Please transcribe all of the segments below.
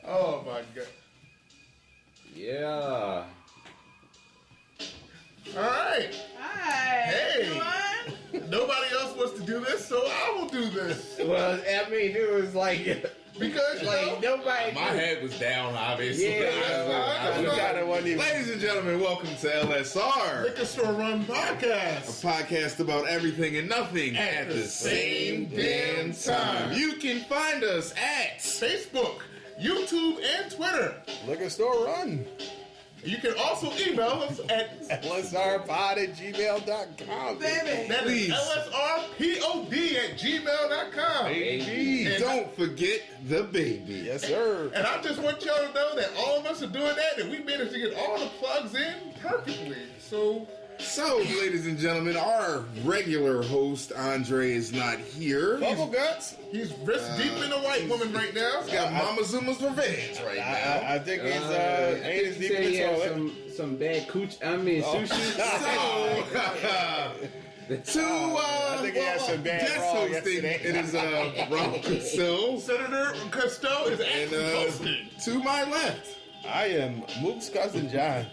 Oh my god. Yeah. Alright. Hi. Hey. Nobody else wants to do this, so I will do this. Well, I mean, it was like Because, like nobody. My head was down, obviously. Yeah, we got it. Ladies and gentlemen, welcome to LSR, Liquor Store Run a Podcast. podcast about everything and nothing At the same damn time. You can find us at Facebook, YouTube, and Twitter. Liquor Store Run. You can also email us at LSRpod@gmail.com. Baby. that Please. is lsrpod@gmail.com. baby. And Don't forget the baby. Yes, sir. And I just want y'all to know that all of us are doing that, and we managed to get all the plugs in perfectly. So, Ladies and gentlemen, our regular host Andre is not here. Bubble Guts. he's wrist deep in a white woman right now. He's got Mama Zuma's revenge right now. I think he's I ain't as think he deep said in he the had toilet. some bad cooch. I mean sushi. I think he had some bad guest raw hosting, yesterday. it is Ron Cassell. Senator Costello is And actually hosting. to my left, I am Mook's cousin John.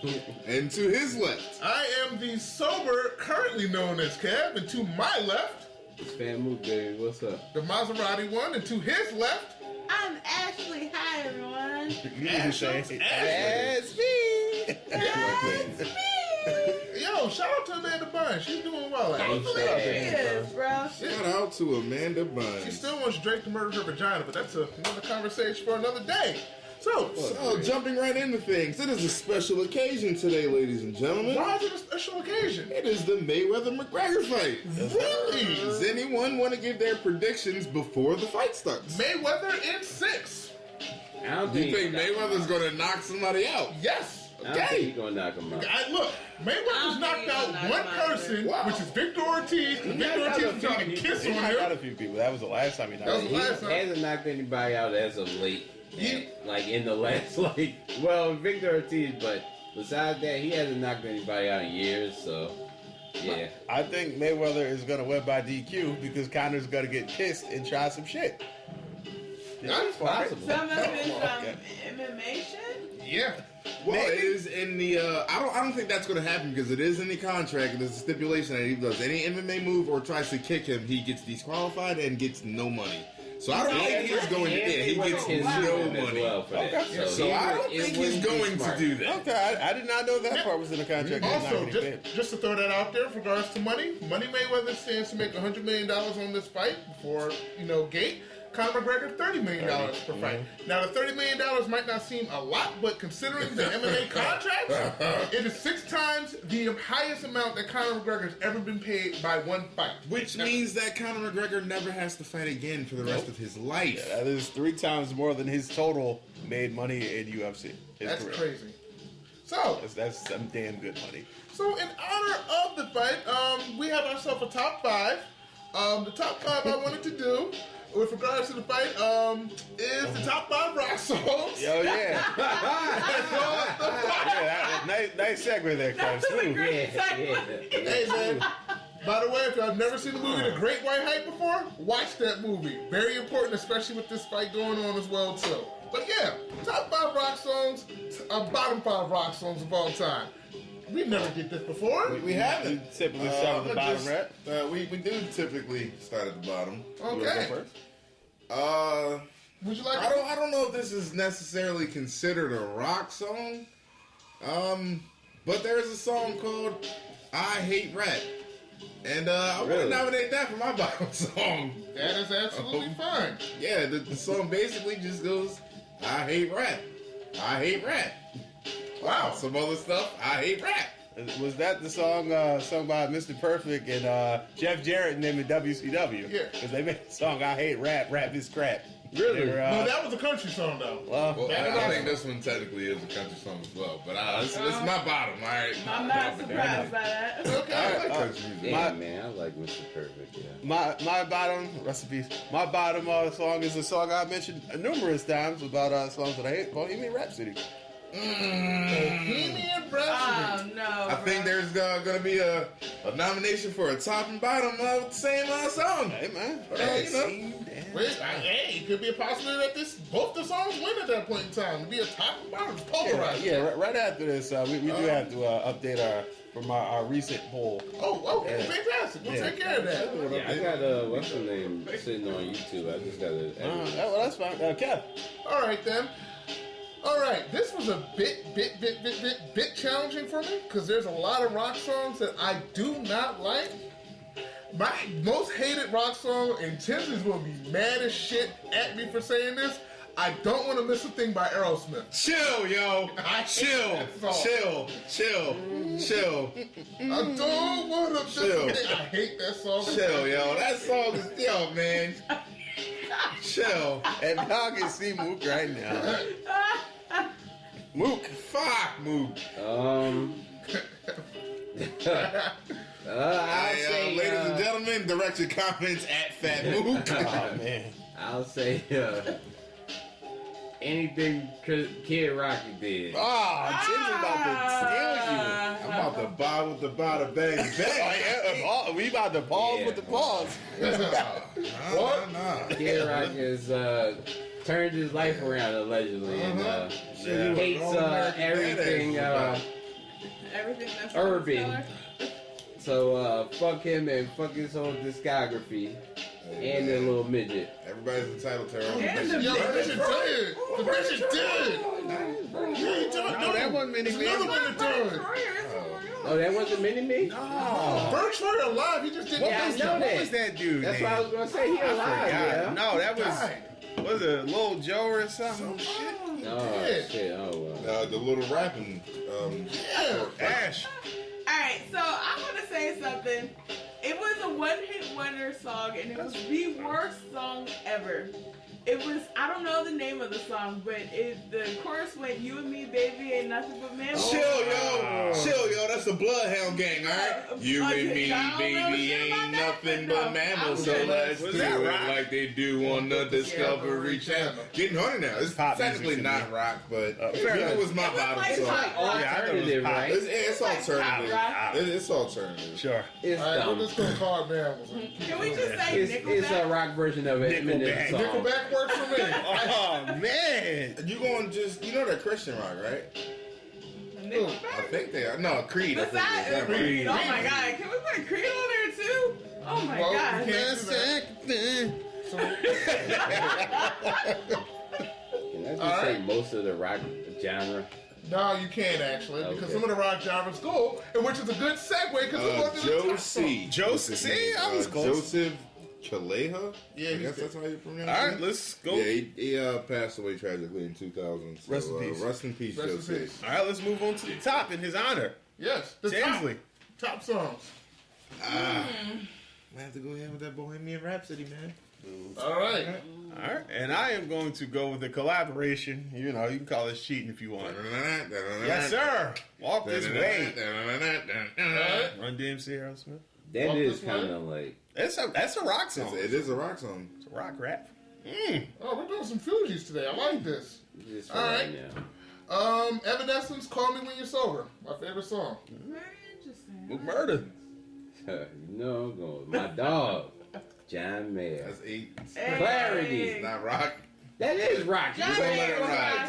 and to his left, I am the sober, currently known as Kev, and to my left, It's Fan Mook, baby. What's up? the Maserati one, and to his left, I'm Ashley. Hi, everyone. You need to say, Ashley. that's me. That's me. yo, shout out to Amanda Bynes. She's doing well. Hopefully she is, bro. shout out to Amanda She Bynes. still wants Drake to murder her vagina, but that's another conversation for another day. So, Jumping right into things, it is a special occasion today, ladies and gentlemen. why is it a special occasion? It is the Mayweather-McGregor fight. Really? Does anyone want to give their predictions before the fight starts? Mayweather in 6. I don't Do you think Mayweather's going to knock somebody out? Yes. I don't think he's gonna knock him out. Look, Mayweather's knocked out one person, Wow. which is Victor Ortiz. Victor Ortiz was trying to kiss He on knocked out him. a few people. That was the last time he knocked That was out. the last He time. hasn't knocked anybody out as of late. He- Like in the last, well, Victor Ortiz, but besides that, he hasn't knocked anybody out in years. So, yeah. I think Mayweather is going to win by DQ because Connor's going to get pissed and try some shit. That's Possible. Some of it is Okay. MMA shit. Yeah. Well, Maybe. it is in the. I don't think that's going to happen because it is in the contract. There's a stipulation that if he does any MMA move or tries to kick him, he gets disqualified and gets no money. So I don't think he's going to. Yeah, he gets no money. Well for that. Okay. So he I would- don't it think he's wouldn't be going to smart. do that. Okay, I did not know that part was in the contract. He's not Also, gonna get paid. just to throw that out there, with regards to money Mayweather stands to make $100 million on this fight before gate. Conor McGregor, $30 million per fight. Now, the $30 million might not seem a lot, but considering the MMA contract, it is 6 times the highest amount that Conor McGregor has ever been paid by one fight. Which means that Conor McGregor never has to fight again for the rest of his life. That is 3 times more than his total made money in UFC. His That's career. crazy. So, That's some damn good money. So in honor of the fight, we have ourselves a top 5. The top 5 I wanted to do with regards to the fight is the top 5 rock songs. Oh yeah, nice segue there, Kev. Smooth. Hey man, by the way, if y'all have never seen the movie The Great White Hype before, watch that movie. Very important, especially with this fight going on as well too. But yeah, top 5 rock songs, bottom 5 rock songs of all time. We never did this before. We haven't. We typically start with the bottom, right? We do typically start at the bottom. You wanna Okay. go first? Would you like? I don't know if this is necessarily considered a rock song. But there's a song called "I Hate Rap," and I want to nominate that for my bottom song. That is absolutely fine. Yeah, the song basically just goes, "I hate rap, I hate rap." Wow, some other stuff. I hate rap. Was that the song sung by Mr. Perfect and Jeff Jarrett and them in WCW? Yeah. Because they made the song "I Hate Rap, Rap Is Crap." Really? They were, No, that was a country song though. well, Well, I think this one technically is a country song as well, but it's my bottom. All right, I'm not surprised by that. Okay. I like country music. Yeah, man, I like Mr. Perfect. Yeah. my bottom recipes. My bottom song is a song I've mentioned numerous times about songs that I hate. Bohemian Rhapsody. Bohemian Rhapsody. No. I think there's gonna be a nomination for a top and bottom of the same song. Hey, man. Hey, you know. Wait, hey, it could be a possibility that both the songs win at that point in time. It'd be a top and bottom. It's polarized. Yeah, right after this, we do have to update our recent poll. Oh, fantastic. We'll take care of that. Yeah, I got what's the name sitting on YouTube. I just gotta edit it. Well, that's fine. Kev. All right, then. All right, this was a bit challenging for me because there's a lot of rock songs that I do not like. My most hated rock song, and Tinsley's gonna be mad as shit at me for saying this. I Don't Want to Miss a Thing by Aerosmith. Chill, yo. I hate Chill. that song. Chill. I don't want to miss Chill. a thing. I hate that song. Chill, yo. That song is, yo, man. Chill. And y'all can see Mook right now. Mook. Fuck, Mook. I'll say, ladies and gentlemen, direct your comments at Fat Mook. Oh, man. I'll say anything Kid Rocky did. Oh, Tim's about to steal you. I'm about to buy with the bada bang Oh, bang. yeah, we about to pause Yeah. with the pause. Nah. Kid Rock has turned his life around allegedly and hates everything Everything that's urban. stellar. So fuck him and fuck his whole discography and the little midget. Everybody's entitled to their own And the Yo, the bitch is big- dead. The bitch is dead. You ain't doing No, that wasn't Mini There's Me. another one to do it. Oh, that wasn't Mini Me? Bert Schroeder alive. He just didn't. Yeah, I know What that. was that dude? That's name? what I was gonna say. He alive, God, yeah. no, that was Died. it Lil Joe or something? Oh shit. Oh well. the little rapping. Yeah. Ash. Alright, so I want to say something. It was a one-hit wonder song, and it was the worst song ever. It was, I don't know the name of the song, but the chorus went, "You and me, baby, ain't nothing but man." Chill, yo. That's the Bloodhound Gang, alright? You and me, I don't know baby, shit about ain't that, nothing but but no. mammals, so Okay. let's Was do that it rock? like they do on the Discovery Channel. Getting horny now. It's Pop technically music to not me. rock, but fair it enough. was my It was bottom like song. pop rock. Yeah, I thought it was Alternative, pop. right? It's alternative. rock. It's alternative. Sure. It's All right, dumb. we're just gonna call it Mammals. Can we just say It's a Nickelback? rock version of it. Nickelback. Song. Nickelback works for me. Oh, man. You going just, you know they're Christian rock, right? I Nickelback? think they are. No, Creed. I think Besides it's them. Creed. Oh my god, can we put Creed on there too? Oh my Well, god. we can't do that. So, Can I just All say right. most of the rock genre? no, you can't actually, because Okay. some of the rock genres go, and which is a good segue because we're going to the Joe top C. Joe What's his C. name? I was close. Joseph Kaleha? Yeah, I he's guess the- that's how you pronounce All it. right, let's go. Yeah, he passed away tragically in 2000. So, Rest in peace. Rest in peace, Rest in Joe C. peace. All right, let's move on to the top in his honor. Yes, the Tinsley. top songs. I have to go ahead with that Bohemian Rhapsody, man. All right. All right, and I am going to go with the collaboration. You know, you can call this cheating if you want. Yes, sir. Walk this way. Run DMC, Aerosmith. That Walk is this way. kind of like That's a rock song. It is a rock song. It's a rock rap. Oh, we're doing some Fugees today. I like this. just for All right right. now. Evanescence, "Call Me When You're Sober." My favorite song. Very interesting. Mook Murder. You know, I'm going with my dog, John Mayer. That's 8. Hey. Clarity. It's not rock. That is rock. John You We're gonna gonna let it let Mayer. it rock. rock?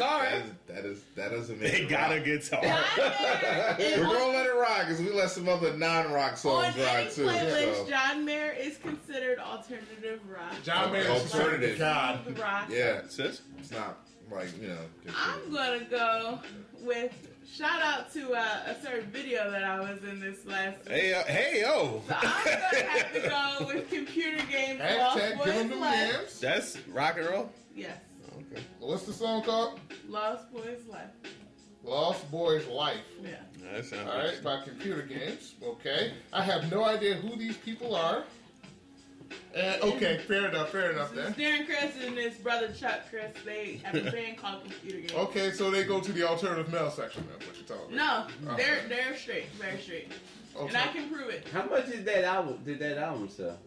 That doesn't make They it got a rock. guitar. We're gonna let it rock because we let some other non-rock On songs any rock too. playlist, So. John Mayer is considered alternative rock. John Mayer is Alternative. God. Smooth rock. Yeah, Sis? it's not like I'm gonna go with shout out to a certain video that I was in this last week. Hey, yo. So I'm gonna have to go with Computer Games Lost Hashtag give Boys them them Life. yams. That's rock and roll? Yes, Okay. What's the song called? Lost Boys Life. Lost Boys Life. Yeah. That sounds All right, by Computer Games. Okay. I have no idea who these people are. And okay, fair enough This is then. Darren Chris and his brother Chuck Chris. They have a band called Computer Games. Okay, so they go to the alternative male section then, what you're telling me. No, Oh. they're straight, very straight, and I Okay. can prove it. How much did that album sell?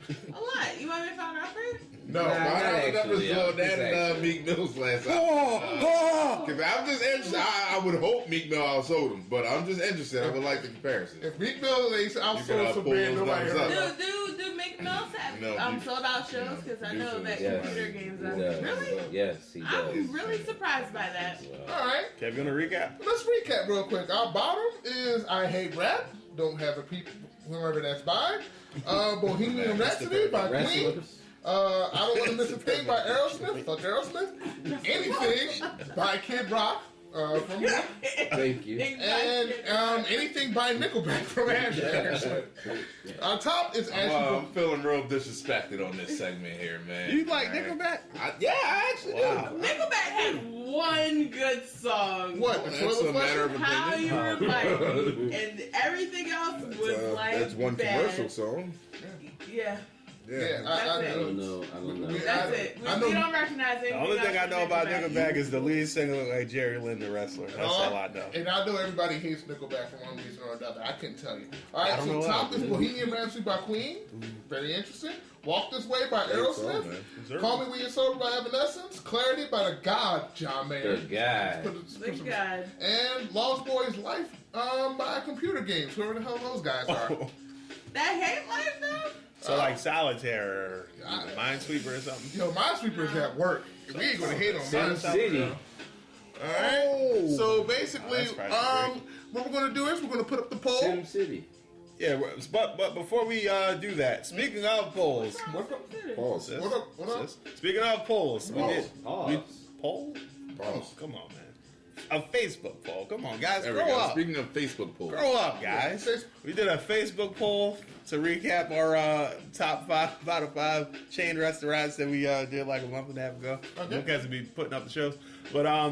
A lot. You want me to find out for you? No, Nah, Find out the numbers actually, on that and actually. Meek Mill's last album. Oh, Because I'm just interested. I would hope Meek Mill outsold him, but I'm just interested. I would like the comparison. if Meek Mill is You outsold gotta some pull band, those nobody numbers heard up. of. Do Mick Mills have No, sold out shows? Because I know that Yes. computer games He are. does. Really? Yes, he does. I'm really surprised by that. All right, Kev, you want to recap? let's recap real quick. Our bottom is I Hate Rap. Don't have a peep whoever that's by. Bohemian Rhapsody by Queen. Wrestlers. I Don't Want to Miss a Thing by Aerosmith. Fuck Aerosmith. Anything by Kid Rock. From Thank you. and anything by Nickelback from Ash. Our top is I'm Ashley. feeling real disrespected on this segment here, man. You like Nickelback? I actually Wow. Nickelback had one good song. What? The That's Toilet a matter of Flusher? How opinion. You Remind Me, and everything else was like That's one bad. commercial song. Yeah, Yeah, That's I it. I don't know. that's it. I We know- don't recognize anything. The only thing else I know about from Nickelback is the lead singer look like Jerry Lynn, the wrestler. That's all I know. And I know everybody hates Nickelback for one reason or another. I couldn't tell you. All right, I don't so know top what. is Bohemian Rhapsody by Queen. Very interesting. Walk This Way by Aerosmith. Call Me When You're Sober by Evanescence. Clarity by the God John Mayer. Good guy. Thank God. And Lost Boy's Life by Computer Games. Whoever the hell those guys are. That hate life though. So like Solitaire or Minesweeper or something. Yo, Minesweeper's at work. We ain't gonna hate on Sin Minesweeper. City. Alright. So basically, Oh, that's probably what we're gonna do is we're gonna put up the poll. Sim City. Yeah, but before we do that, speaking of polls, What up? Pause. sis, What up? What up? sis, speaking of polls, we did Pause. poll. Pause. Come on, man. A Facebook poll. Come on, guys, There we grow go. up. Speaking of Facebook polls. Grow up, guys. Yeah, We did a Facebook poll to recap our top out of 5 chain restaurants that we did like a month and a half ago. Okay. Luke has to be putting up the shows. But our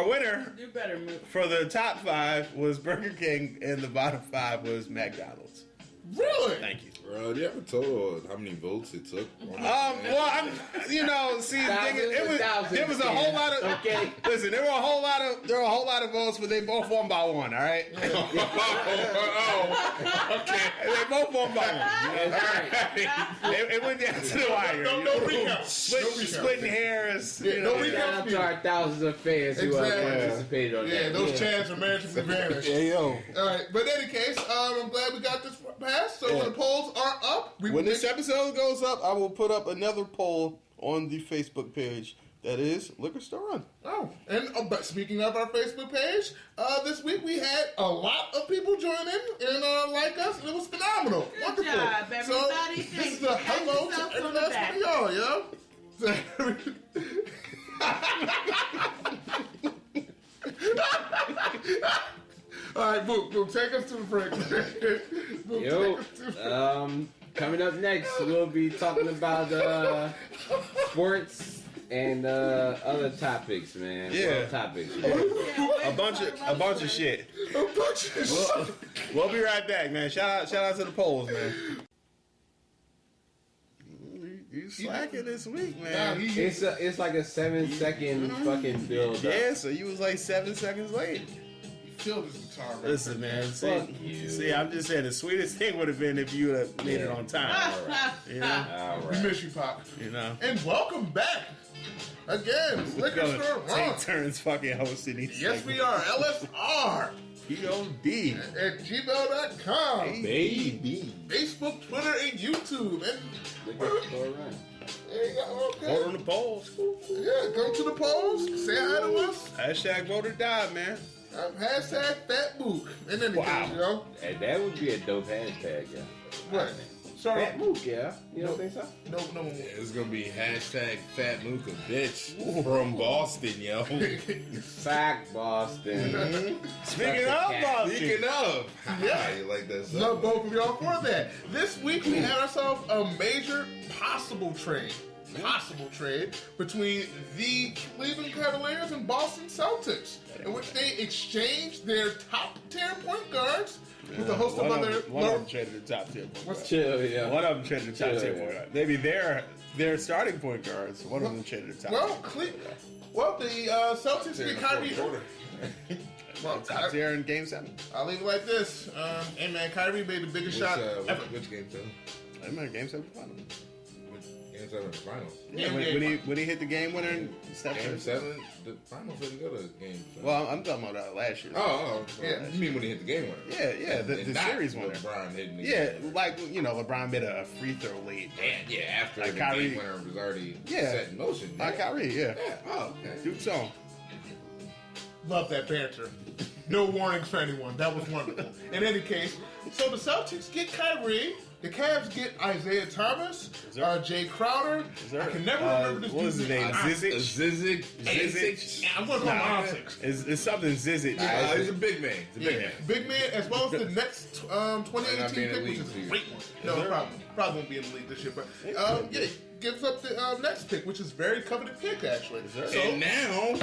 winner You better move. for the top 5 was Burger King, and the bottom 5 was McDonald's. Really? Thank you. Do you have a total of how many votes it took? Well, see, the thing is, there was a whole lot of. Okay. Listen, there were a whole lot of votes, but they both won by one. All right. Okay. They both won by one. That's right. It went down to the wire. No, you no know? recount. Splitting hairs. Yeah, you no know. recount. Shout out to our thousands of fans who have Exactly. participated on Yeah, that. those chads are magically vanished. yo. All right, but in any case, I'm glad we got this passed. So Yeah. when the polls are up, we When will this make- episode goes up, I will put up another poll on the Facebook page. That is Liquor Store Run. Oh, and but speaking of our Facebook page, this week we had a lot of people join in and like us, and it was phenomenal. Good Wonderful. job, So everybody. this Thank is you. a Pat hello yourself to on every the last back. one of y'all, yo. All right, Boom, take us to the break. Boom, Yo, take us to the break. coming up next, we'll be talking about sports and other topics, man. Yeah. World topics. A bunch of shit. A bunch of shit. We'll be right back, man. Shout out to the polls, man. You slacking this week, Nah, man. It's like a 7-second fucking build up. Yeah, so you was like 7 seconds late. killed his guitar. Right? Listen, man. Fuck you. See, I'm just saying the sweetest thing would have been if you would have made it on time. You know, All We right. miss you, Pop. you know. And welcome back again, Liquor Gonna Store take Ron. turns fucking hosting these. Yes, we are. LSR POD. at gmail.com. Baby. Facebook, Twitter, and YouTube. And Liquor Store Run. there you go. Vote Okay. on the polls. Yeah, come to the polls. Say hi to us. Hashtag vote or die, man. Hashtag Fat Mook. And then Wow. you know And that would be a dope hashtag, yeah. what? Sorry. Fat Mook, yeah. You don't think so? No. It's gonna be hashtag Fat Mooka bitch from Boston, yo. Fact, Boston. Speaking of Boston. Speaking of, Yeah. you like that? Love both of y'all for that. This week we had ourselves a major possible trade between the Cleveland Cavaliers and Boston Celtics, in which they exchanged their top tier point guards with a host of One other. of them traded the top tier point guards. Chill, yeah. One of them traded the top tier Yeah. point guard. Maybe their starting point guards. One of them traded the top. The Celtics get Kyrie. Well, Top tier in Game 7. I'll leave it like this. Hey man, Kyrie made the biggest shot ever. Which game, Phil? I remember Game 7 final. Game 7 of the finals. Yeah, when he hit the game winner in Game 7, the finals didn't go to Game 7. Well, I'm talking about last year. Yeah. You mean when he hit the game winner? Yeah, the series winner. LeBron hitting the Yeah, game winner. like, LeBron made a free throw late. After like the Kyrie, game winner was already yeah, set in motion. Like Kyrie, yeah. Okay. Duke's on. Love that banter. No warnings for anyone. That was wonderful. In any case, so the Celtics get Kyrie. The Cavs get Isaiah Thomas, Jay Crowder. I can never remember this what is his name? Zizic. I'm going to call him Optics. It's something Zizic. He's a big man. Big man, as well as the next 2018 pick, which is a great one. No, probably won't be in the league this year, but gives up the next pick, which is very coveted pick, actually. So, and now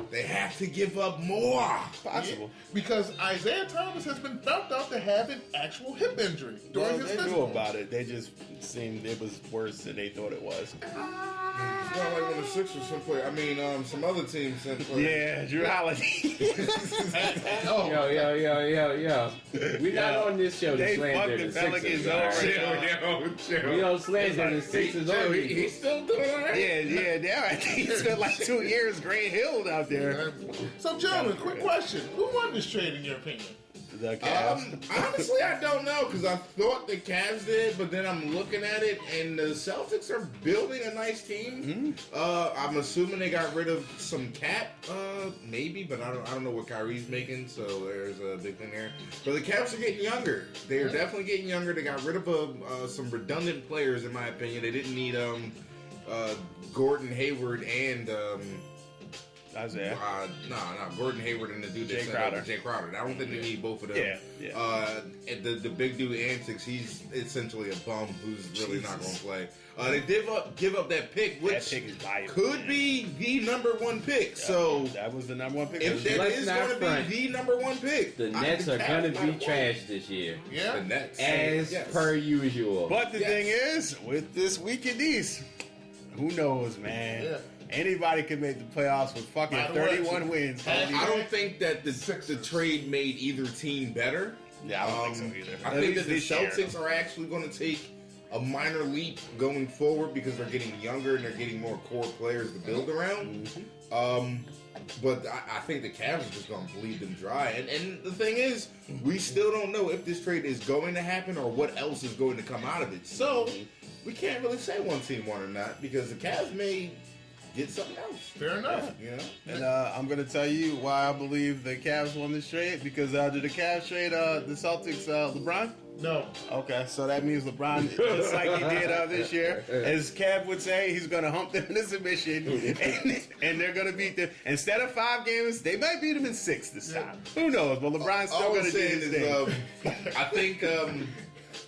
they have to give up more. Possible. Because Isaiah Thomas has been found out to have an actual hip injury during his they knew physical. about it. They just seemed it was worse than they thought it was. It's not like when the Sixers sent play. I mean, some other teams sent play. Yeah, Drew Holiday. Yo. We not on this show to They slander fucked the the Pelicans Sixers. already. Chill. We don't slander the Sixers on He's still doing all right. Yeah. He spent like 2 years Gray Hill out there. So, gentlemen, quick question: who won this trade in your opinion? The Cavs. Honestly, I don't know because I thought the Cavs did, but then I'm looking at it and the Celtics are building a nice team. I'm assuming they got rid of some cap, maybe, but I don't know what Kyrie's making, so there's a big thing there. But the Cavs are getting younger. They are definitely getting younger. They got rid of some redundant players, in my opinion. They didn't need Gordon Hayward and. Isaiah. Gordon Hayward and the dude Jay that sent Crowder. over Jay Crowder. I don't think they need both of them. Yeah. And the big dude Antics, he's essentially a bum who's really not going to play. They give up that pick, which That pick is valuable, could be the number one pick. So that was the number one pick. if that Let's is not going to front. be the number one pick, The Nets are going to be trash this year. Yeah. The Nets, As per usual. But the thing is, with this weekend East, who knows, man? Yeah. Anybody could make the playoffs with fucking By the way, 31 wins. I don't think that the trade made either team better. Yeah, I don't think so either. I At think least that the this year. Celtics are actually going to take a minor leap going forward because they're getting younger and they're getting more core players to build around. But I think the Cavs are just going to bleed them dry. And the thing is, we still don't know if this trade is going to happen or what else is going to come out of it. So we can't really say one team won or not because the Cavs may get something else. Fair enough. You know? And I'm going to tell you why I believe the Cavs won this trade. Because did the Cavs trade the Celtics LeBron? No. Okay, so that means LeBron, just like he did this year, as Cav would say, he's going to hump them in a submission, and they're going to beat them. Instead of 5 games, they might beat them in 6 this time. Who knows? But LeBron's still All going I'm to do saying his is, thing.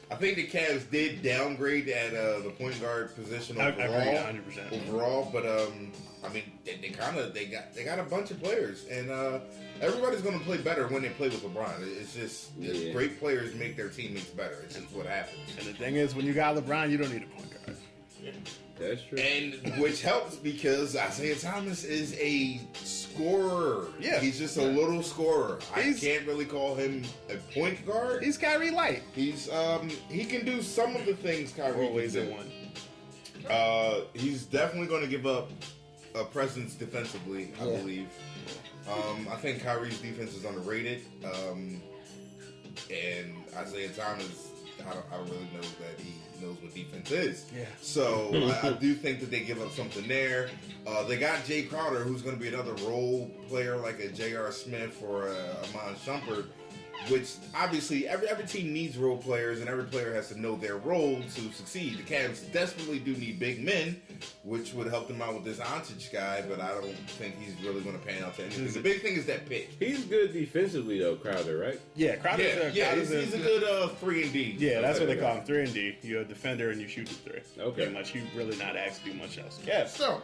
I think the Cavs did downgrade at the point guard position I overall. agree 100%. Overall, but I mean, they got a bunch of players, and everybody's going to play better when they play with LeBron. It's just great players make their teammates better. It's just what happens. And the thing is, when you got LeBron, you don't need a point guard. That's true. And which helps because Isaiah Thomas is a scorer. Yeah. He's just a little scorer. I He's- can't really call him a point guard. He's Kyrie Light. He's he can do some of the things Kyrie Always can in do. one. He's definitely going to give up a presence defensively, I believe. I think Kyrie's defense is underrated. And Isaiah Thomas, I don't really know that he knows what defense is. Yeah. So I do think that they give up something there. They got Jay Crowder, who's going to be another role player like a J.R. Smith or a Amon Shumpert, which obviously every team needs role players and every player has to know their role to succeed. The Cavs desperately do need big men, which would help them out with this Antic guy, but I don't think he's really going to pan out to anything. The big thing is that pick. He's good defensively, though, Crowder, right? Yeah, Crowder's He's a good 3-and-D. Yeah, that's what they call him, 3-and-D. You're a defender and you shoot the 3. Okay. Pretty much, you really not asked to do much else. Yeah. So,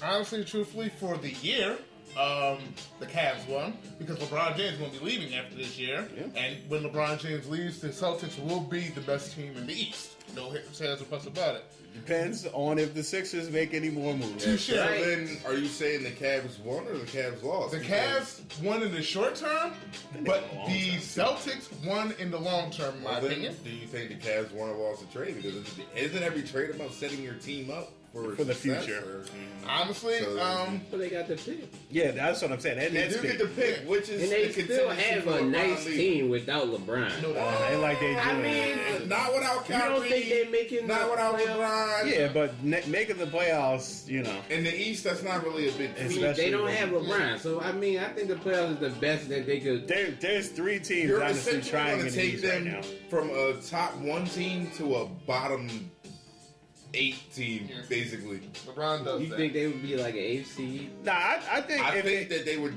honestly, truthfully, for the year, the Cavs won because LeBron James is going to be leaving after this year. Yeah. And when LeBron James leaves, the Celtics will be the best team in the East. No hands or fuss about it. Depends on if the Sixers make any more moves. Touche. So then, are you saying the Cavs won or the Cavs lost? The Cavs won in the short term, but in the long the term. Celtics won in the long term, in my Well, then, opinion. do you think the Cavs won or lost a trade? Because isn't every trade about setting your team up for the success, future. or- Honestly, So, But they got the pick. Yeah, that's what I'm saying. And They that's do get big. to pick, which is And they the still contingency have for a LeBron nice leaving. team without LeBron. no, Ain't like they do. I mean, Not without you Kyrie. don't think they're making Not the without playoffs? LeBron. Yeah, but making the playoffs, you know. In the East, that's not really a big I team. mean, Especially they don't when- have LeBron, so I mean, I think the playoffs is the best that they could. There's three teams You're honestly essentially trying going in to the take East right them now. from a top 1 team to a bottom 8 team, Yeah. basically. LeBron does You that. think they would be like an AFC? Nah, I think I if think that they would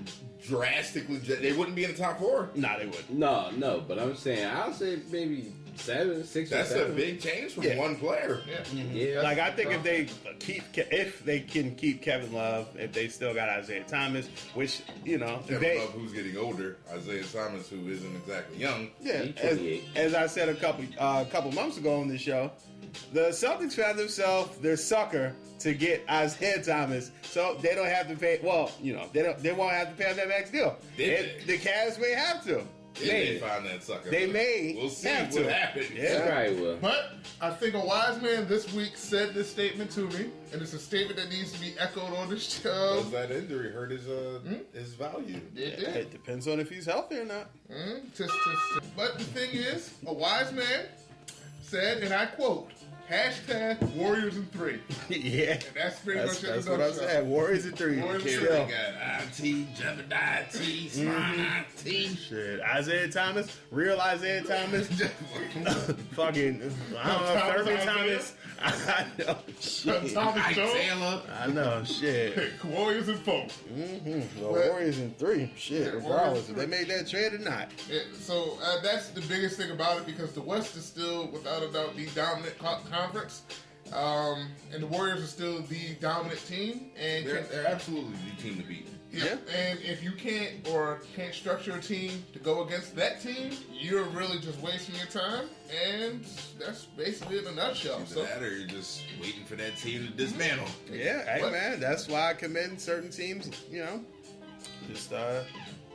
drastically. They wouldn't be in the top 4. nah, they would. No, but I'm saying I'll say maybe 7, 6, That's or a 7. big change from Yeah. one player. Yeah. Yeah, Like I think if they can keep Kevin Love, if they still got Isaiah Thomas, which you know Kevin Love, who's getting older, Isaiah Thomas, who isn't exactly young. yeah, He's as, 28. as I said a couple months ago on the show, the Celtics found themselves their sucker to get Isaiah Thomas, so they don't have to pay. Well, you know they won't have to pay on that max deal. Did The Cavs may have to. They find that sucker. They but may We'll see have what to. happens. Yeah. they probably will. But I think a wise man this week said this statement to me, and it's a statement that needs to be echoed on this show. Does that injury hurt his value? It did. It depends on if he's healthy or not. But the thing is, a wise man said, and I quote, #Warriors in 3. Yeah, And that's pretty that's much it. in a what I nutshell. said. Warriors at 3. Warriors Kids, Still. they got IT, Jebediah T, Smart IT. Shit, Isaiah Thomas, real Isaiah Thomas, fucking, I don't know, Thomas Thurman Isaiah? Thomas. I know, shit. Thomas Ike Jones. Taylor. I know, shit. Warriors in 4. The Warriors in 3. Shit, Yeah, regardless Warriors if they made that trade or not. Yeah, so that's the biggest thing about it because the West is still, without a doubt, the dominant conference. And the Warriors are still the dominant team. And They're absolutely the team to beat. yeah, and if you can't structure a team to go against that team, you're really just wasting your time. And that's basically it in a nutshell. Either So that or you're just waiting for that team to dismantle. Yeah, hey What? man, that's why I commend certain teams, you know, just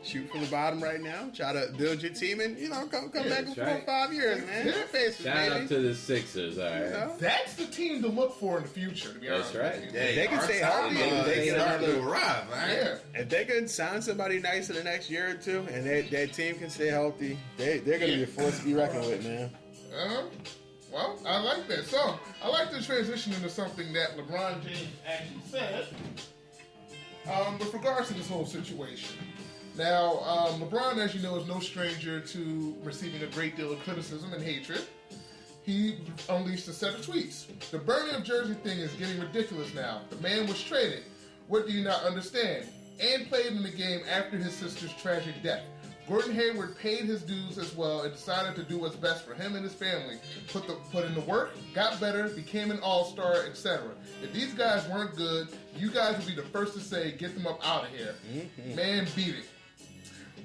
shoot from the bottom right now, try to build your team and, you know, come back in that's 4 or right. 5 years, man. Yeah. Faces, Shout baby. out to the Sixers, all right. You know? that's the team to look for in the future, to be That's honest right. with you. Hey, They can our stay time, healthy and they is can starting have to arrive, right? Yeah. If they can sign somebody nice in the next year or two, and that team can stay healthy, they're going to be a force to be reckoned with, man. Well, I like that. So, I like to transition into something that LeBron James actually said with regards to this whole situation. Now, LeBron, as you know, is no stranger to receiving a great deal of criticism and hatred. He unleashed a set of tweets. The burning of jersey thing is getting ridiculous now. The man was traded. What do you not understand? And played in the game after his sister's tragic death. Gordon Hayward paid his dues as well and decided to do what's best for him and his family. Put in the work, got better, became an all-star, etc. If these guys weren't good, you guys would be the first to say, get them up out of here. Man, beat it.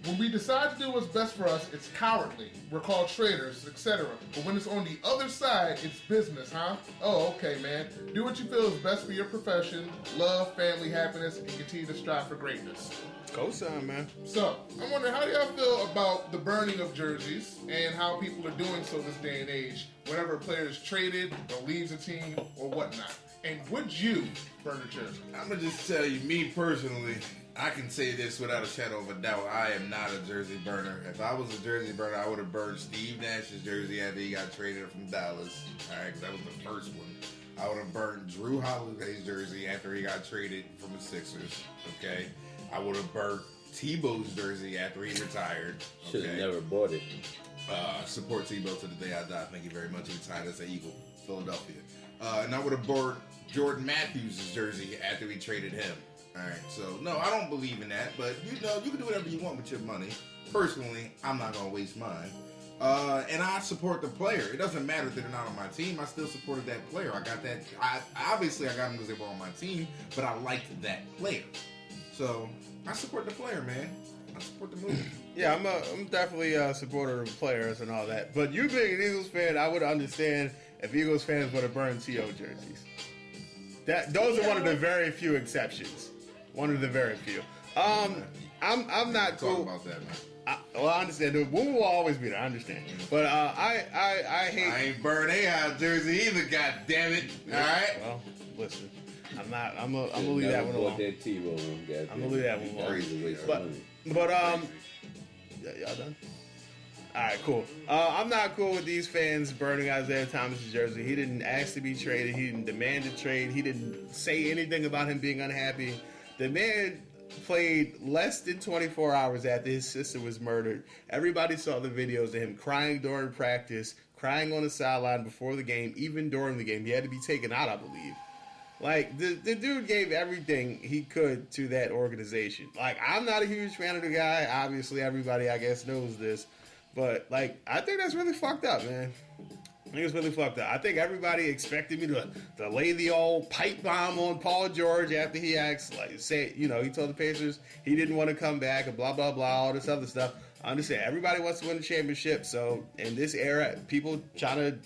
When we decide to do what's best for us, it's cowardly. We're called traitors, etc. But when it's on the other side, it's business, huh? Oh, okay, man. Do what you feel is best for your profession, love, family, happiness, and continue to strive for greatness. Co-sign, man. So, I'm wondering, how do y'all feel about the burning of jerseys and how people are doing so this day and age whenever a player is traded or leaves a team or whatnot? And would you burn a jersey? I'm gonna just tell you, me personally, I can say this without a shadow of a doubt. I am not a jersey burner. If I was a jersey burner, I would have burned Steve Nash's jersey after he got traded from Dallas. All right, 'cause that was the first one. I would have burned Drew Holiday's jersey after he got traded from the Sixers. Okay, I would have burnt Tebow's jersey after he retired. Should have Okay? never bought it. Support Tebow to the day I die. Thank you very much. He retired as an Eagle, Philadelphia. And I would have bought Jordan Matthews' jersey after we traded him. All right, so no, I don't believe in that. But you know, you can do whatever you want with your money. Personally, I'm not gonna waste mine. And I support the player. It doesn't matter that they're not on my team. I still supported that player. I got that. I got them because they were on my team, but I liked that player. So I support the player, man. I support the move. Yeah, I'm definitely a supporter of players and all that. But you being an Eagles fan, I would understand if Eagles fans would have burned T.O. jerseys. Those are one of the very few exceptions. One of the very few. I'm not Talk cool. about that, man. I understand. The woman will always be there. I understand. But I hate. I ain't burn A-House jersey either, god damn it. Alright? Well, listen. I'm gonna leave that one alone. That T-roll one, guys. I'm gonna leave that one alone. Crazy waste of But money. y'all done? All right, cool. I'm not cool with these fans burning Isaiah Thomas' jersey. He didn't ask to be traded. He didn't demand a trade. He didn't say anything about him being unhappy. The man played less than 24 hours after his sister was murdered. Everybody saw the videos of him crying during practice, crying on the sideline before the game, even during the game. He had to be taken out, I believe. Like, the dude gave everything he could to that organization. Like, I'm not a huge fan of the guy. Obviously, everybody, I guess, knows this. But, like, I think that's really fucked up, man. I think it's really fucked up. I think everybody expected me to lay the old pipe bomb on Paul George after he asked, like, he told the Pacers he didn't want to come back and blah, blah, blah, all this other stuff. I understand. Everybody wants to win the championship. So in this era, people try to,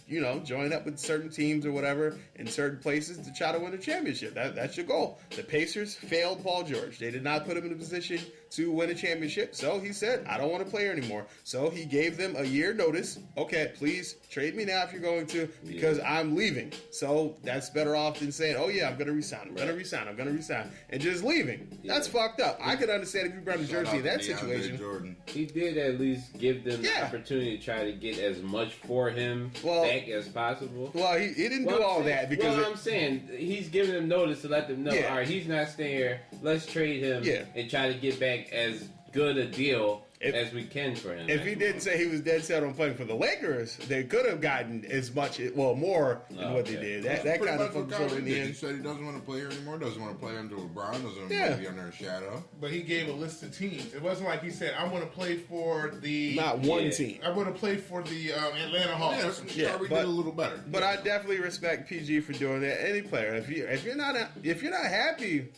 join up with certain teams or whatever in certain places to try to win the championship. That's your goal. The Pacers failed Paul George. They did not put him in a position to win a championship. So he said, I don't want to play here anymore. So he gave them a year notice. Okay, please trade me now if you're going to, because I'm leaving. So that's better off than saying, oh yeah, I'm going to resign. I'm going to resign. And just leaving. That's fucked up. I could understand if you brought a jersey in that situation. Jordan. He did at least give them the opportunity to try to get as much for him back as possible. Well, he didn't do all that because... I'm saying, he's giving them notice to let them know, all right, he's not staying here. Let's trade him and try to get back as good a deal as we can for him. If he didn't say he was dead set on playing for the Lakers, they could have gotten as much, more than what they did. That kind of fucked over in the end. He said he doesn't want to play here anymore, doesn't want to play under LeBron, doesn't want to be under a shadow. But he gave a list of teams. It wasn't like he said, I want to play for the... Not one team. I want to play for the Atlanta Hawks. We did a little better. But I definitely respect PG for doing that. Any player. If you're not happy...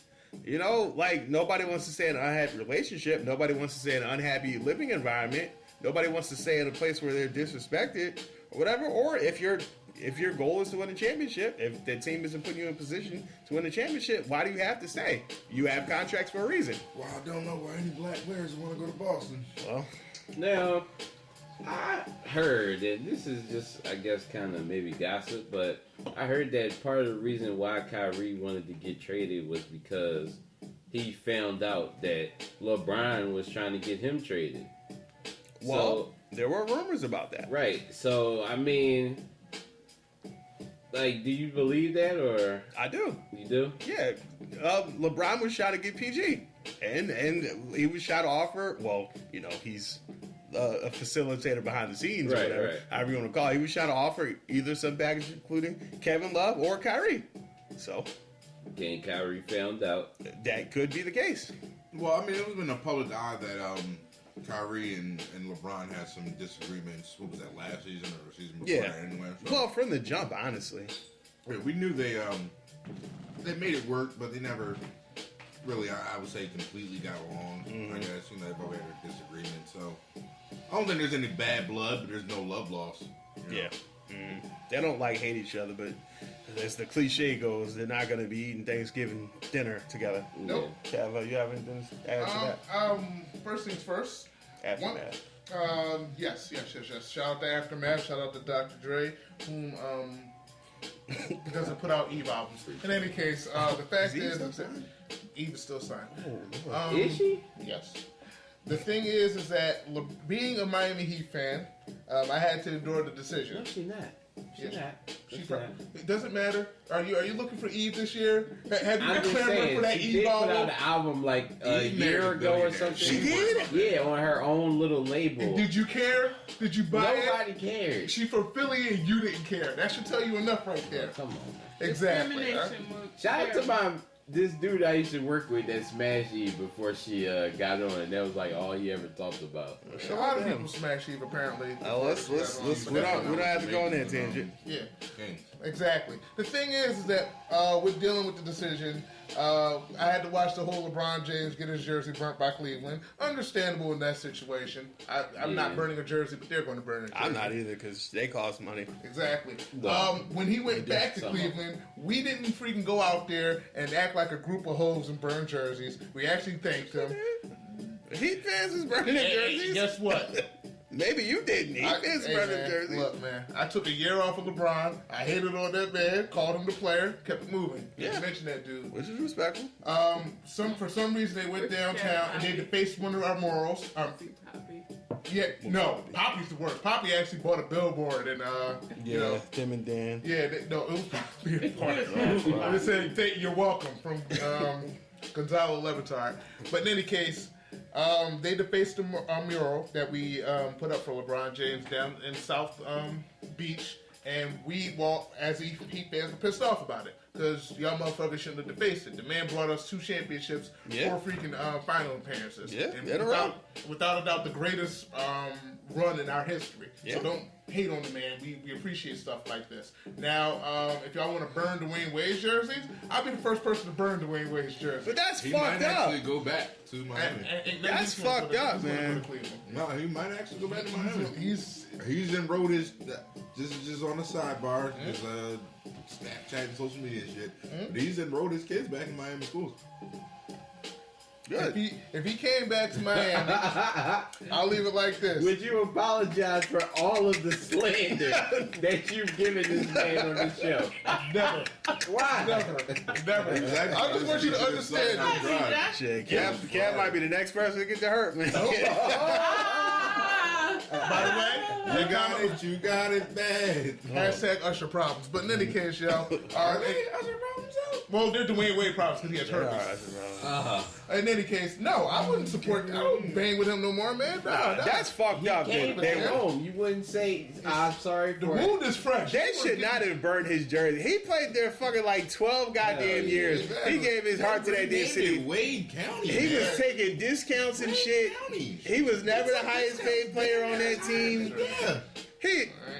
nobody wants to stay in an unhappy relationship. Nobody wants to stay in an unhappy living environment. Nobody wants to stay in a place where they're disrespected or whatever. Or if your goal is to win a championship, if the team isn't putting you in a position to win a championship, why do you have to stay? You have contracts for a reason. Well, I don't know why any black players want to go to Boston. Well, now, I heard, and this is just, I guess, kind of maybe gossip, but I heard that part of the reason why Kyrie wanted to get traded was because he found out that LeBron was trying to get him traded. Well, there were rumors about that. Right. So, I mean, like, do you believe that, or? I do. You do? Yeah. LeBron was trying to get PG. And he was trying to offer, he's... a facilitator behind the scenes or whatever, however you want to call it. He was trying to offer either some package, including Kevin Love or Kyrie. So, and Kyrie found out. That could be the case. Well, I mean, it was in the public eye that Kyrie and LeBron had some disagreements. What was that, last season or the season before that anyway? So, well, from the jump, honestly. Yeah, we knew they made it work, but they never really, I would say, completely got along. I guess, they've always had a disagreement, so... I don't think there's any bad blood, but there's no love lost. Yeah. They don't hate each other, but as the cliche goes, they're not going to be eating Thanksgiving dinner together. Nope. Kev, you have anything to add to that? First things first. Aftermath. Yes. Shout out to Aftermath. Shout out to Dr. Dre, whom doesn't put out Eve albums. In any case, the fact is that Eve is still signed. Is she? Yes. The thing is that being a Miami Heat fan, I had to endure the decision. No, she's not. It doesn't matter. Are you looking for Eve this year? Have you I'm been just clamoring saying, for that she Eve did put out album? an album like a Eve year married ago or billionaire. something. She did? Yeah, on her own little label. Did you care? Did you buy it? Nobody cared. She from Philly and you didn't care. That should tell you enough right there. Come on, man. Exactly. Discrimination was Shout out to terrible. this dude I used to work with that smashed Eve before she got on, and that was like all he ever talked about. A lot of people smash Eve apparently. We don't have to go on that tangent. Yeah. Kings. Exactly. The thing is that with dealing with the decision, I had to watch the whole LeBron James get his jersey burnt by Cleveland. Understandable in that situation. I'm not burning a jersey, but they're going to burn it. I'm not either because they cost money. Exactly. No. When he went back to Somehow. Cleveland, we didn't freaking go out there and act like a group of hoes and burn jerseys. We actually thanked him. Heat fans is burning their jerseys. Guess what? Maybe you didn't. Heat fans Hey, burning man, jerseys. look, man, I took a year off of LeBron. I hated on that man. Called him the player. Kept it moving. Yeah. You mentioned that dude. Which is respectful. For some reason they went downtown and they defaced one of our morals. Poppy. No, Poppy's the worst. Poppy actually bought a billboard and you know, Tim and Dan. yeah, no, it was Poppy. I just said you're welcome from Gonzalo Levitard. But in any case, they defaced a mural that we put up for LeBron James down in South Beach, and we, as Heat fans, were pissed off about it because y'all motherfuckers shouldn't have defaced it. The man brought us 2 championships, Yeah. 4 freaking final appearances, Yeah, and in a row. without a doubt, the greatest run in our history. Yeah. So don't hate on the man. We appreciate stuff like this. Now, if y'all want to burn Dwayne Wade's jerseys, I'll be the first person to burn Dwayne Wade's jersey. But that's He fucked might up. actually go back to Miami. That's fucked up, man. No, he might actually go back to Miami. He's He's enrolled his just on the sidebar, just Snapchat and social media and shit. But he's enrolled his kids back in Miami schools. if Good. he came back to Miami, I'll leave it like this. Would you apologize for all of the slander that you've given this man on the show? Never, Why? never. Exactly. I just want you to understand. Ah! Shit, Cam might be the next person to get to hurt, man. By the way, You got it bad. hashtag Usher problems. But in any case, y'all. Well, they're Dwayne Wade problems because he has herpes. In any case, no, I wouldn't support. I don't bang with him no more, man. Nah, That's fucked up. Came They home. You wouldn't say, I'm sorry the for wound is fresh. They should not have burned his jersey. He played there fucking like 12 goddamn years. exactly. He gave his heart to that damn city. Wade County. He was taking discounts and shit. He was never the highest paid player on that team. Yeah.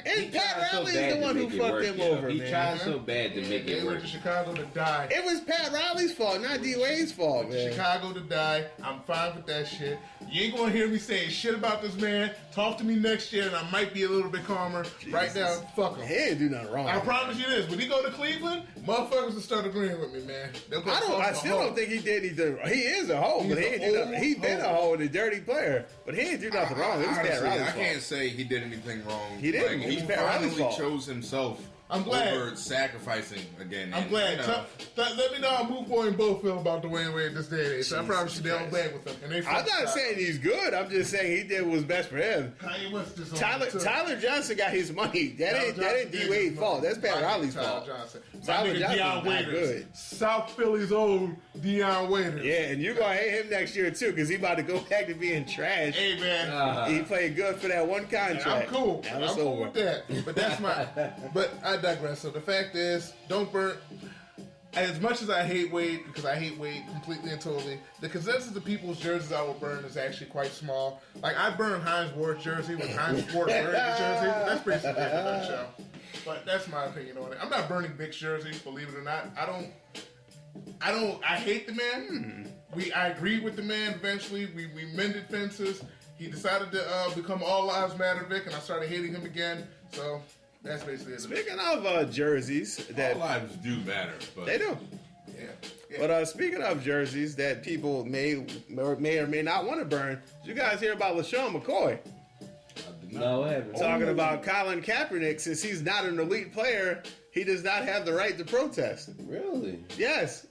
And Pat tried so Riley's bad the to one who make it fucked work, him yo. over, He man. tried so bad to make They it went work. to Chicago to die. It was Pat Riley's fault, not D Wade's fault, man. Chicago to die. I'm fine with that shit. You ain't gonna hear me saying shit about this man. Talk to me next year, and I might be a little bit calmer. Right now, fuck him. He didn't do nothing wrong. I promise you this: when he go to Cleveland, motherfuckers will start agreeing with me, man. They'll go I still don't think he did anything. He is a hoe, but he ain't do nothing. He been a hoe and a dirty player, but he didn't do nothing wrong. It was Pat Honestly, Riley's I fault. can't say he did anything wrong. He didn't. Like, he It was Pat Riley's finally fault. chose himself. I'm glad. Over sacrificing again. I'm And, glad. you know, Let me know how Moot Boy and Bo feel about Dwayne Wade this day and age. I promise you they don't Christ. bang with him. And they I'm from not Chicago. saying he's good. I'm just saying he did what was best for him. Kanye West just on Tyler it, too. Tyler Johnson got his money. That ain't D Wade's fault. That's Pat Riley's fault. Johnson. Tyler My nigga Johnson's Deion not Waiters. good. South Philly's old Deion Waiters. Yeah, and you gonna hate him next year too, because he about to go back to being trash. Hey man. He played good for that one contract. I'm cool. Now I'm it's cool over. with that. But that's my. But I digress. So the fact is, don't burn. As much as I hate Wade, because I hate Wade completely and totally, the consensus of people's jerseys I will burn is actually quite small. Like I burned Heinz Ward's jersey with Heinz Ward wearing the jersey. That's basically it in a nutshell. But that's my opinion on it. I'm not burning Vic's jersey, believe it or not. I hate the man. I agreed with the man eventually. We mended fences. He decided to become All Lives Matter Vic, and I started hating him again. So that's basically it. Speaking of jerseys, that all lives do matter. But they do. Yeah. But speaking of jerseys that people may or may not want to burn, did you guys hear about LaShawn McCoy? No, I haven't. Talking about Colin Kaepernick, since he's not an elite player, he does not have the right to protest. Really? Yes.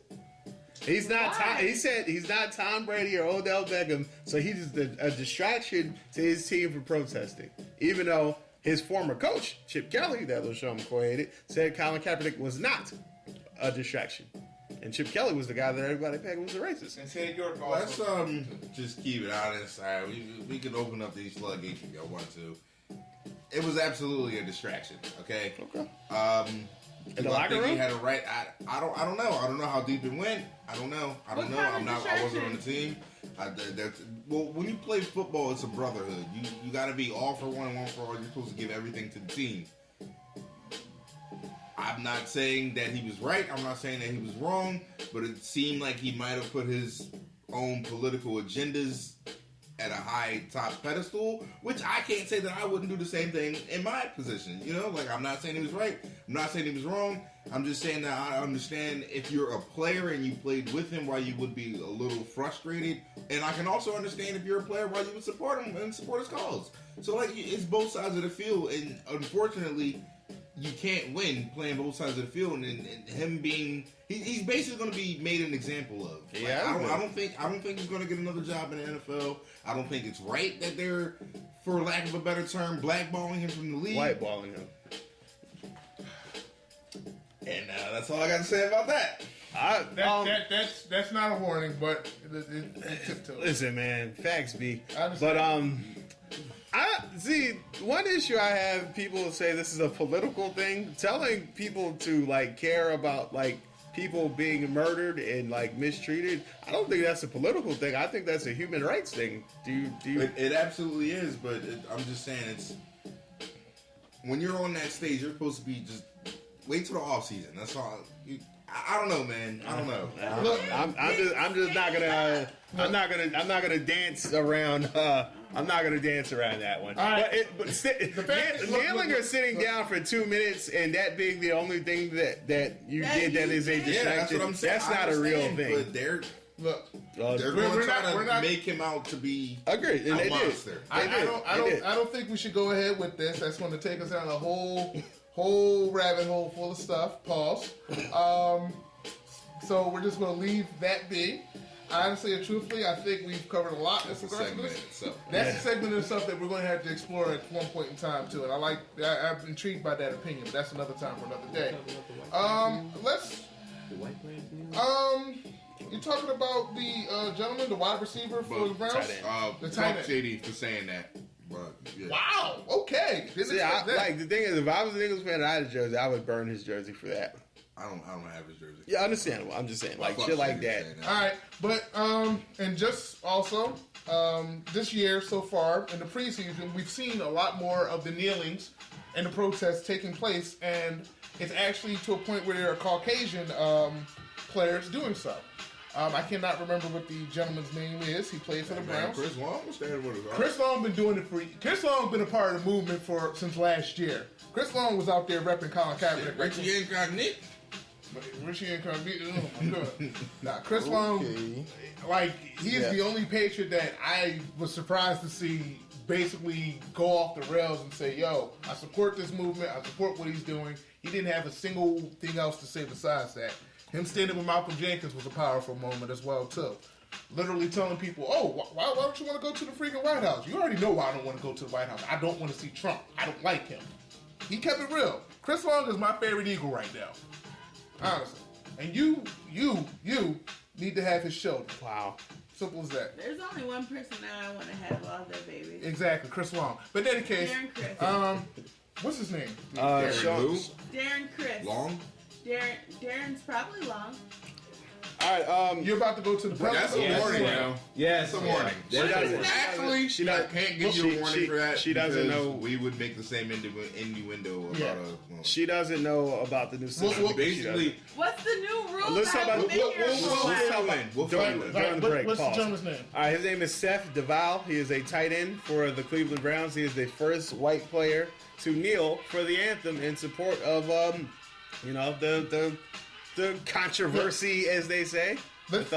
He's not. Why? He said he's not Tom Brady or Odell Beckham, so he's a distraction to his team for protesting. Even though his former coach Chip Kelly, that LaShawn McCoy hated, said Colin Kaepernick was not a distraction, and Chip Kelly was the guy that everybody pegged was a racist. And Ted York let's also. just keep it honest. We can open up these floodgates if y'all want to. It was absolutely a distraction. Okay. Okay. In the locker He room? had a right. I don't know. I don't know how deep it went. I don't know. What kind of I wasn't on the distraction? team. Well, when you play football, it's a brotherhood. You got to be all for one and one for all. You're supposed to give everything to the team. I'm not saying that he was right. I'm not saying that he was wrong. But it seemed like he might have put his own political agendas at a high top pedestal, which I can't say that I wouldn't do the same thing in my position. You know, like I'm not saying he was right. I'm not saying he was wrong. I'm just saying that I understand if you're a player and you played with him, why you would be a little frustrated. And I can also understand if you're a player, why you would support him and support his cause. So like it's both sides of the field, and unfortunately, you can't win playing both sides of the field. And him being he's basically going to be made an example of. Like, Yeah, I don't think he's going to get another job in the NFL. I don't think it's right that they're, for lack of a better term, blackballing him from the league. Whiteballing him. And that's all I got to say about that. That's not a warning, but it tiptoes. Listen, man, facts be. I understand. But I see one issue I have. People say this is a political thing. Telling people to like care about like people being murdered and like mistreated. I don't think that's a political thing. I think that's a human rights thing. Do you? It absolutely is, but I'm just saying it's when you're on that stage, you're supposed to be just wait till the off season. That's all. I don't know, man. I don't know. Look, I'm just not gonna. I'm not gonna dance around. I'm not gonna dance around that one. All right. Kneeling or sitting down for 2 minutes and that being the only thing that you did that is a Yeah, that's distraction. what I'm saying. That's I not a real understand, thing. But they're look. going We're to try not- to make him out to be Agreed, and a they did. monster. I did. don't think we should go ahead with this. That's going to take us down a whole rabbit hole full of stuff. Pause. So we're just going to leave that be. Honestly and truthfully, I think we've covered a lot in That's a regards to segment this. in itself. That's a segment of stuff that we're going to have to explore at one point in time too. And I'm intrigued by that opinion, but that's another time for another day. Let's. You're talking about the gentleman, the wide receiver for the Browns. The tight Fuck end. Shady for saying that. But yeah. Wow. Okay. Didn't See, expect that. like the thing is, if I was an Eagles fan and I had a jersey, I would burn his jersey for that. I don't have his jersey. Yeah, understandable. I'm just saying, like Fuck shit like Shady that. saying All right, but and just also this year so far in the preseason, we've seen a lot more of the kneelings and the protests taking place, and it's actually to a point where there are Caucasian players doing so. I cannot remember what the gentleman's name is. He played for the Man, Browns. Chris Long was standing with us. Chris Long been doing it for. Chris Long been a part of the movement since last year. Chris Long was out there repping Colin Kaepernick. Richie Incognito. Richie Incognito. Oh my God. Nah, Chris Long, like he is the only Patriot that I was surprised to see basically go off the rails and say, "Yo, I support this movement. I support what he's doing." He didn't have a single thing else to say besides that. Him standing with Malcolm Jenkins was a powerful moment as well too. Literally telling people, "Oh, why don't you want to go to the freaking White House? You already know why I don't want to go to the White House. I don't want to see Trump. I don't like him." He kept it real. Chris Long is my favorite Eagle right now. Honestly. And you need to have his children. Wow. Simple as that. There's only one person that I want to have all their babies. Exactly, Chris Long. But in any case, Darren Chris. what's his name? Sean- Who? Darren Chris. Long? Darren's probably long. All right. You're about to go to the That's a Pelicans? warning yeah. now. Yes. That's a warning. That's Actually, She I doesn't- can't give you she- a warning she- for that. she doesn't because know- We would make the same innuendo about Yeah. She doesn't know about the new system. well, because she doesn't. basically, What's the new rule? Let's talk about- I've been here we'll for a fill while. you in. We'll fill you in. During the break, What's the pause. gentleman's name? All right, his name is Seth Duval. He is a tight end for the Cleveland Browns. He is the first white player to kneel for the anthem in support of, the controversy, as they say, with,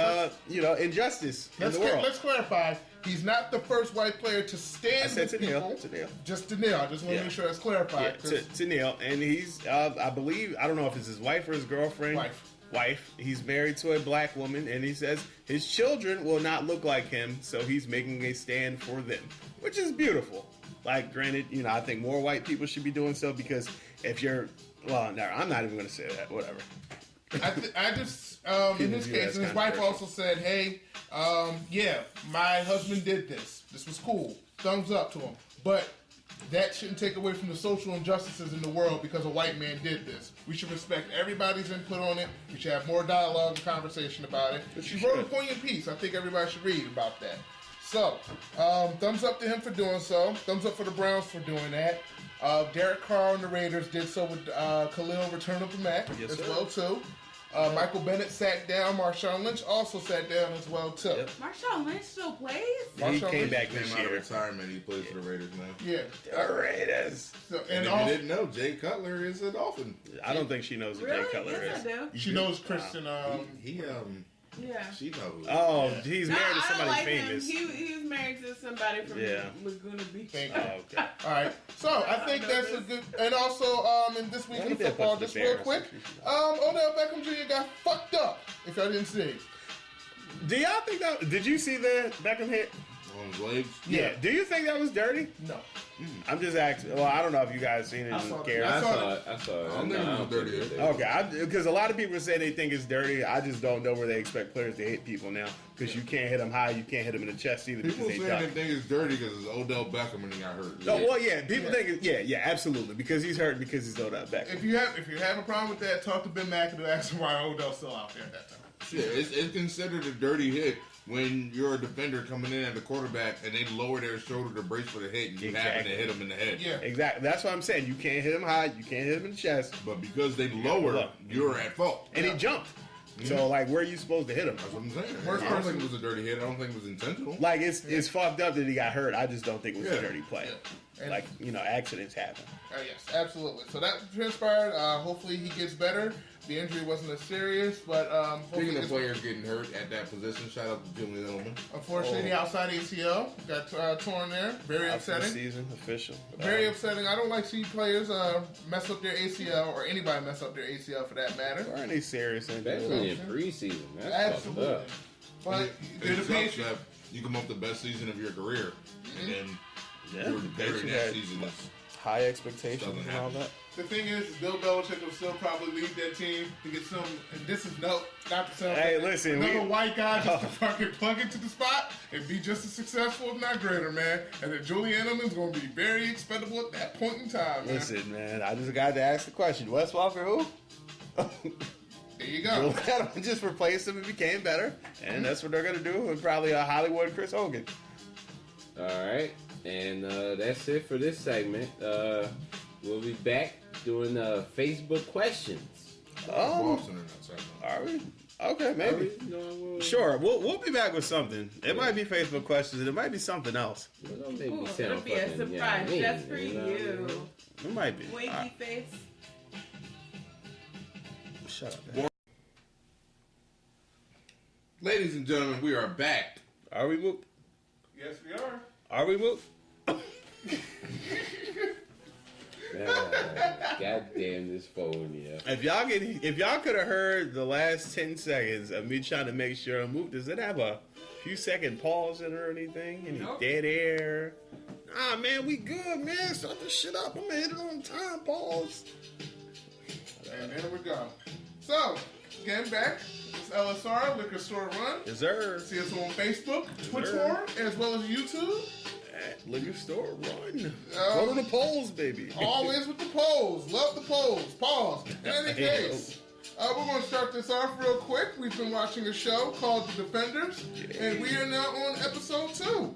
injustice in the world. Let's clarify. He's not the first white player to I stand said with to people. kneel. To kneel. Just to kneel. I just want to Yeah. make sure that's clarified. Yeah, 'cause- to kneel. And he's, I believe, I don't know if it's his wife or his girlfriend. Wife. He's married to a black woman, and he says his children will not look like him, so he's making a stand for them, which is beautiful. Like, granted, I think more white people should be doing so because if you're, well, no, I'm not even going to say that. Whatever. I just, in his view case, as and his wife controversial. also said, "Hey, yeah, my husband did this. This was cool. Thumbs up to him. But that shouldn't take away from the social injustices in the world because a white man did this. We should respect everybody's input on it. We should have more dialogue and conversation about it." But She you wrote a should. poignant piece. I think everybody should read about that. So, thumbs up to him for doing so. Thumbs up for the Browns for doing that. Derek Carr and the Raiders did so with Khalil return of the Mac Yes, as sir. well too. Michael Bennett sat down. Marshawn Lynch also sat down as well too. Yep. Marshawn Lynch still plays? He Marshawn came Lynch back Came this out of year. retirement. He plays for the Raiders now. Yeah. The Raiders. So, And and if also, you didn't know, Jay Cutler is a Dolphin. I don't think she knows who Really? Jay Cutler Yes, is. I do. she knows Kristen. Yeah. She knows. Oh, he's No, married to I don't somebody like famous. him. He was married to somebody from Yeah. Laguna Beach. Thank Oh, you. okay. All right. So I think that's a good. And also, in this week Well, in he did football, play for just the real Bears. quick, Odell Beckham Jr. got fucked up. If y'all didn't see. Do y'all think that? Did you see the Beckham hit? On his legs. Yeah. Do you think that was dirty? No. I'm just asking. Well, I don't know if you guys seen it I and saw care. that. I saw it. I don't think it was dirty. it. Okay, because a lot of people say they think it's dirty. I just don't know where they expect players to hit people now. Because you can't hit them high, you can't hit them in the chest either. People Because saying they they duck. think it's dirty because it's Odell Beckham and he got hurt. Oh well, yeah. People think, yeah, absolutely, because he's hurt because he's Odell Beckham. If you have a problem with that, talk to Ben McAdoo. Ask him why Odell's still out there at that time. Yeah, it's considered a dirty hit when you're a defender coming in at the quarterback and they lower their shoulder to brace for the hit and you happen to hit them in the head. Yeah. Exactly. That's what I'm saying. You can't hit him high. You can't hit him in the chest. But because they lower, look. you're at fault. And he jumped. So like, where are you supposed to hit him? That's what I'm saying. Worst I don't person- think it was a dirty hit. I don't think it was intentional. Like it's fucked up that he got hurt. I just don't think it was a Yeah. dirty play. Yeah. And- Like accidents happen. Yes, absolutely. So that transpired. Hopefully he gets better. The injury wasn't as serious, but hopefully Speaking of it's- players getting hurt at that position, shout out to Julian Edelman. unfortunately, the outside ACL got torn there. Very Out for the upsetting. season official. Very upsetting. I don't like seeing players mess up their ACL or anybody mess up their ACL for that matter. Or any serious Especially injuries. in preseason. That's Absolutely. fucked up. But It they're the sucks Patriots. that you come off the best season of your career, and then Yeah, you're the during Patriots that had season. high expectations Doesn't and all happen. that. The thing is, Bill Belichick will still probably lead that team to get some. And this is not to sound Hey, like listen, another we- white guy just to fucking plug into the spot and be just as successful, if not greater, man. And that Julian Edelman's going to be very expendable at that point in time, man. Listen, man, I just got to ask the question. Wes Walker, who? There you go. Just replaced him and became better, and that's what they're gonna do. And probably a Hollywood Chris Hogan. All right, and that's it for this segment. We'll be back doing Facebook questions. Boston in that segment. Are we? Okay, maybe. No, Sure, we'll be back with something. It might be Facebook questions, and it might be something else. Don't make me Ooh, sound it'll be a fucking, surprise mean, just for know what I you. mean? It might be. Winky face. Shut up. Man. Ladies and gentlemen, we are back. Are we moved? Yes, we are. Are we moved? God damn this phone, yeah. If y'all could have heard the last 10 seconds of me trying to make sure I'm moved, does it have a few second pause in it or anything? Any Nope. dead air? Nah, man, we good, man. Start this shit up. I'm gonna hit it on time. Pause. And there we go. So, getting back, it's LSR, Liquor Store Run. Yes, sir. See us on Facebook, Twitter, sir. as well as YouTube. At Liquor Store Run. Um, Go to the polls, baby. Always with the polls. Love the polls. Pause. In any case, we're going to start this off real quick. We've been watching a show called The Defenders, and we are now on episode 2.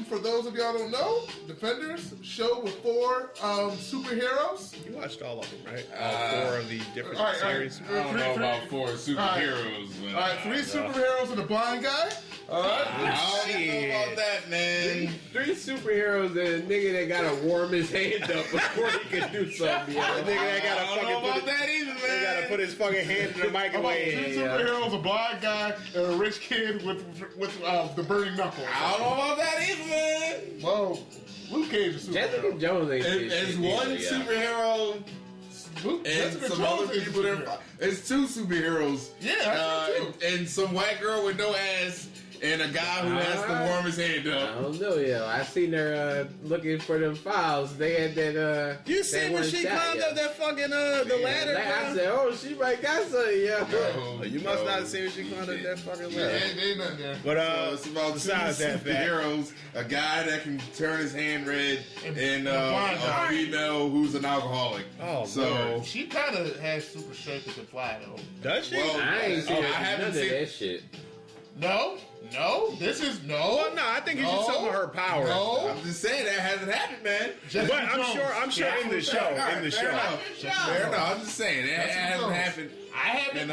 For those of y'all who don't know, Defenders show with 4 superheroes. You watched all of them, right? All 4 of the different All right, series. all right. I don't know about 4 superheroes. All right, 3 superheroes and a blind guy. All right. I don't know about that, man. 3 superheroes and a nigga that gotta warm his hand up before he can do something. The Yeah. nigga that I gotta don't know fucking about put it, that either, they man. gotta put his fucking hand in the About 2 microwave. superheroes, a blind guy, and a rich kid with the burning knuckles. I don't know about that either, man. Whoa, Luke Cage is a Jessica superhero. Jones ain't shit It's shit one either, yeah. superhero Luke, and Jessica some Jones other is a people there. superhero. It's 2 superheroes. Yeah, I think too. And some white girl with no ass and a guy who has to warm his hand I up. don't know, yeah. I seen her looking for them files. They had that You that see when one she shot, climbed yeah. up that fucking the ladder? Like, I bro? said, oh, she might got something, yeah. Oh, you must not have seen when she climbed up that fucking Yeah, ladder. ain't nothing there. But So it's about 2 besides that fact, superheroes, a guy that can turn his hand red, and a blind guy. a female who's an alcoholic. Oh, so Lord. She kind of has super strength and can fly though. does she? Well, I ain't seen I her do haven't none of seen- that shit. No, No, this is no. Well, no, I think he should some of her power. No. I'm just saying that hasn't happened, man. Jessica But I'm Jones. sure in the show, Fair enough. Fair enough. I'm just saying that Jessica hasn't Jones. happened I haven't. in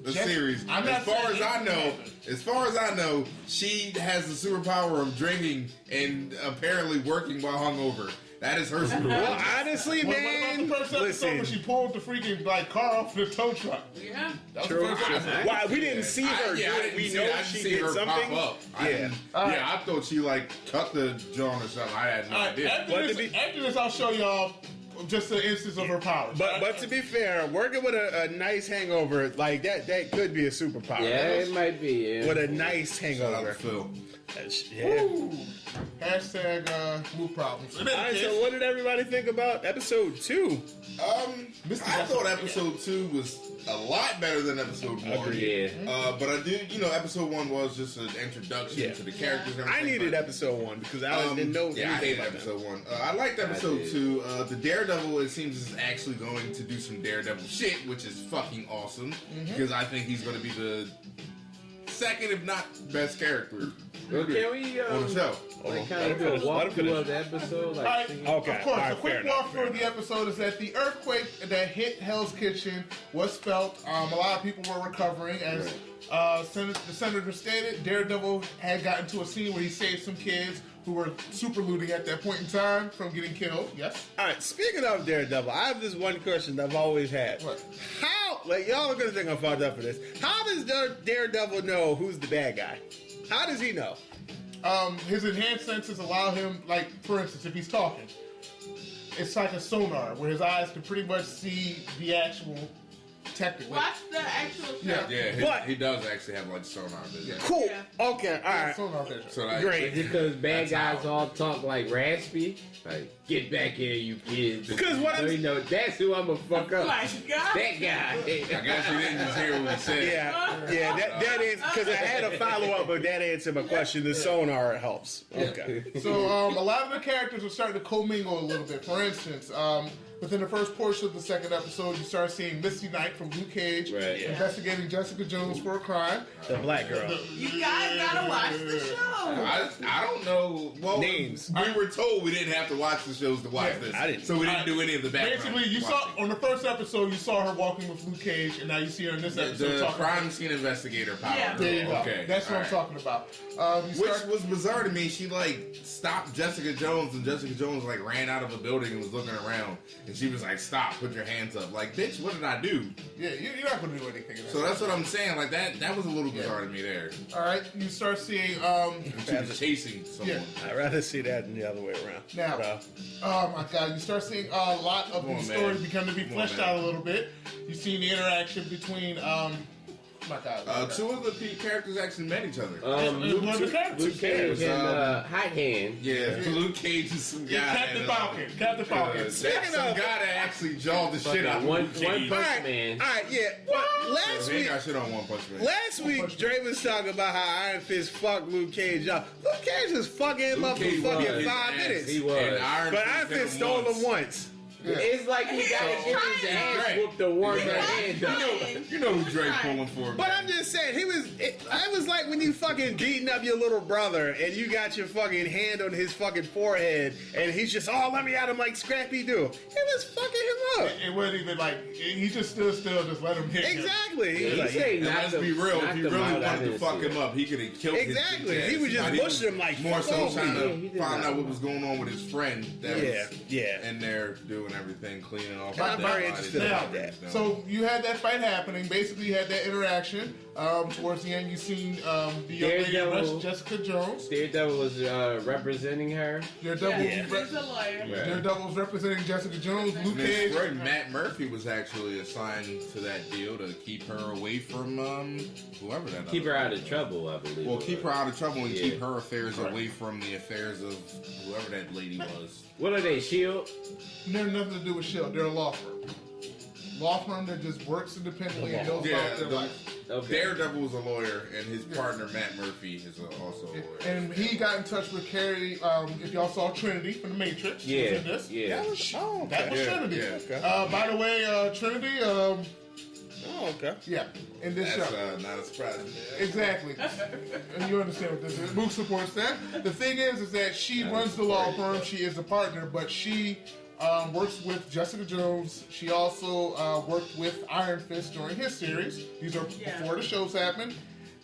the Jess- series. I'm not As far saying as I it know, happened. she has the superpower of drinking and apparently working while hungover. That is her superpower. Well, honestly, What man, about the first episode when she pulled the freaking car off the tow truck? Yeah. That was True, the first true. episode. Why we didn't see her do I it? didn't We see- know I didn't she see did her something. Pop up. Yeah. I thought she like cut the John or something. I had no All right, idea. after this, I'll show y'all just an instance of her powers. But to be fair, working with a nice hangover like that could be a superpower. Yeah, it might be. Yeah. With a nice Shout out hangover. to Phil. Yeah. Ooh. Hashtag mood problems. In any All right, case, so what did everybody think about episode 2? I thought episode 2 was a lot better than episode 1. Yeah. But I do, episode 1 was just an introduction to the characters. And I everything, needed but, episode 1 because I didn't know Yeah, I anything hated about that. episode 1. I liked episode did. 2. The Daredevil, it seems, is actually going to do some Daredevil shit, which is fucking awesome. Because I think he's going to be the second, if not best character Well, can we on the show. like kind of do a Let him walkthrough finish. of the episode? all Like, right, singing? Okay, of course, all right, a quick fair enough, walkthrough of the episode is that the earthquake that hit Hell's Kitchen was felt. A lot of people were recovering. As the senator stated, Daredevil had gotten to a scene where he saved some kids who were super looting at that point in time from getting killed. Yes? All right, speaking of Daredevil, I have this one question that I've always had. What? How, like, y'all are going to think I'm fucked up for this. How does Daredevil know who's the bad guy? How does he know? His enhanced senses allow him, like, for instance, if he's talking, it's like a sonar where his eyes can pretty much see the actual technically. Watch the actual show. Yeah. Yeah, But- he does actually have like sonar vision. Cool. Yeah. Okay, all right. Sonar vision. So like, Great. Is it because bad That's guys how- all talk like raspy? Like, get back here, you kids. Because what so I'm- you know, that's who I'm gonna fuck Oh up. my God. That guy. I guess you didn't just hear what he said. Yeah, that is, because I had a follow-up, but that answered my question. The sonar helps. Okay. So a lot of the characters are starting to commingle a little bit. For instance, within the first portion of the second episode, you start seeing Misty Knight from Luke Cage Right. investigating Jessica Jones for a crime. The black girl. You guys gotta watch the show. I don't know. Well, Names. We were told we didn't have to watch the shows to watch Yeah, this. I didn't. So we didn't do any of the background. Basically, you saw watching. on the first episode, you saw her walking with Luke Cage, and now you see her in this episode the talking. crime scene investigator power. Yeah. There you go. Okay, That's what all I'm right. talking about. You Which start, was bizarre to me. She like stopped Jessica Jones, and Jessica Jones like ran out of a building and was looking around, and she was like, "Stop! Put your hands up!" Like, bitch, what did I do? yeah, you're not going to do anything. In that So that's what I'm saying. Like that was a little bizarre to me there. All right, you start seeing. She was chasing someone. Yeah. I'd rather see that than the other way around. Now, Bro. oh my God, you start seeing a lot of Come on, these man. stories become to be Come on, fleshed man. out a little bit. You've seen the interaction between, my God. Two of the characters actually met each other. Luke Luke Cage and Hot Hand. Yeah, Luke Cage is some guy. Yeah, Captain Falcon. Captain Falcon. That's Speaking some of- guy that actually jawed the shit out of One Luke Cage. Punch All right, Man. all right, yeah. But last They week, got shit on One Punch Man. last week, Dre was talking about how Iron Fist fucked Luke Cage up. Luke Cage was fucking him up for Cage fucking was 5 his minutes. He was. And Iron But Fist Iron hit Fist stole him once. It's like he got to get his ass Right. whooped to warm that hand up. You know who Drake pulling for. But man. I'm just saying, it was like when you fucking beating up your little brother and you got your fucking hand on his fucking forehead and he's just, oh, let me at him like Scrappy do. It was fucking him up. It wasn't even like, he just stood still, just let him hit him. Exactly. He was He like, said And knock let's him- be real, knock if he him really out. I wanted to didn't fuck see him it. up, he could have killed Exactly. his bitch He was ass. just Not pushing him like, more fuck so off. trying Yeah, he to did find not. out what was going on with his friend that Yeah, was yeah. in there doing everything, cleaning off. I'm the very dead interested bodies. about that. So you had that fight happening. Basically, you had that interaction. Towards the end, you seen the young lady Daredevil. arrest Jessica Jones. Daredevil was representing her. Daredevil, Yeah, was he's a lawyer. Daredevil's representing Jessica Jones. Luke And his Cage. friend Matt Murphy was actually assigned to that deal to keep her away from whoever that. Keep other her out was. of trouble, I believe. Well, keep her out of trouble and Yeah. keep her affairs Correct. away from the affairs of whoever that lady was. What are they, S.H.I.E.L.D.? They're nothing to do with S.H.I.E.L.D. They're a law firm. Law firm that just works independently and knows Yeah, about their life. Okay. Daredevil was a lawyer, and his partner Matt Murphy is also a lawyer. And he got in touch with Carrie. If y'all saw Trinity from The Matrix, she was Yeah, in this. yeah. That was, oh, That was Yeah, Trinity. yeah. Okay. By the way, Trinity, Oh, okay. Yeah, in this That's show. not a surprise. Exactly. And you understand what this is. Mook supports that. The thing is that she runs the law firm. She is a partner, but she works with Jessica Jones. She also worked with Iron Fist during his series. These are before the shows happened.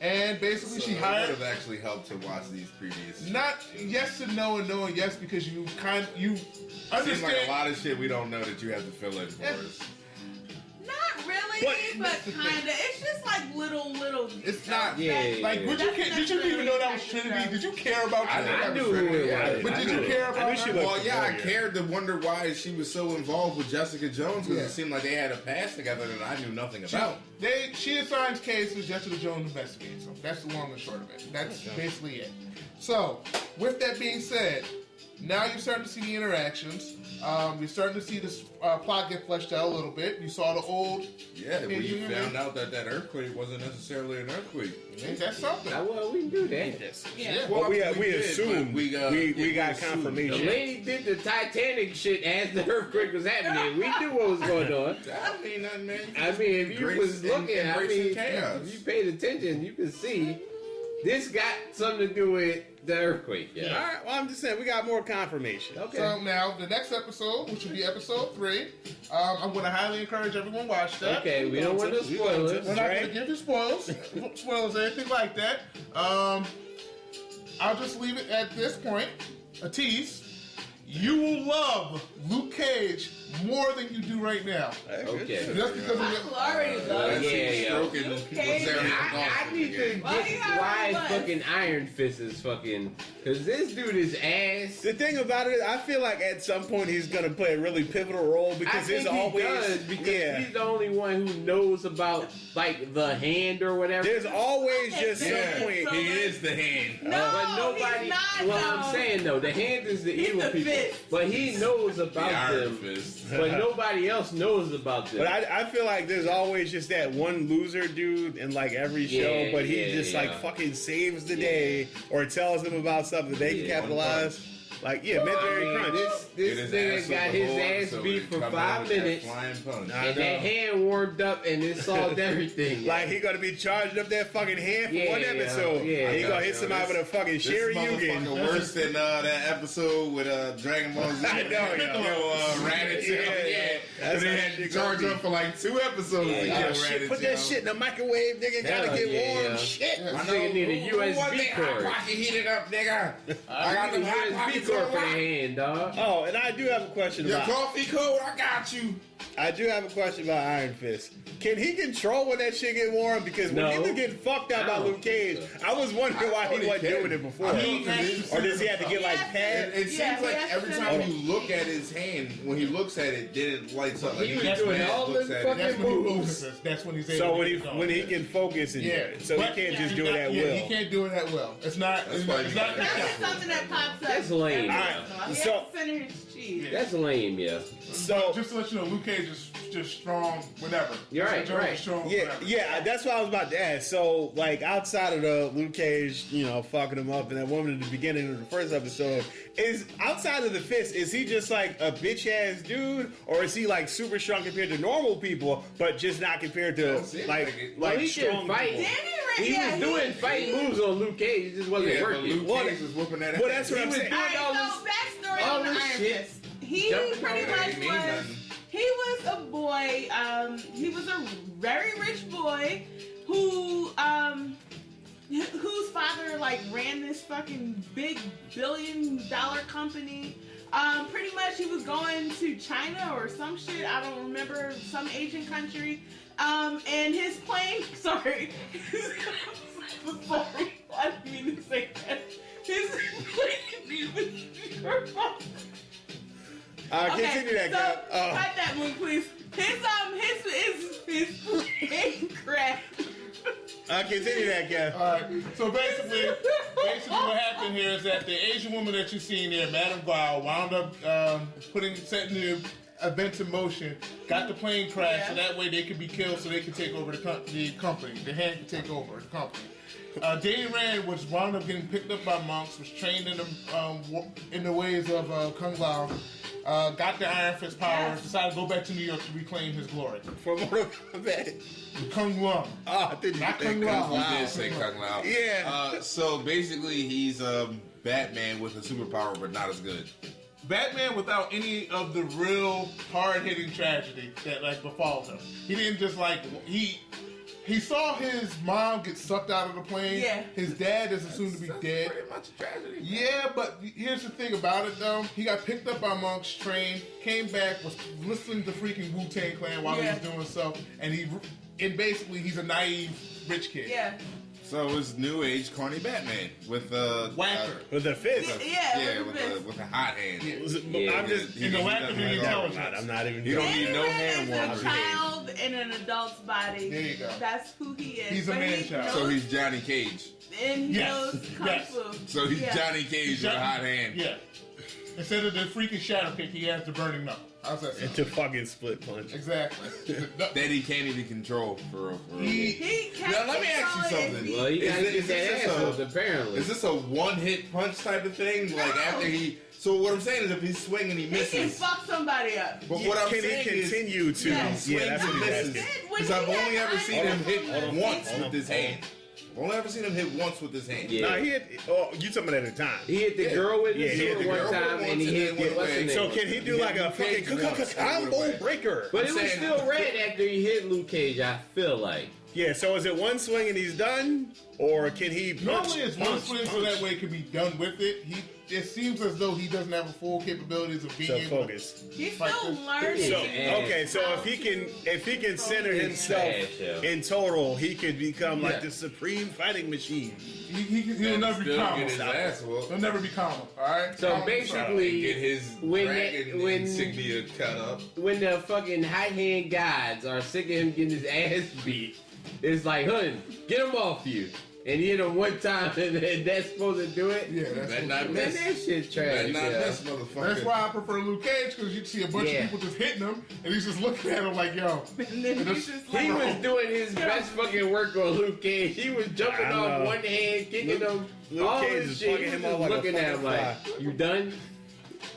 And basically she It hired... would have actually helped to watch these previous. Not yes and no and no and yes, because you Seems understand... like a lot of shit we don't know that you have to fill in for us. Not really, but kinda. It's just like little. It's not. Yeah. Like, did you even know that was Trinity? Did you care about Trinity? I knew who it was. But did you care about knew she her? looked Well, yeah, I familiar. cared to wonder why she was so involved with Jessica Jones because Yeah. it seemed like they had a past together that I knew nothing about. She assigns cases, Jessica Jones investigates them. That's the long and short of it. That's basically it. So, with that being said, now you're starting to see the interactions. You're starting to see this plot get fleshed out a little bit. You saw the old... Yeah, we found out that earthquake wasn't necessarily an earthquake. Ain't that something? Well, we knew that. Yeah. Well, we did, assumed but we got The confirmation. lady did the Titanic shit as the earthquake was happening. We knew what was going on. That don't mean nothing, man. I mean, if you Grace was looking, and I grace mean, and chaos. if you paid attention, you could see this got something to do with the earthquake. All Yeah. right, well, I'm just saying we got more confirmation. Okay. So now, the next episode, which will be episode 3, I'm going to highly encourage everyone to watch that. Okay, we don't want no We going to. spoilers. We're not Right. going to give you spoilers, anything like that. I'll just leave it at this point. A tease. You will love Luke Cage more than you do right now. Okay. Just because of Michael already Yeah, loves yeah. Stroking Luke Cage. Rosario I Dawson need to again. Why you get gotta why run? fucking Iron Fist is fucking, because this dude is ass. The thing about it is, I feel like at some point he's gonna play a really pivotal role I because think there's he always does because yeah. he's the only one who knows about like the hand or whatever. There's always just Yeah, some point. So- he is the hand. No, But nobody. he's not. Well, though. I'm saying though, the hand is the He's evil the people, fist. but he knows The about Iron them. Fist. But nobody else knows about them. But I feel like there's always just that one loser dude in like every show, Yeah, but he yeah, just yeah. like fucking saves the day or tells them about something they can Yeah, capitalize. Like yeah, I Midbury mean, Crunch. this nigga got his ass beat for 5 minutes, Flying punch. I and know. that hand warmed up, and it solved everything. Like he gonna be charging up that fucking hand for one Yeah, episode. yeah. And he gonna hit Yo, somebody this- with a fucking This Sherry motherfucker Yugen. worse than that episode with Dragon Ball Z. I know, yo. Raditz. Yeah. That's That's they how had that to shit charge gonna up for like 2 episodes to Yeah. get Oh, shit, Raditz. put that shit in the microwave, nigga. Gotta Hell get yeah, warm. yeah. Shit. Yeah. This nigga need a USB cord. I can heat it up, nigga. I got I the need a hot USB pockets cord on for the lock. hand, dog. Oh, and I do have a question Your about. coffee code, I got you. I do have a question about Iron Fist. Can he control when that shit get warm? Because when No. he was getting fucked out by I don't Luke Cage, think so. I was wondering why I he thought wasn't he can. doing it before. I mean, Or does he have to get like Yes. pads? It seems Yeah, like he has every to- time you look at his hand, when he looks at it, then it lights up. Like He was gets doing mad, all looks them at fucking it. That's when he moves. focuses. That's when he's able So to when get it when he going. can focus and do it, so But he can't just do he's it not- at yeah, will. He can't do it at will. It's not. That's It's why not. he It's not got That's just something that pops up. That's lame. every Alright, once in a while. He so- has to center his cheese. That's lame, yeah. So Just to let you know, Luke Cage is just strong. Whatever. You're right, Jones is right. Strong, yeah, whatever. yeah, that's what I was about to ask. So like outside of the Luke Cage, you know, fucking him up and that woman in the beginning of the first episode, is outside of the fist, is he just like a bitch ass dude, or is he like super strong compared to normal people, but just not compared to Don't seem like like it. Well, like he strong can fight. people? He was doing fight moves on Luke Cage. It just wasn't Yeah, but working. Luke Well, Cage was whooping that well, ass. that's what He I'm was saying. doing Alright, all so this, backstory all on this Iron shit. Fist. He Jumping pretty on much Ain't mean was. nothing. He was a boy. He was a very rich boy who whose father like ran this fucking big billion-dollar company. Pretty much he was going to China or some shit. I don't remember, some Asian country. And his plane. Sorry. Sorry. I didn't mean to say that. His plane. Continue that, so, Cap. cut that one, please. His plane crashed. Continue that, Cap. All right. So basically what happened here is that the Asian woman that you seen there, Madame Gao, wound up setting the events in motion, got the plane crash, so Yeah. that way they could be killed, so they could take over the company. The hand could take over the company. Danny Rand was wound up getting picked up by monks, was trained in the ways of Kung Lao, got the Iron Fist powers, decided to go back to New York to reclaim his glory. For Mortal Kombat. Kung Lao. Oh, I didn't Not think Kung Lao. Kung Lao. He did say Kung Lao. Yeah. So basically, he's Batman with a superpower, but not as good. Batman without any of the real hard-hitting tragedy that like befalls him. He didn't just like he saw his mom get sucked out of the plane. Yeah. His dad is assumed to be dead. Pretty much a tragedy. Yeah, but here's the thing about it though. He got picked up by monks, trained, came back, was listening to freaking Wu-Tang Clan while he was doing stuff, and basically he's a naive rich kid. Yeah. So it's new age corny Batman with Whacker. With the fist. with a hot hand. Yeah. I'm just. In the lack of any intelligence. I'm not even. You don't Danny need no Rand hand is warmers. a child in an adult's body. There you go. That's who he is. He's a But he man-child. knows- So he's Johnny Cage. and he Yes. knows kung Yes. fu. So he's Yeah. Johnny Cage with a hot hand. Yeah. Instead of the freaking shadow kick, he has the burning knuckle. How's that sound? Into fucking split punch. Exactly. That he can't even control for real. He can't Now, let me ask you control it something. if he- Well, you gotta Is get this that ass a- whooped, apparently. Is this a one-hit punch type of thing? Like after he. So what I'm saying is, if he's swinging, he He can misses. fuck somebody up. But what I'm Can saying he is, continue to? Yeah. Yeah, that's what he's misses. asking. Because I've only ever seen him hit Hold on, once hold on, with his hold on. hand. I've only ever seen him hit once with his hand. Yeah. Nah, he hit. Oh, you talking about at a time? He hit the Yeah. girl with Yeah, the he hit sword the one girl with time, once and he and hit then the went what's the away. name? So can he do like a Cage fucking once. combo breaker? But I'm it was saying- still red after he hit Luke Cage, I feel like. Yeah. So is it one swing and he's done, or can he punch? Normally it's one punch, swing so punch? that way it can be done with it. It seems as though he doesn't have the full capabilities of being So able focus. He's Like still this. learning. So Yeah. okay, so if he can center himself Yeah. in total, he could become like Yeah. the supreme fighting machine. He'll never be calm. get his ass whooped. He'll never be calm. All right. So Calm basically, Get his when dragon when insignia cut up. when the fucking high hand gods are sick of him getting his ass beat, it's like, hun, get him off you. And he hit him one time, and that's supposed to do it. Yeah, that's Better what- not Man, miss. that shit trash. Better not Yeah. miss, motherfucker. That's why I prefer Luke Cage, because you see a bunch Yeah. of people just hitting him, and he's just looking at him like, yo. And then he's just like, He was doing his best fucking work on Luke Cage. He was jumping I off know. one hand, kicking him. Luke all Cage this is shit. fucking He him was up like a looking at him fucking like, you done?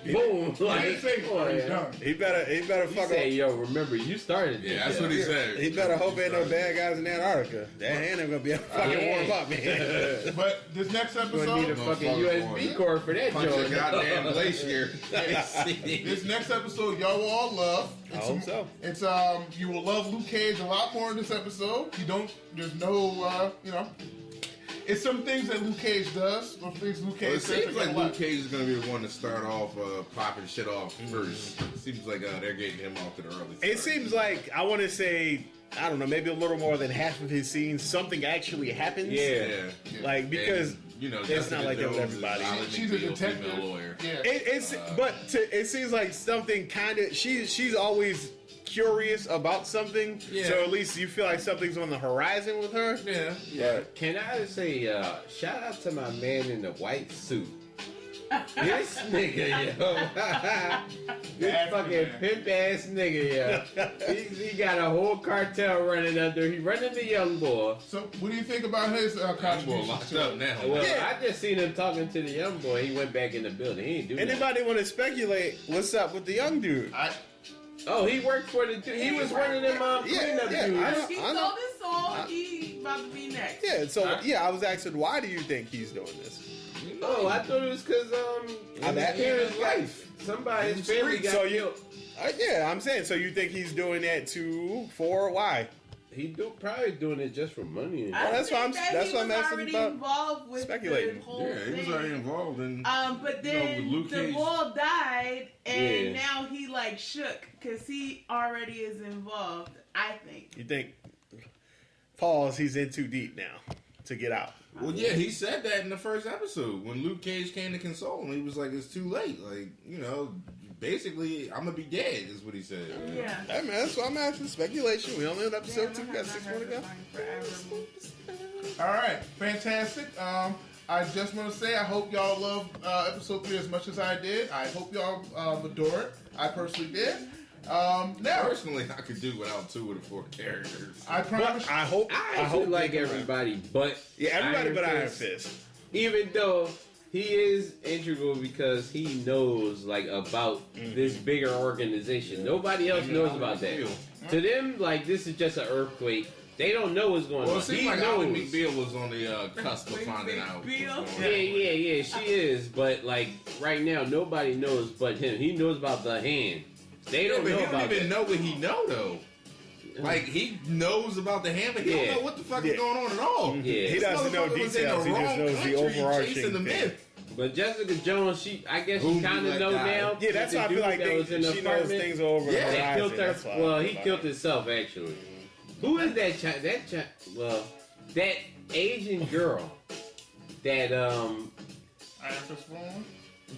Boom. He Like, didn't say come on, he's yeah. done. He better He fuck said, up. yo, remember, you started this. Yeah, that's what he said. He better hope ain't no bad guys in Antarctica. That hand ain't gonna be able to fucking Yeah. warm up, man. But this next You're gonna need a episode, fucking Motherfucker USB going. cord for that Punch a joint. goddamn glacier. this next episode, y'all will all love. I hope so. It's you will love Luke Cage a lot more in this episode. There's no it's some things that Luke Cage does. Some things Luke Cage Well, it says seems that like get a Luke lot. Cage is going to be the one to start off popping shit off first. Seems like they're getting him off to the early start. It seems like I want to say I don't know, maybe a little more than half of his scenes, something actually happens. Yeah. Like because And, you know, it's Jessica not like that with Jones is everybody. Violet She's a McNeil, detective. female lawyer. Yeah. it seems like something kind of she's always curious about something. Yeah. So at least you feel like something's on the horizon with her. Yeah. But Can I say, shout out to my man in the white suit. This nigga, yo. This Nasty fucking man. pimp ass nigga, yo. He got a whole cartel running under. He running the young boy. So, what do you think about his Boy, contribution? locked to up it? now. Well, Yeah. I just seen him talking to the young boy. He went back in the building. He ain't do that. anybody want to speculate what's up with the young dude? Oh, he worked for the dude. He was one of them Yeah, cleanup yeah, dudes. I know. he sold his soul. He about to be next. Yeah, so yeah, I was asking why do you think he's doing this? Oh, I thought it was because I'm at- his life. Somebody, his family got So you- killed. Yeah, I'm saying. So you think he's doing that for why? He probably doing it just for money. I that's why think I'm- that that's he why I'm was asking already about involved with speculating. the whole Yeah, he was thing. already involved in. But then with Luke the Cage. boy died, and Yeah. now he like shook because he already is involved. I think. You think? Pause. He's in too deep now to get out. Well, yeah, he said that in the first episode when Luke Cage came to console him. He was like, "It's too late. Like, you know, basically, I'm gonna be dead." Is what he said. Yeah. Hey man, that's why I'm asking speculation. We only on episode Damn, 2. I Got have 6 not more to heard go. this song forever. All right, fantastic. I just want to say I hope y'all love episode 3 as much as I did. I hope y'all adore it. I personally did. Now, Personally, I could do without 2 of the 4 characters. I promise. But I hope. I I hope actually like they come everybody, but around. Yeah, everybody but Iron Fist. even though he is integral because he knows like about this bigger organization. Nobody else knows about that. To them, like this is just an earthquake. They don't know what's going Well, on. it seems He like knows. Ally McBeal was on the cusp of finding out. what's going on. Yeah, she is. But like right now, nobody knows but him. He knows about the hand. They Yeah, don't but know he about don't even that. know what he know though. Like he knows about the hand, but he Yeah. don't know what the fuck Yeah. is going on at all. Yeah. He This doesn't know motherfucker was in details. He just wrong knows the country overarching chasing the thing. myth. But Jessica Jones, I guess Who she you kind of like know that? now. Yeah, that's The why I feel dude like that was in the she knows apartment, things are over Yeah. the That horizon. killed her. That's why Well, I he feel killed like- himself actually. Who is that child? Well, that Asian girl. That Iron Fist one.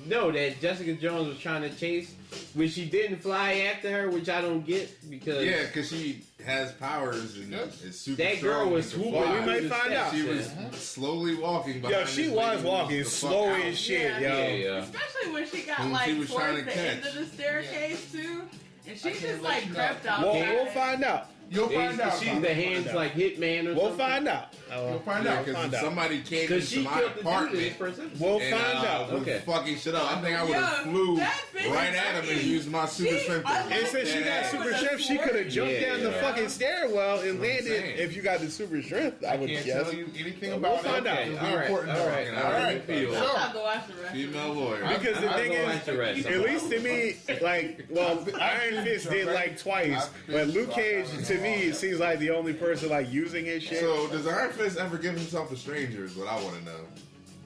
no, that Jessica Jones was trying to chase, when she didn't fly after her, which I don't get because Yeah, because she has powers and is super that strong girl was and can swooping. fly. We might through the find out. steps, She was yeah. slowly walking Yo, behind she this was lady walking the fuck slow out. as shit, Yeah. yo. Yeah. Especially when she got Whom like she was trying towards to the end catch. of the staircase too, and she I can't just let like you know. crept out. We'll find out. You'll find out. She's Bob. the hands like Hitman or We'll something. find out. You'll find Yeah, out. because Find if out. somebody came Because she into my killed the dude in apartment his first episode. We'll and find out. was Okay. fucking shit up, I think I would have Yo, flew that bitch right is at him and lucky. used my super She- strength. I to And since she that got ass. super With a strength, she could have jumped Yeah. down the fucking stairwell and what I'm landed saying. if you got the super strength. I I would can't guess. tell you anything We'll about find it. out. It'll be All right, important. all right, Fucking all right. Ally McBeal, So- I'll go watch the rest. female lawyer. Because the I'll thing go is, watch the rest. at least to me, like, well, Iron Fist did like twice, but Luke Cage, to me, it seems like the only person like using his shit. So does Iron Fist ever give himself a stranger? Is what I want to know.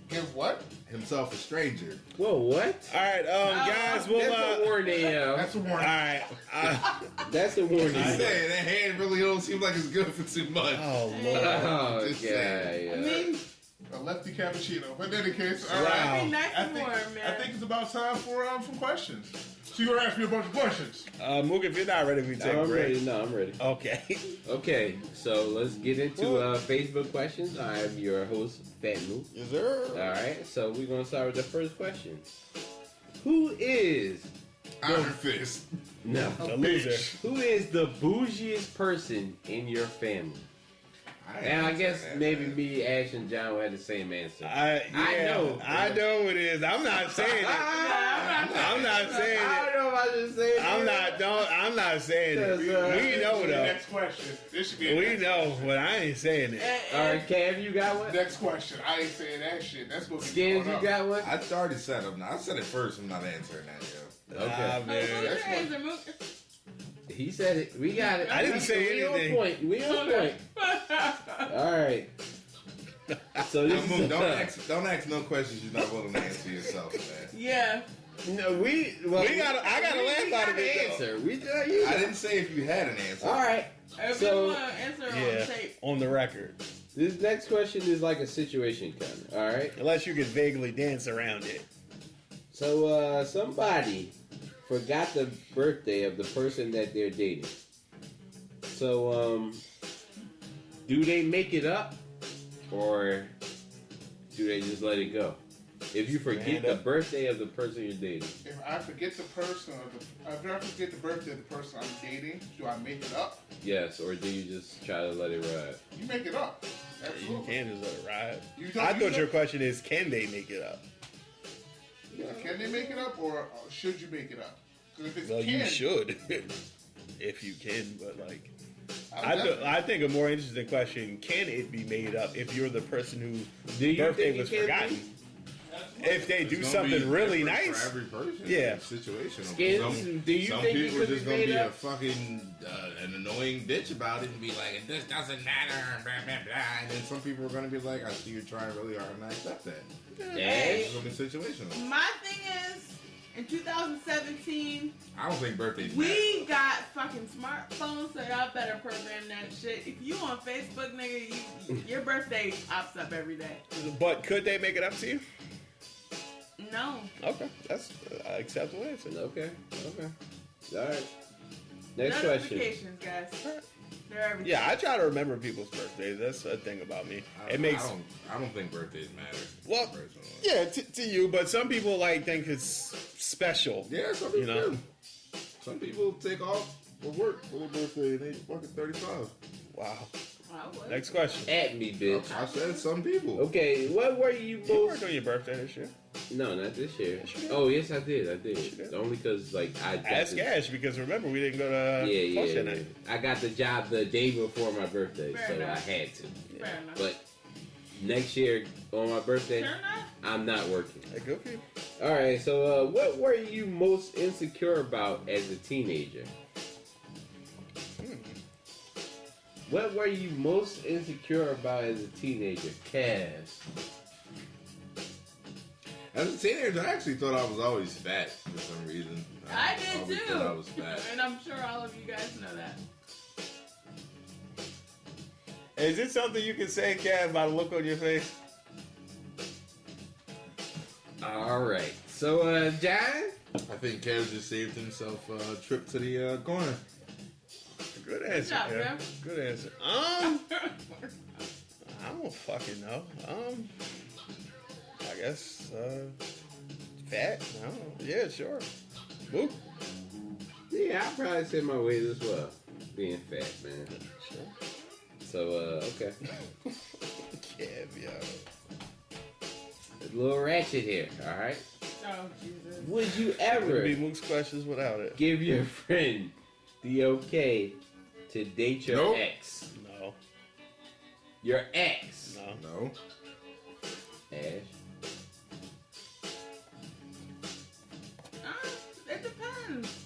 Give what? Himself a stranger. Whoa, what? All right, guys, we'll That's a warning, yo. That's a all warning. right. That's a warning. I'm saying that hand really don't seem like it's good for too much. Oh Lord. Oh, Just yeah, saying. yeah. I mean, A lefty cappuccino. But in any case, all Wow. right. be nice I and think, warm, I man. think it's about time for some questions. So you're gonna ask me a bunch of questions. Mook, if you're not ready, we take a I'm break. ready. No, I'm ready. Okay. Okay, so let's get into Facebook questions. I'm your host, Fat Mook. Yes, sir. All right, so we're gonna start with the first question. Who is Iron Fist. no? The loser. Who is the bougiest person in your family? And I guess maybe me, Ash, and John will have the same answer. I know it is. I'm not saying it. I'm not saying I it. don't know if I should say it. I'm not saying it. We know though. Next question. This should be. We know, but I ain't saying it. All right, Cav, you got one? Next question. I ain't saying that shit. That's what we Skins, you got one? I already said them. I said it first. I'm not answering that, yo. Okay. Ah, So man. who's your answer, Mook? He said it. We got it. I didn't say we anything. On point. We on point. All right. So this Moon, is don't ask no questions you're not willing to answer yourself, man. Yeah. no, I gotta laugh out of it, though. Answer. We tell you. I didn't say if you had an answer. All right. If So- you want to answer Yeah, on tape. on the record. This next question is like a situation kind of. All right. Unless you can vaguely dance around it. So somebody forgot the birthday of the person that they're dating. So do they make it up, or do they just let it go? If you forget Stand the up. birthday of the person you're dating, If I forget the person, if I forget the birthday of the person I'm dating, do I make it up? yes, or do you just try to let it ride? You make it up. You Absolutely. can just let it ride. You don't- I you thought don't- your question is, can they make it up? Can they make it up, or should you make it up? Because if it's Well, can, you should, if you can. But like, I would I think a more interesting question: can it be made up if you're the person whose Do you birthday think it was can forgotten? be? If they do It's gonna be something really different nice, for every person. Yeah. Situation. Skins, do you some think it people could are just be gonna made be a up? fucking an annoying bitch about it and be like, "This doesn't matter," blah blah blah. And then some people are gonna be like, "I see you're trying really hard, and I accept that." Ash? It's gonna be situational. My thing is, in 2017, I don't think birthdays. we got fucking smartphones, so y'all better program that shit. If you on Facebook, nigga, your birthday pops up every day. but could they make it up to you? No. Okay, that's an acceptable answer. Okay. All right. Next question. Notifications, guys. They're everything. Yeah, I try to remember people's birthdays. That's a thing about me. It makes I don't think birthdays matter. Well, personally. yeah to you, but some people like think it's special. Yeah, some You people know. do. Some people take off for work for their birthday and they fucking 35. Wow. I would. Next question. At me, bitch. I said some people. Okay, what were you You most? worked on your birthday this year. No, not this year. Yes, you did. Oh, yes, I did. Yes, you did. Only because like I got Ask the- Ash because remember we didn't go to Yeah. function night. I got the job the day before my birthday, Fair so enough. I had to. Fair enough. But next year on my birthday, Sure enough. I'm not working. Hey, good for you. All right. So, what were you most insecure about as a teenager? What were you most insecure about as a teenager, Cass? As a teenager, I actually thought I was always fat for some reason. I did always too. thought I was fat. And I'm sure all of you guys know that. Is it something you can say, Kev, by the look on your face? All right. So, John. I think Kev just saved himself a trip to the corner. Good answer, job, Kev. Kev. Good answer. I don't fucking know. I guess fat. I don't know. Yeah, sure. Boop. Yeah, I probably say my weight as well. Being fat, man. Sure. So, okay. Kev, yo. A little ratchet here, all right? Oh, Jesus. Would you Wouldn't ever be Mook's questions without it. give your friend the okay to date your Nope. ex? No. Your ex. No. No. Ash. It depends.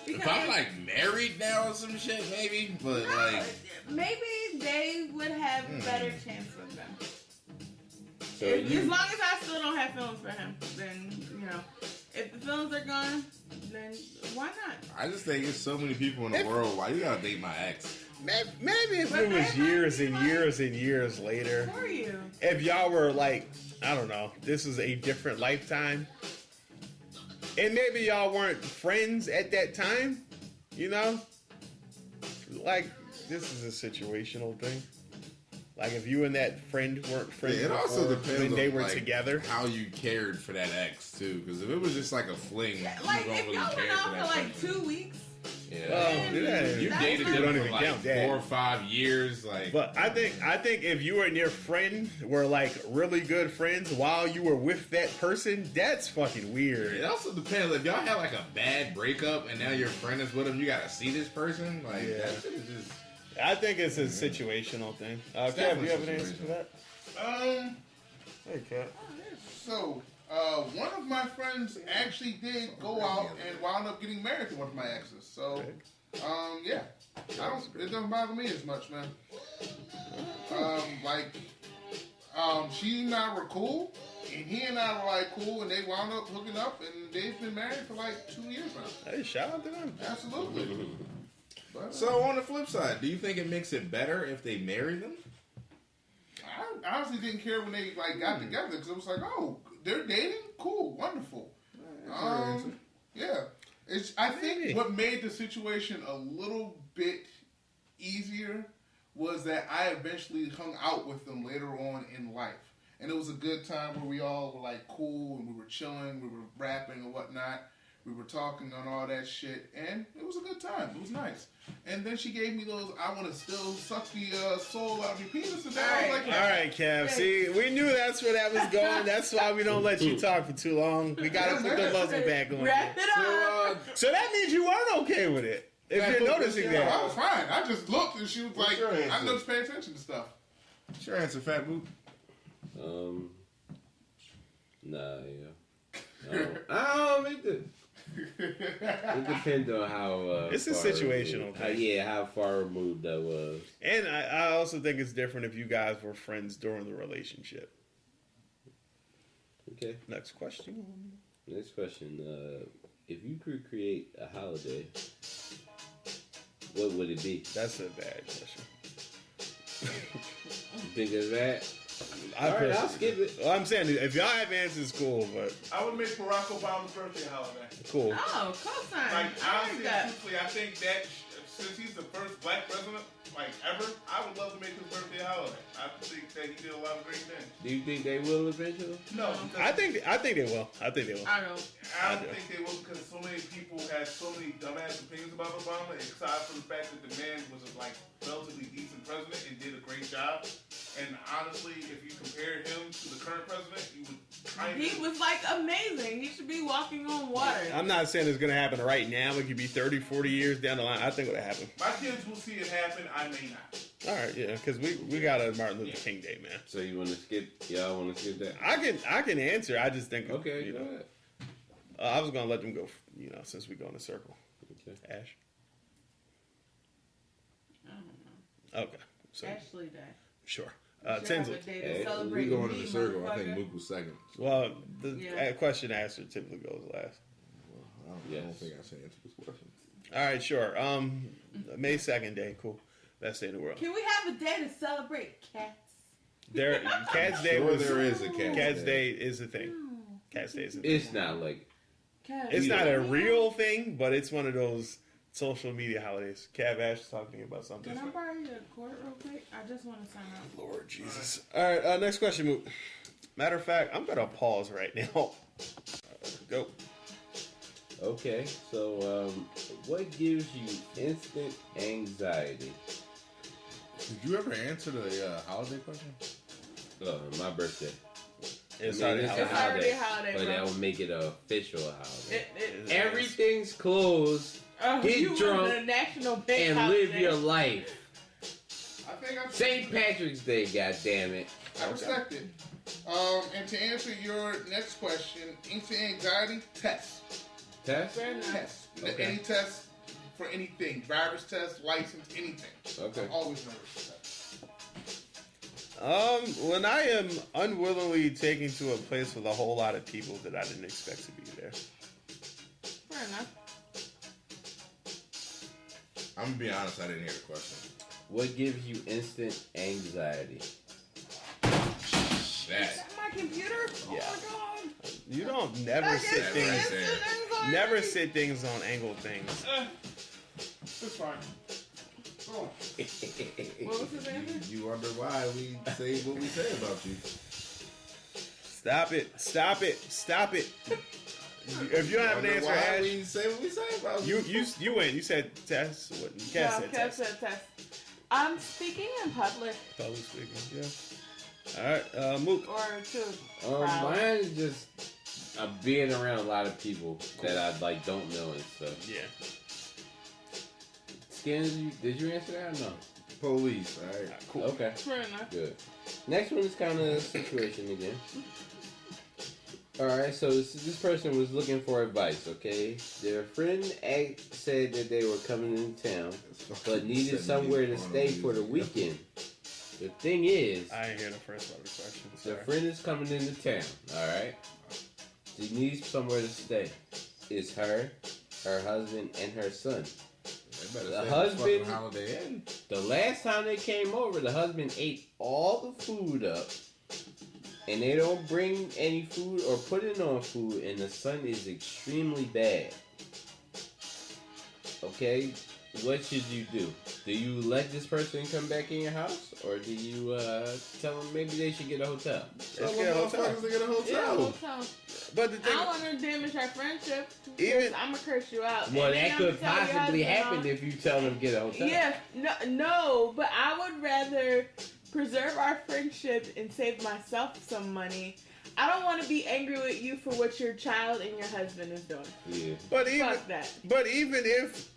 If I'm like married now or some shit, maybe. But No, like, maybe they would have a better chance with them. So As you, long as I still don't have feelings for him, then, you know, if the feelings are gone, then why not? I just think there's so many people in the world. Why you gotta date my ex? Maybe if But it was that might years be and like- years and years later. For you. If y'all were like, I don't know, this is a different lifetime. And maybe y'all weren't friends at that time, you know? Like, this is a situational thing. Like, if you and that friend weren't friends It also before, depends when they on were like, together. how you cared for that ex too. Because if it was just like a fling, Like, you don't if really y'all care went for out that for like person. 2 weeks, Yeah. yeah. You That's dated not- them Don't for even like count that. 4 or 5 years, like. But I think if you and your friend were like really good friends while you were with that person, that's fucking weird. It also depends. If y'all had like a bad breakup and now your friend is with him, you gotta see this person. Like Yeah. that shit is just. I think it's a situational thing. Kev, definitely you have an answer for situational. that? Hey, Kev. So, one of my friends actually did go out and wound up getting married to one of my exes. So, yeah, it doesn't bother me as much, man. She and I were cool, and he and I were like cool, and they wound up hooking up, and they've been married for like 2 years now. Hey, shout out to them. Absolutely. But, So on the flip side, do you think it makes it better if they marry them? I honestly didn't care when they like got together because it was like, oh, they're dating, cool, wonderful. Yeah, I think Maybe. what made the situation a little bit easier was that I eventually hung out with them later on in life, and it was a good time where we all were like cool and we were chilling, we were rapping and whatnot. We were talking on all that shit, and it was a good time. It was nice. And then she gave me those, I want to still suck the soul out of your penis. And then I was like, All right, Kev. See, we knew that's where that was going. That's why we don't let you talk for too long. We gotta put the muzzle back on. wrap it up. So that means you weren't okay with it. If you're noticing I that. was fine. I just looked, and she was like, your answer? I know to pay attention to stuff. What's your answer, Fat Boot? Nah, yeah. It depends on how. It's a far situational removed- thing. how far removed that was. And I also think it's different if you guys were friends during the relationship. Okay. Next question. Next question. If you could create a holiday, what would it be? That's a bad question. You think it's that? I All right, I'll personally- skip it. Well, I'm saying if y'all have answers, cool, but I would make Barack Obama's birthday holiday. cool. Oh, cosign. Like, I honestly like that. and truthfully, I think that since he's the first black president like ever, I would love to make his birthday a holiday. I think that he did a lot of great things. Do you think they will eventually? No, I think they will. I think they will. I don't. I don't think they will because so many people had so many dumbass opinions about Obama, aside from the fact that the man was a relatively decent president and did a great job. And honestly, if you compared him to the current president, he would He was like amazing. He should be walking on water. I'm not saying it's going to happen right now. It could be 30, 40 years down the line. I think it'll happen. My kids will see it happen. I may not. All right, yeah, because we got a Martin Luther King Day, man. So you want to skip? Y'all want to skip that? I can answer. I just think Okay, you go know. ahead. I was gonna let them go. You know, since we go in a circle. Okay. Ash. I don't know. Okay. So Ashley Day. sure. Should have Tinsley. a day to Hey, celebrate We go in me, the circle. I think motherfucker. Mook was second. Well, the Yeah. question answer typically goes last. I don't Yes. think I should answer this question. All right, sure. May 2nd day, cool. Best day in the world. Can we have a day to celebrate cats? There, Cats Day Sure, was. there is a cat. Cats Day is a thing. No. Cats Day is a thing. It's not like Cats. It's Yeah. not a real thing, but it's one of those social media holidays. Cav Ash is talking about something. Can I borrow your cord real quick? I just want to sign up. Lord Jesus. All right, next question, Mook. Matter of fact, I'm gonna pause right now. Go. okay. So what gives you instant anxiety? Did you ever answer the holiday question? My birthday. It's I mean, already it's holiday. It's already a holiday, but bro. that would make it an official holiday. It's- Everything's closed Get you drunk were the national bank and holiday. live your life. I think I'm St. Patrick's Day, goddammit. I respect it. And to answer your next question, instant anxiety test. Test? Fair enough. Test. Okay. Any test for anything. Driver's test, license, anything. Okay. I'm always nervous for that. When I am unwillingly taken to a place with a whole lot of people that I didn't expect to be there. Fair enough. I'm gonna be honest, I didn't hear the question. What gives you instant anxiety? Is That. that my computer? Yeah. Oh my god. You don't never That sit gives me things. instant anxiety. Never sit things on angled things. It's fine. Oh. What was his answer? You wonder why we say what we say about you. Stop it! Stop it! Stop it! If you don't have an Wonder answer, why Ash, we say what we say about you win. You said test. What? Cat No, said Kev test. said test. I'm speaking in public Public speaking. Yeah. All right, Mook. or to crowd. Mine is just being around a lot of people that I don't know and stuff. Yeah. Skins, did you answer that or no? police. All right. Cool. Okay, Fair enough. good. Next one is kind of a situation again. Alright, so this person was looking for advice, okay? Their friend said that they were coming into town, but needed somewhere to stay for the weekend. The thing is, I didn't hear the first part of the question. their Sorry. friend is coming into town, alright? She needs somewhere to stay. It's her husband, and her son. The husband- Holiday Inn. The last time they came over, the husband ate all the food up, and they don't bring any food or put it on food, and the son is extremely bad. Okay, what should you do? Do you let this person come back in your house, or do you tell them maybe they should get a hotel? Tell get a them hotel. motherfuckers to get a Yeah, hotel. hotel. But the I thing, don't want to damage our friendship. Even- I'm gonna curse you out. Well, And then that I'm could gonna tell your possibly husband happen if you tell them to get a hotel. Yeah, no, but I would rather preserve our friendship and save myself some money. I don't want to be angry with you for what your child and your husband is doing. Yeah. but even Fuck that. if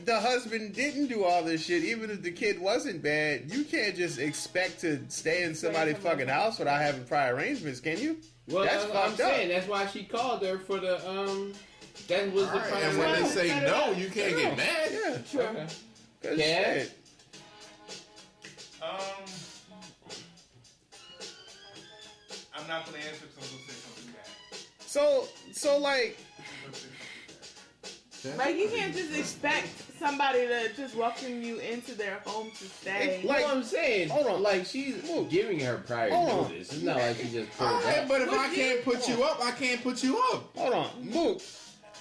the husband didn't do all this shit, even if the kid wasn't bad, you can't just expect to stay in somebody's fucking house without having prior arrangements, can you? Well, That's that's what I'm fucked up. saying. That's why she called her for the That was All the right, primary. and when they Well, say set it no, up. you can't get mad. Yeah. Sure. Okay. 'Cause Yeah. shit. I'm not gonna answer because I'm gonna say something bad. So like, Like, you can't just expect somebody to just welcome you into their home to stay. You know what I'm saying? hold on. Like, she's giving her prior Hold on. notice. It's not like she just put All it right, up. but if Would I can't put you up, I can't put you up. hold on, Mook.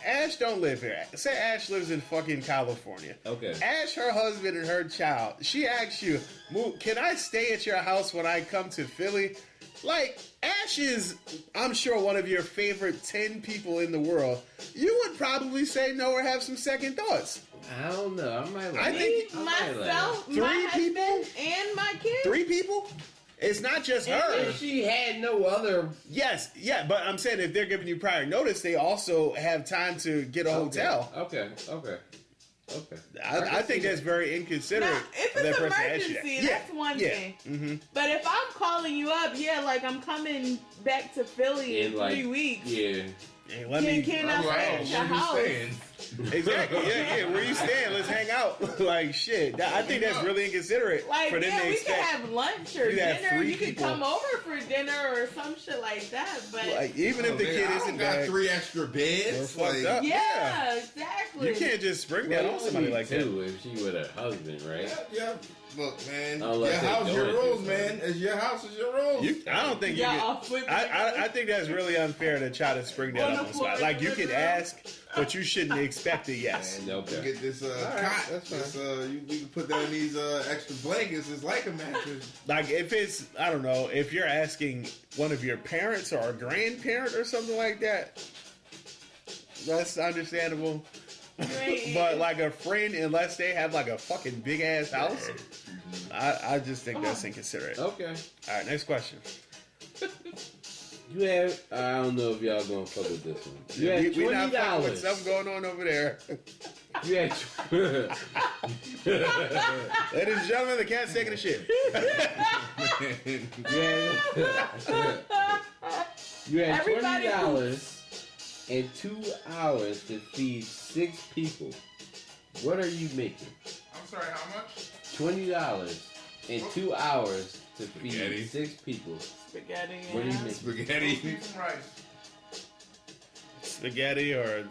Ash don't live here. Say Ash lives in fucking California. Okay. Ash, her husband, and her child. She asks you, can I stay at your house when I come to Philly? Like, Ash is, I'm sure, one of your favorite 10 people in the world. You would probably say no or have some second thoughts. I don't know. I might like I think- I might like Myself, Three my people? husband, and my kids. 3 people? It's not just her. If she had no other. Yes, yeah, but I'm saying if they're giving you prior notice, they also have time to get a hotel. Okay. I think that's very inconsiderate. Now, if of that it's person to ask you emergency, that. that's one thing. Mm-hmm. But if I'm calling you up, like I'm coming back to Philly in like 3 weeks. Yeah. Hey, let me. Can I I'm like, stay oh, at your where you house? staying? Exactly. Yeah. Where you staying? Let's hang out. Like shit. I think that's really inconsiderate Like, for them to we could expect. have lunch or You have dinner. 3 You could people. come over for dinner or some shit like that. But Like even if the Nigga, kid I isn't don't got back, 3 extra they're beds. fucked Like, up. yeah, exactly. You can't just spring Well, that on somebody like that. too if she with her husband, right? yeah. Look, man. Unless your they house, go your into rules, something. man. It's your house, it's your rules. I don't think you Yeah, can. I'll flip it. I think that's really unfair to try to spring that On up the on somebody. floor, Like you can ask, but you shouldn't expect a yes. Man, Okay. you get this right, cot. that's This, you can put down these extra blankets. It's like a mattress. Like if it's, I don't know, if you're asking one of your parents or a grandparent or something like that, that's understandable. Right. But like a friend, unless they have like a fucking big ass house, I just think that's inconsiderate. All Okay. right, next question. You have. I don't know if y'all gonna fuck with this one. You had We $20. not fucking with something going on over there. You had. Ladies and gentlemen, the cat's taking a shit. You had Everybody $20 and 2 hours to feed 6 people. What are you making? I'm sorry, how much? $20 and 2 hours to Spaghetti. feed 6 people. Spaghetti. What are you yeah. making? Spaghetti. Need some rice. Spaghetti or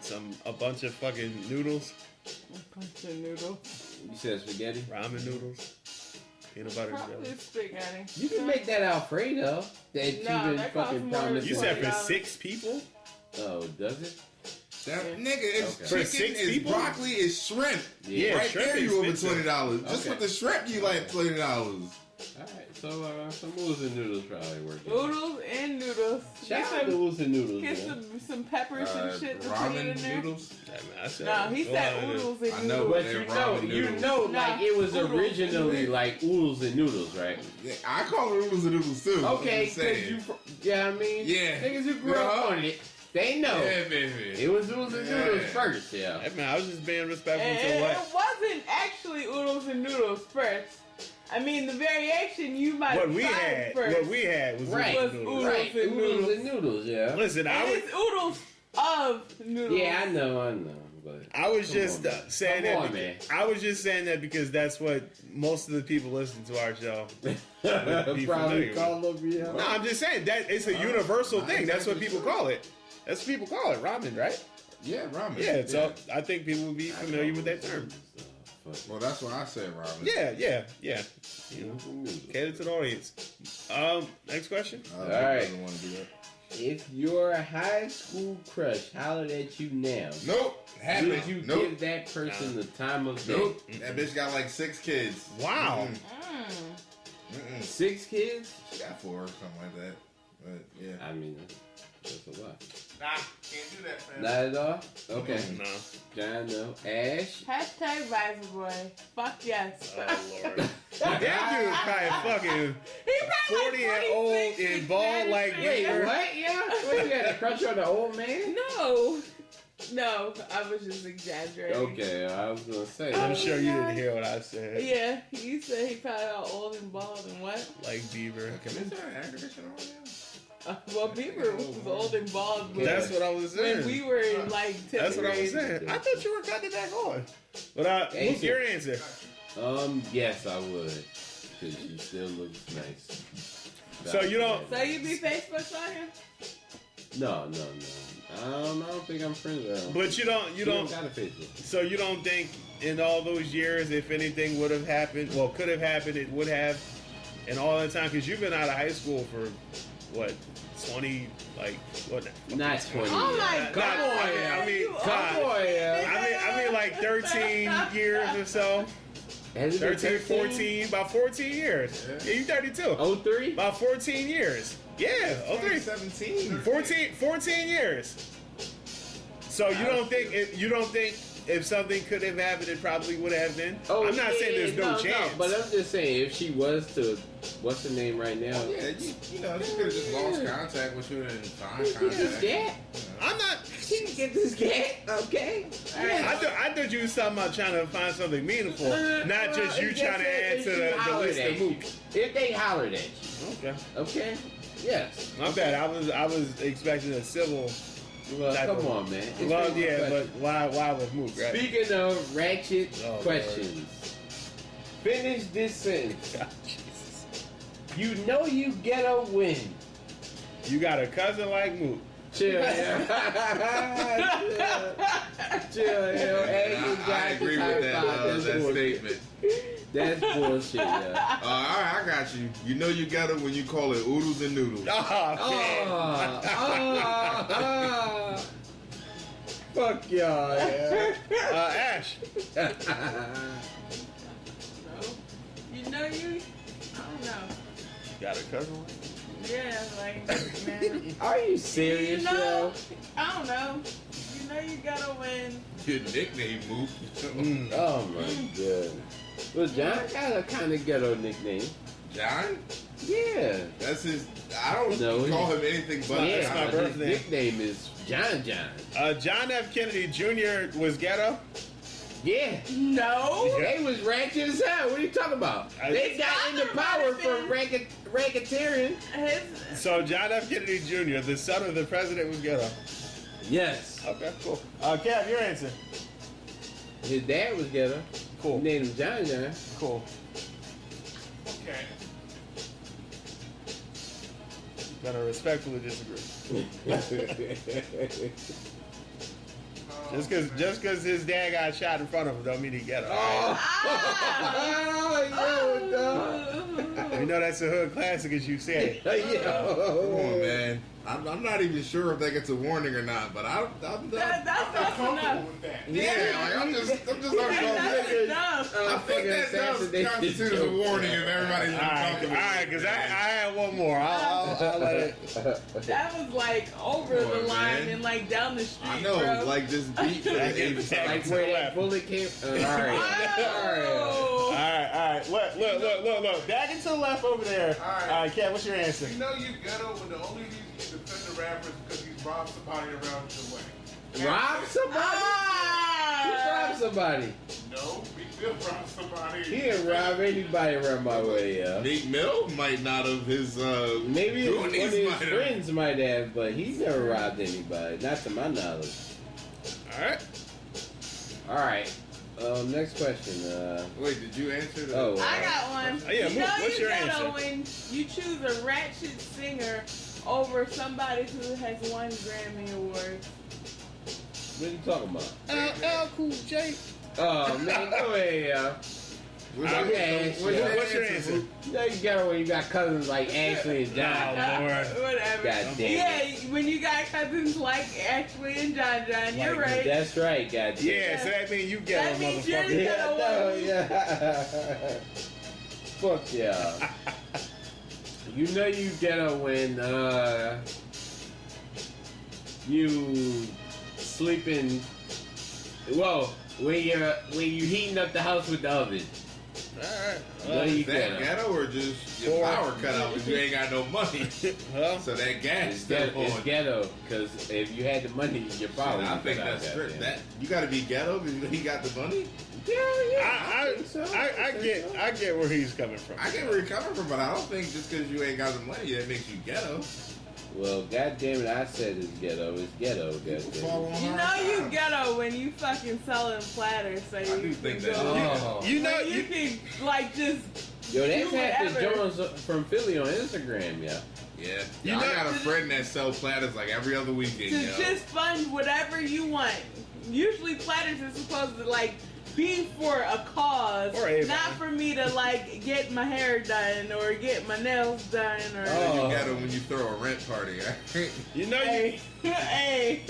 a bunch of fucking noodles, A bunch of noodles. You said spaghetti. ramen noodles, peanut butter and Probably jelly. spaghetti. You can make that Alfredo that you've No, been that costs fucking more promising. You said for $20. 6 people? Oh, does it? That nigga is Okay. For chicken, 6 is people? broccoli, is shrimp. Yeah, right shrimp there, is you over expensive. $20. Just Okay. with the shrimp, you like $20. Alright, so some oodles and noodles probably work. Noodles and noodles. Shout out Get to oodles and noodles, Get man. some peppers and shit to put in Ramen there. noodles. Yeah, man, I said, No, he said well, oodles and I know, noodles. But They're you ramen noodles. Nah, like it was oodles. originally like oodles and noodles, right? Yeah, I call it oodles and noodles too. Okay, I'm just saying. because you, yeah, I mean, Yeah. niggas who grew up Yeah. on it, they know Yeah, baby. it was oodles and noodles Yeah. first, yeah. Hey, man, I was just being respectful And to it what wasn't actually oodles and noodles first. I mean, the variation you might what have we tried had. first. What we had was Right. oodles Was and noodles. oodles. Right, and oodles noodles. and noodles, yeah. Listen, I And was it's oodles of noodles. Yeah, I know, but I was Come just on, man. saying Come that. on, man. I was just saying that because that's what most of the people listen to our show. be familiar probably with. call up, yeah. No, I'm just saying that it's a universal thing. That's what people call it. That's what people call it, ramen, right? Yeah, ramen. Yeah. So I think people will be familiar with that term. Well, that's why I said ramen. Yeah. You know, cater to the audience. Next question. I Alright. doesn't want to do that. If your high school crush hollered at you now, Nope. Happened. would you Nope. give that person the time of day? Nope. That bitch got like 6 kids. Wow. Mm-mm. 6 kids? She got 4 or something like that. But yeah. I mean, that's a lot. Nah, can't do that, fam. Not at all? Okay. No. John, no. Ash? Hashtag Visor Boy. Fuck yes. Oh Lord. That dude is probably fucking He probably 40 and old 46 and bald like Wait, Bieber. what? Yeah? What, you had a crush on the old man? No, I was just exaggerating. Okay, I was gonna say. I'm sure you didn't hear what I said. Yeah, you said he probably got old and bald and what? Like Bieber. Is there an aggravation on there? Well, Bieber was old and bald when, That's what I was saying. when we were in like 10th That's what I was grade. saying. I thought you were cutting that on. But what's your answer? Yes, I would. Because she still looks nice. So you don't- So you be Facebook on him? No. I don't think I'm friends with her. But you don't got a Facebook. so you don't think in all those years if anything would have happened, well could have happened, it would have, and all that time, because you've been out of high school for what, 20, like what? Not 20. Oh my years. God! Come on, I mean, You Come on, yeah. I mean, like 13 years or so. Has it been 13, 14, about 14 years. Yeah, you 32. 03? About 14 years. Yeah, 03. 17. 14 years. So you don't think if something could have happened, it probably would have been? I'm not saying there's no chance. but I'm just saying if she was to, what's her name right now? Yeah, you know, she could have just lost contact with you and find She can get this contact. cat. I'm not. She can get this cat, okay? I thought you was talking about trying to find something meaningful, not just you It's trying to add if to she the hollered list at of you. movies. If they hollered at you, Okay. okay? Yes. My bad. I was expecting a civil. Well, type come of- on, man. It's Well, really yeah, a but question. why was Mook, right? Speaking of ratchet Oh, Lord. questions, finish this sentence. God, Jesus. You know you ghetto win. You got a cousin like Mook. Chill, yeah. Chill, yeah. Hey, you I got agree the with that, high five. That's that bullshit. statement. That's bullshit, yeah. All right, I got you. You know you got it when you call it oodles and noodles. Oh, Fuck y'all, yeah. Ash. You know you. I don't know. Got a cousin like Yeah, like man. Are you serious, You know, yo? I don't know. You know you gotta win. Your nickname, Mook. Mm. Oh my god. Well, John got a kind of ghetto nickname. John? Yeah. That's his. I don't No, call him anything but Yeah, that's my John. but his birthday. nickname is John John. John F. Kennedy Jr. was ghetto. Yeah. No. They was ratchet as hell. What are you talking about? They got into power from racketeering. His, So John F. Kennedy Jr., the son of the president, was ghetto. Yes. Okay, cool. Kev, your answer. His dad was ghetto. Cool. He named him John John. Cool. Okay. Gonna respectfully disagree. Just cause his dad got shot in front of him don't mean he ghetto. You know that's a hood classic, as you said. Come on, man. I'm not even sure if that gets a warning or not, but I'm that's Comfortable enough. with that. yeah, like I'm just not That's going enough. I think that does constitute a warning if everybody's uncomfortable. All right, because I had one more. I'll let it. That was like over Come the on, line man. and like down the street, I know, bro. like just beat for the eighth time. Like where that bullet came. All right. Oh. All right. Look. Back into the left over there. All right. All right, Kev, what's your answer? You know you ghetto when the only reason you defend the rapper is because he's robbed somebody around the way. Rob somebody? Who robbed somebody? No, Big Bill robbed somebody. He didn't rob anybody around my way, yeah. Meek Mill might not have his Maybe one of Goonies his might have. friends might have, but he's never robbed anybody. Not to my knowledge. All right. All right. Next question. Wait, did you answer that? Oh, I got one. Oh, yeah, you Mook, know what's you your gotta answer? when you choose a ratchet singer over somebody who has won Grammy Awards. what are you talking about? LL Cool J. Oh man, go ahead, yeah. What's Okay, What's your answer? You know you got when you got cousins like Ashley and John. Oh, Lord. Whatever. God damn Yeah, it. when you got cousins like Ashley and John John, you're Like, right. That's right, God damn. Yeah, so that means you ghetto, That means you're motherfucker. ghetto. Yeah, no, yeah. Fuck yeah. You know you ghetto when you sleeping. Well, when you heating up the house with the oven. Alright. No, you Is that ghetto. ghetto or just your power cut out because you ain't got no money? Well, So that gas It's still ghetto, it's on. ghetto, because if you had the money, your power. I would think cut out, that's strict. goddamn. That you got to be ghetto because he got the money. Yeah, I think so. I think get so. I get where he's coming from. I get where you're coming from, but I don't think just because you ain't got the money that makes you ghetto. Well, goddamn it, I said it's ghetto. It's ghetto, Fall goddamn. on You hard know you times. ghetto when you fucking selling platters, so you do think can that. go- Oh. You know when you you can like just Yo, that's do half the whatever. Jones from Philly on Instagram, yeah. Yeah, You I know- got a friend that sells platters like every other weekend. to Yo. just fund whatever you want. Usually platters are supposed to like be for a cause, Or Avon. not for me to like get my hair done or get my nails done or. Oh. You got it when you throw a rent party. You know Hey, hey.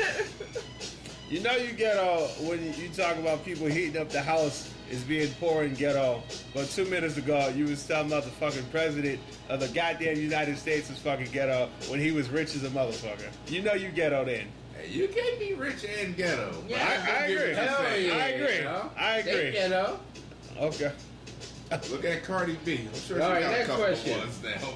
you know you ghetto when you talk about people heating up the house is being poor and ghetto. But 2 minutes ago you was talking about the fucking president of the goddamn United States was fucking ghetto when he was rich as a motherfucker. You know you ghetto then. Hey, you can't be rich and ghetto. But Yeah. I get what agree. you're Hell saying. yeah, I agree. you know? I agree. They, you know. Okay. Look at Cardi B. I'm sure she All right, got a next couple question. ones now.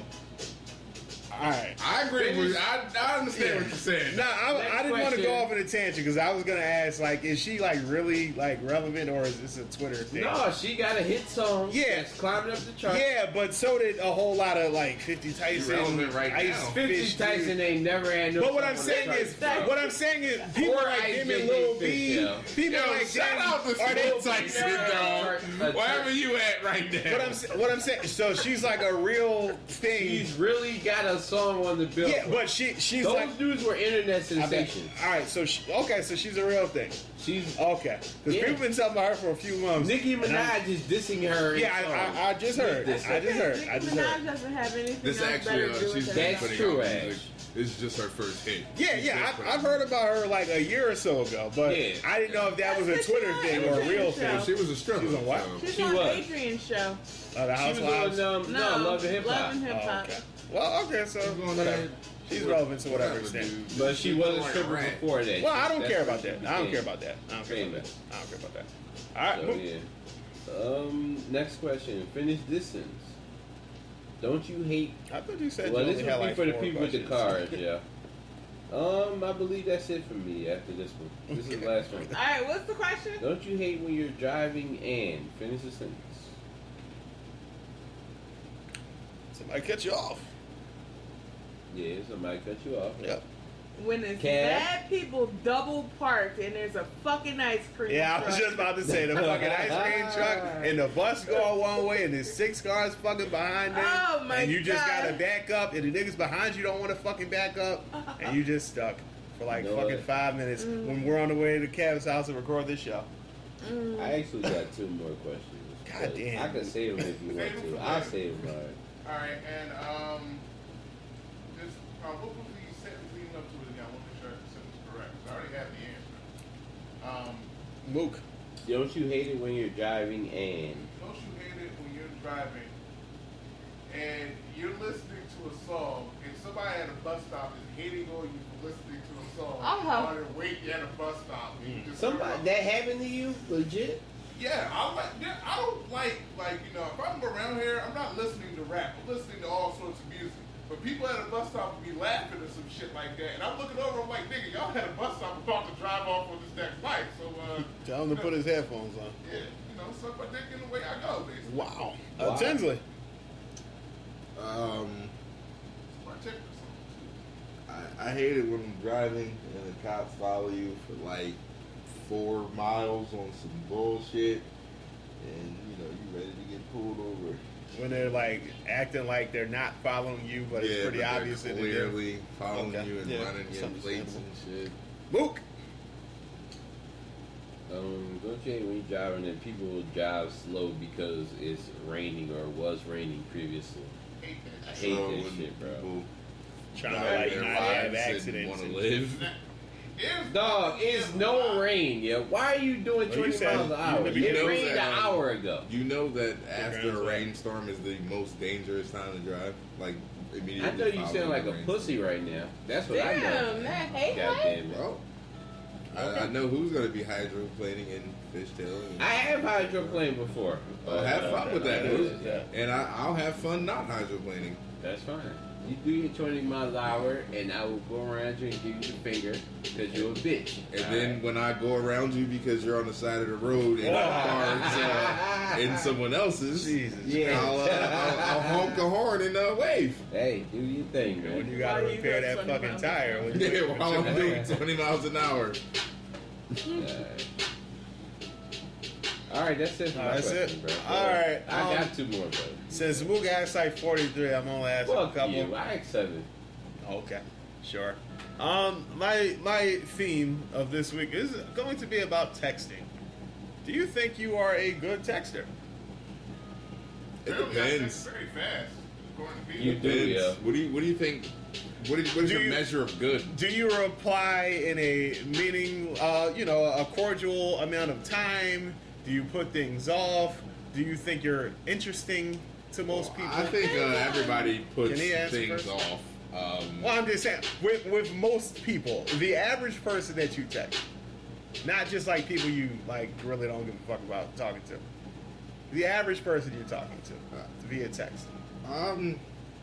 All right. I agree with you. I understand what you're saying. No, I didn't want to go question. off in a tangent because I was gonna ask, like, is she like really like relevant or is this a Twitter thing? No, she got a hit song. Yeah. That's climbing up the chart. Yeah, but so did a whole lot of like 50 Tyson, relevant right Ice now. 50 Fish, Tyson ain't never had no. But what song I'm on saying the is, chart. people Or like Ice him and JJ Lil Fish, B, yo. people Yo, like shout them, out to are they? Phil Tyson, dog. Wherever you at right now. What I'm saying, so she's like a real thing. She's really got a song on the bill. Yeah, but she's those like. dudes were internet I bet. sensations. All right, so so she's a real thing. She's Okay, because Yeah. people been talking about her for a few months. Nicki and I- Minaj is dissing her. in Yeah, songs. I just heard. This- I just heard. Nicki Minaj doesn't have anything This else actually, better to do she's with been her. That's putting true, out Ash. music. This is just her first hit. Yeah, She's yeah, just putting I've heard about her like a year or so ago, but Yeah. I didn't know if that was a That's Twitter because thing she or a was real in thing. the She was a stripper. She was on what? so- She's She on was. Adrian's show. The She was Housewives. on Love and Hip Love Hop. and Hip Oh, Hop. okay. Well, okay, so She's going whatever. there. She's relevant to whatever extent. But she was a like stripper rat. before that. Well, I don't That's care what about she that. I became. don't care about that. I don't care about that. I don't care about that. All right, So move. yeah. Next question. Finish distance. Don't you hate? I thought you said Well, you this only would had be like for the 4 people with the questions. cards. Yeah. I believe that's it for me after this one. This is the last one. All right, what's the question? Don't you hate when you're driving and finish the sentence? Somebody cut you off. Yeah, somebody cut you off. Yep. When it's Cab? bad people double parked and there's a fucking ice cream Yeah, I truck. was just about to say the fucking ice cream truck and the bus going one way and there's 6 cars fucking behind them. Oh, my and you just God. gotta back up and the niggas behind you don't want to fucking back up and you just stuck for like You know fucking what? 5 minutes when we're on the way to Cav's house to record this show. I actually got 2 more questions. God But damn. I can save them if you want to. I'll save them. All right, and just what was the sentence leading up to it again? I want to make sure the sentence is correct. 'Cause I already have the answer. Mook. Don't you hate it when you're driving and Don't you hate it when you're driving and you're listening to a song and somebody at a bus stop is hating on you for listening to a song Uh-huh. while you're waiting at a bus stop? And you just somebody that happened to you? Legit? Yeah, I don't like if I'm around here, I'm not listening to rap. I'm listening to all sorts of music. But people at a bus stop would be laughing at some shit like that, and I'm looking over, I'm like, nigga, y'all had a bus stop about to drive off on this next flight, so Tell him to put his headphones on. yeah, suck my dick in the way I go, basically. Wow. Wow. Tinsley. My check or something. I hate it when I'm driving and the cops follow you for like 4 miles on some bullshit, and you ready to get pulled over. When they're like acting like they're not following you, but it's pretty but they're obvious that they do. clearly following Okay. you and Yeah, running it's your plates understandable. and shit. Mook. Don't you hate when you're driving and people drive slow because it's raining or was raining previously? Hate I that. hate So that when shit, bro. people Trying to drive like their not have lives and accidents. want to and- live. Dog, it's no rain, yeah. Why are you doing Well, you 20 said- miles an hour? you It know rained an that, hour ago. You know that after ground's a wet. rainstorm is the most dangerous time to drive? Like, immediately. I know you following sound like the a rainstorm. pussy right now. That's what I know. Damn, that hate God life? damn it. Well, I know who's going to be hydroplaning in Fishtail. I have hydroplaned before. Oh, have fun with that, dude. Yeah. And I'll have fun not hydroplaning. That's fine. You do your 20 miles an hour, and I will go around you and give you the finger because you're a bitch. And All then right? when I go around you because you're on the side of the road and the car is in someone else's, Jesus. Yeah. I'll honk the horn and wave. Hey, do your thing, When man. you gotta Why you repair go that 20 fucking miles tire. When you Yeah, while I'm doing 20 miles an hour. All right, that's it for my That's question, it? bro. All right, I got 2 more, bro. Since Mook asked like 43, I'm gonna ask a Fuck couple. you. I asked 7. Okay, sure. My theme of this week is going to be about texting. Do you think you are a good texter? It Apparently, I depends. text very fast. According to people. You do, Depends. yeah. What do you think? What is Do your you- measure of good? Do you reply in a meaning, a cordial amount of time? Do you put things off? Do you think you're interesting to most people? I think everybody puts Can he answer things first? off. Well, I'm just saying, with most people, the average person that you text, not just like people you like really don't give a fuck about talking to, the average person you're talking to via text.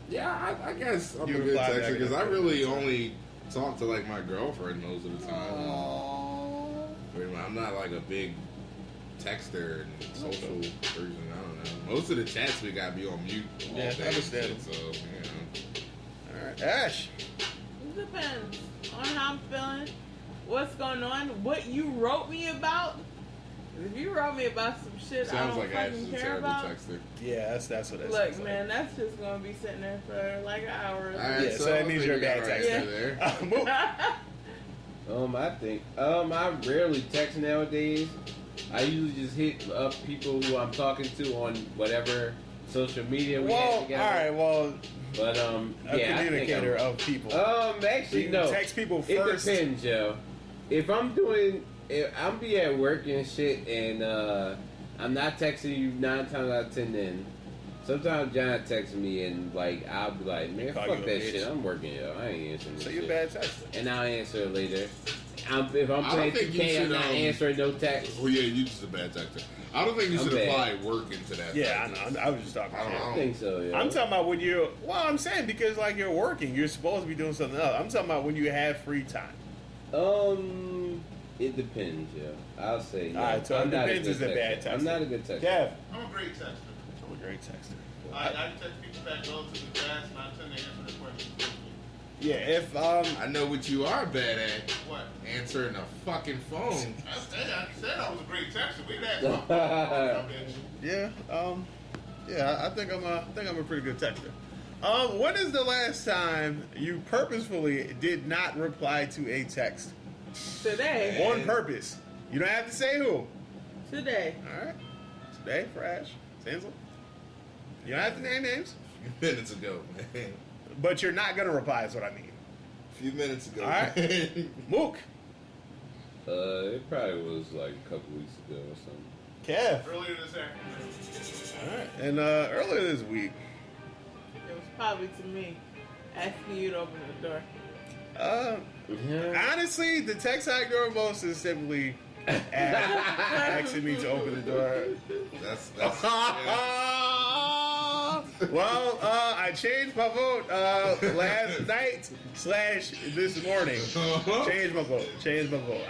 Yeah, I guess I'm You a good reply back texter in because the I first really time. only talk to like my girlfriend most of the time. I'm not like a big texter and social person. I don't know. Most of the chats we got be on mute all Yeah, day. I understand. and shit, so All right, Ash. It depends on how I'm feeling, what's going on, what you wrote me about. If you wrote me about some shit I sounds don't like Ash fucking is a care terrible about, texter. Yeah, that's what it look, sounds like. man, that's just gonna be sitting there for like hours. All right, Yeah, so that I means think you're a we got bad our texter. answer there. Mook. I rarely text nowadays. I usually just hit up people who I'm talking to on whatever social media we have Well, all together. right, well, But a yeah, communicator I think of people. actually You no. text people It first. depends, yo. If I'm be at work and shit, and I'm not texting you 9 times out of 10. Then sometimes John texts me, and like I'll be like, man, Call fuck you a that bitch. shit. I'm working, yo. I ain't answering this So you're a shit. bad texter. And I'll answer it later. If I'm I playing don't think you 2K, I'm should, not answering no text. Well, yeah, you just a bad texter. I don't think you I'm should bad. apply work into that. Yeah, text. I know. I was just talking I don't shit. know. I think so, yo. I'm talking about when you're. Well, I'm saying because like you're working, you're supposed to be doing something else. I'm talking about when you have free time. It depends, yo. I'll say. No. Alright, so I'm it not depends good is a bad texter. I'm texter. not a good texter. Kev, I'm a great texter. I'm a great texter. I text people back relatively fast, and I tend to answer their questions quickly. Yeah, if I know what you are bad at. What? Answering a fucking phone. I said I was a great texter. We didn't ask I think I'm a pretty good texter. When is the last time you purposefully did not reply to a text Today, on purpose? You don't have to say who. today. All right, today for Ash, Sansel. You don't have to name names, Minutes ago, man. but you're not gonna reply. Is what I mean. A few minutes ago. All right. Mook, It probably was like a couple weeks ago or something. Kev. Earlier this afternoon. All right, and earlier this week, It was probably to me, asking you to open the door. honestly, the text I ignore most is simply asking me to open the door. That's yeah. Well, I changed my vote last night / this morning. Changed my vote.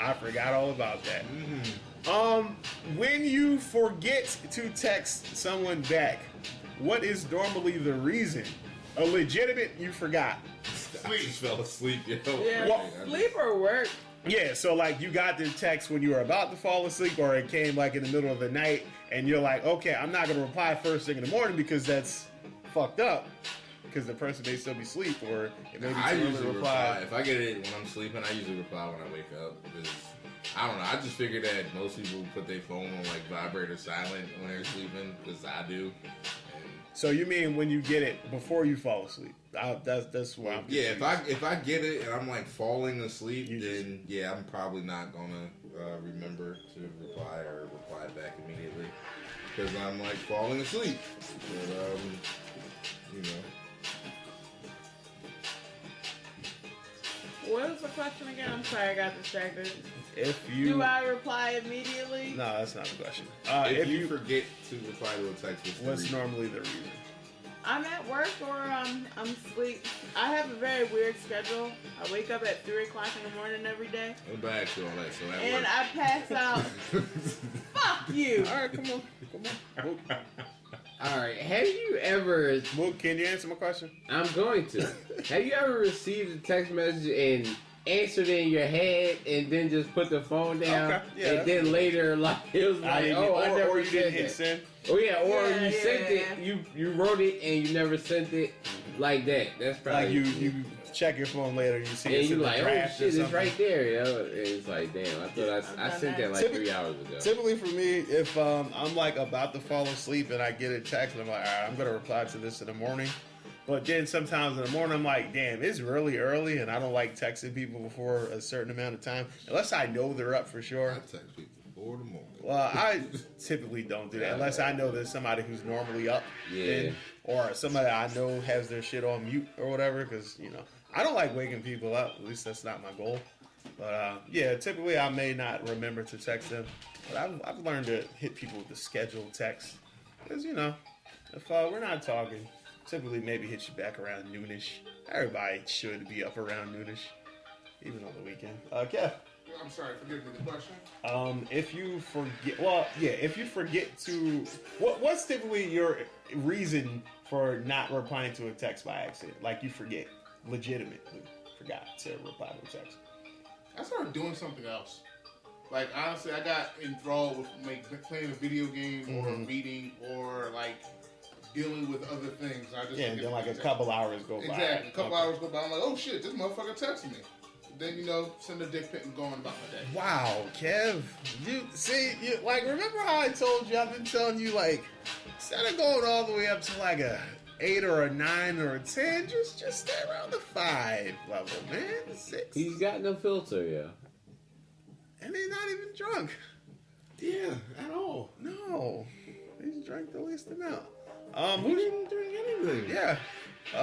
I forgot all about that. When you forget to text someone back, what is normally the reason? A legitimate you forgot. I just fell asleep, yo. Yeah, Well, sleep or work. Yeah, so like you got the text when you were about to fall asleep, or it came like in the middle of the night, and you're like, okay, I'm not gonna reply first thing in the morning because that's fucked up. Because the person may still be asleep, or it may be I too early usually to reply. If I get it when I'm sleeping, I usually reply when I wake up. Because, I don't know, I just figured that most people put their phone on like vibrate or silent when they're sleeping, because I do. And, So you mean when you get it before you fall asleep? That's why I'm yeah, confused. if I get it and I'm like falling asleep, You just- then yeah, I'm probably not gonna remember to reply or reply back immediately because I'm like falling asleep. But you know, What was the question again? I'm sorry, I got distracted. If you Do I reply immediately? no, that's not the question. if you forget to reply to a text, what's normally the reason? I'm at work or I'm asleep. I have a very weird schedule. I wake up at 3 o'clock in the morning every day, I'm back to all that, so that and works. I pass out. Fuck you. All right, come on. Mook, All right. Have you ever? Mook, can you answer my question? I'm going to. Have you ever received a text message and answered in your head and then just put the phone down. Okay, yeah, And then later, like, it was like, I never or you didn't sent hit that. send. Oh yeah, or Yeah, you sent yeah. it, you wrote it and you never sent it like that. That's probably Like you check your phone later, you see and it's you in the like, oh draft shit, or it's something. right there, yo. And it's like, damn, I thought I I've sent done that like that. 3 hours ago. Typically for me, if I'm like about to fall asleep and I get a text, and I'm like, all right, I'm gonna reply to this in the morning. But then sometimes in the morning, I'm like, damn, it's really early, and I don't like texting people before a certain amount of time, unless I know they're up for I sure. text people 4 in the morning. Well, I typically don't do that unless I know there's somebody who's normally up, Yeah. then, or somebody I know has their shit on mute or whatever. Because I don't like waking people up. At least that's not my goal. But yeah, typically I may not remember to text them. But I've learned to hit people with the scheduled text because if we're not talking, typically maybe hit you back around noonish. Everybody should be up around noonish, even on the weekend. Kev. I'm sorry, forgive me the question. If you forget, if you forget to, what's typically your reason for not replying to a text by accident? Like you forget, legitimately forgot to reply to a text. I started doing something else. Like, honestly, I got enthralled with playing a video game or reading or like dealing with other things. I just And forget then like to a text. couple hours go by. Exactly. A couple Okay. hours go by. I'm like, oh shit, this motherfucker texted me. Then send a dick pic and go on about my day. Wow, Kev, you see, like remember how I told you? I've been telling you like instead of going all the way up to like a 8 or a 9 or a 10, just stay around the 5 level, man. 6. He's got no filter, yeah. And he's not even drunk. Yeah, at all. No, he's drank the least amount. He Who's didn't drink anything. yeah?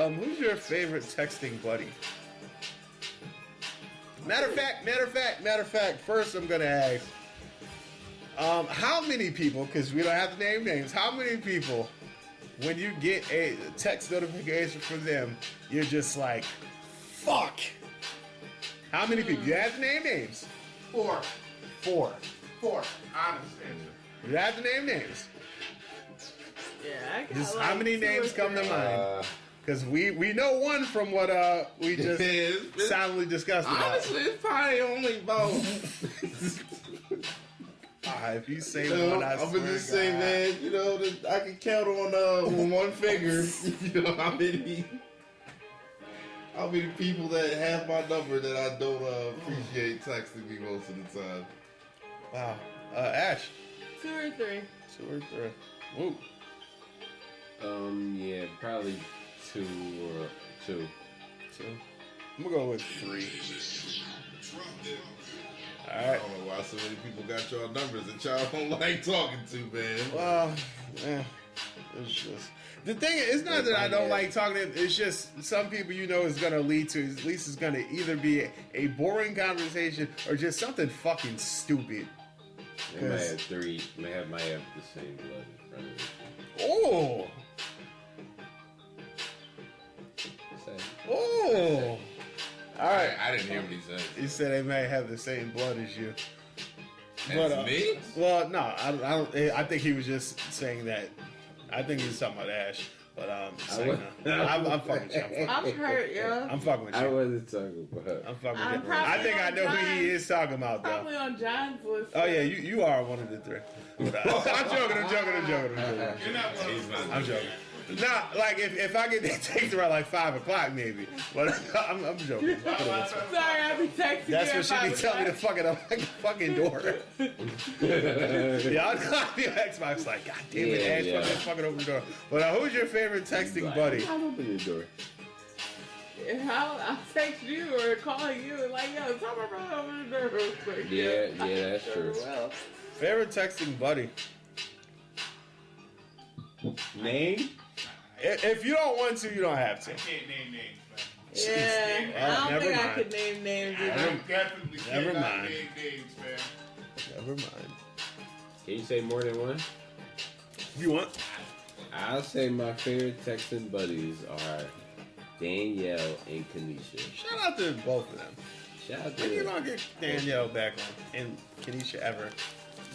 Who's your favorite texting buddy? Matter of fact. First, I'm gonna ask, how many people? Because we don't have to name names. How many people, when you get a text notification from them, you're just like, fuck. How many people? You have to name names. 4. 4. Honest answer. You have to name names. Yeah, I got Just like how many 2 or names come to 3. mind? Because we know one from what we just soundly discussed about. Honestly, it's probably only about. If you say I'm one, I gonna swear just to say, God. man, that I can count on one finger. How many people that have my number that I don't appreciate texting me most of the time. Wow. Ash. 2 or 3. 2 or 3. Woo. Yeah, probably 2 or 2. 2. I'm gonna go with 3. All I right. don't know why so many people got y'all numbers that y'all don't like talking to, man. Well, it's just the thing. It's not that I don't like talking to them. It's just some people, is gonna lead to. At least it's gonna either be a boring conversation or just something fucking stupid. They might have 3. Might have the same blood in front of it. Oh. Oh. All right. I didn't hear what he said. He said they may have the same blood as you. That's me? Well, no, I don't. I think he was just saying that. I think he was talking about Ash. But I'm fucking with you. I'm hurt, yo. I'm fucking with I you. wasn't talking about. I'm fucking I'm with you. probably I think I on know who he John's- is talking about, though. Probably on John's list. Oh yeah, you are one of the 3. But, I'm joking. You're not one. I'm joking. Nah, like if I get that text around like 5 o'clock maybe, but I'm joking. Sorry, I'll be texting That's you what she be telling me to fuck it up like the fucking door. Yeah, I know the Xbox like, God damn it, Yeah, Ash, yeah. fucking open the door. But who's your favorite texting buddy? I'll open the door. I'll text you or call you and like, yo, tell my brother open the door real quick. Yeah, that's true. Well, Favorite texting buddy? Name? If you don't want to, you don't have to. I can't name names, yeah, I don't never think I mind. could name names. man. either. I definitely Never cannot mind. name names, man. Never mind. Can you say more than one? You want? I'll say my favorite texting buddies are Danielle and Kanisha. Shout out to both of them. Shout out to If you them. don't get Danielle back on and Kenesha ever,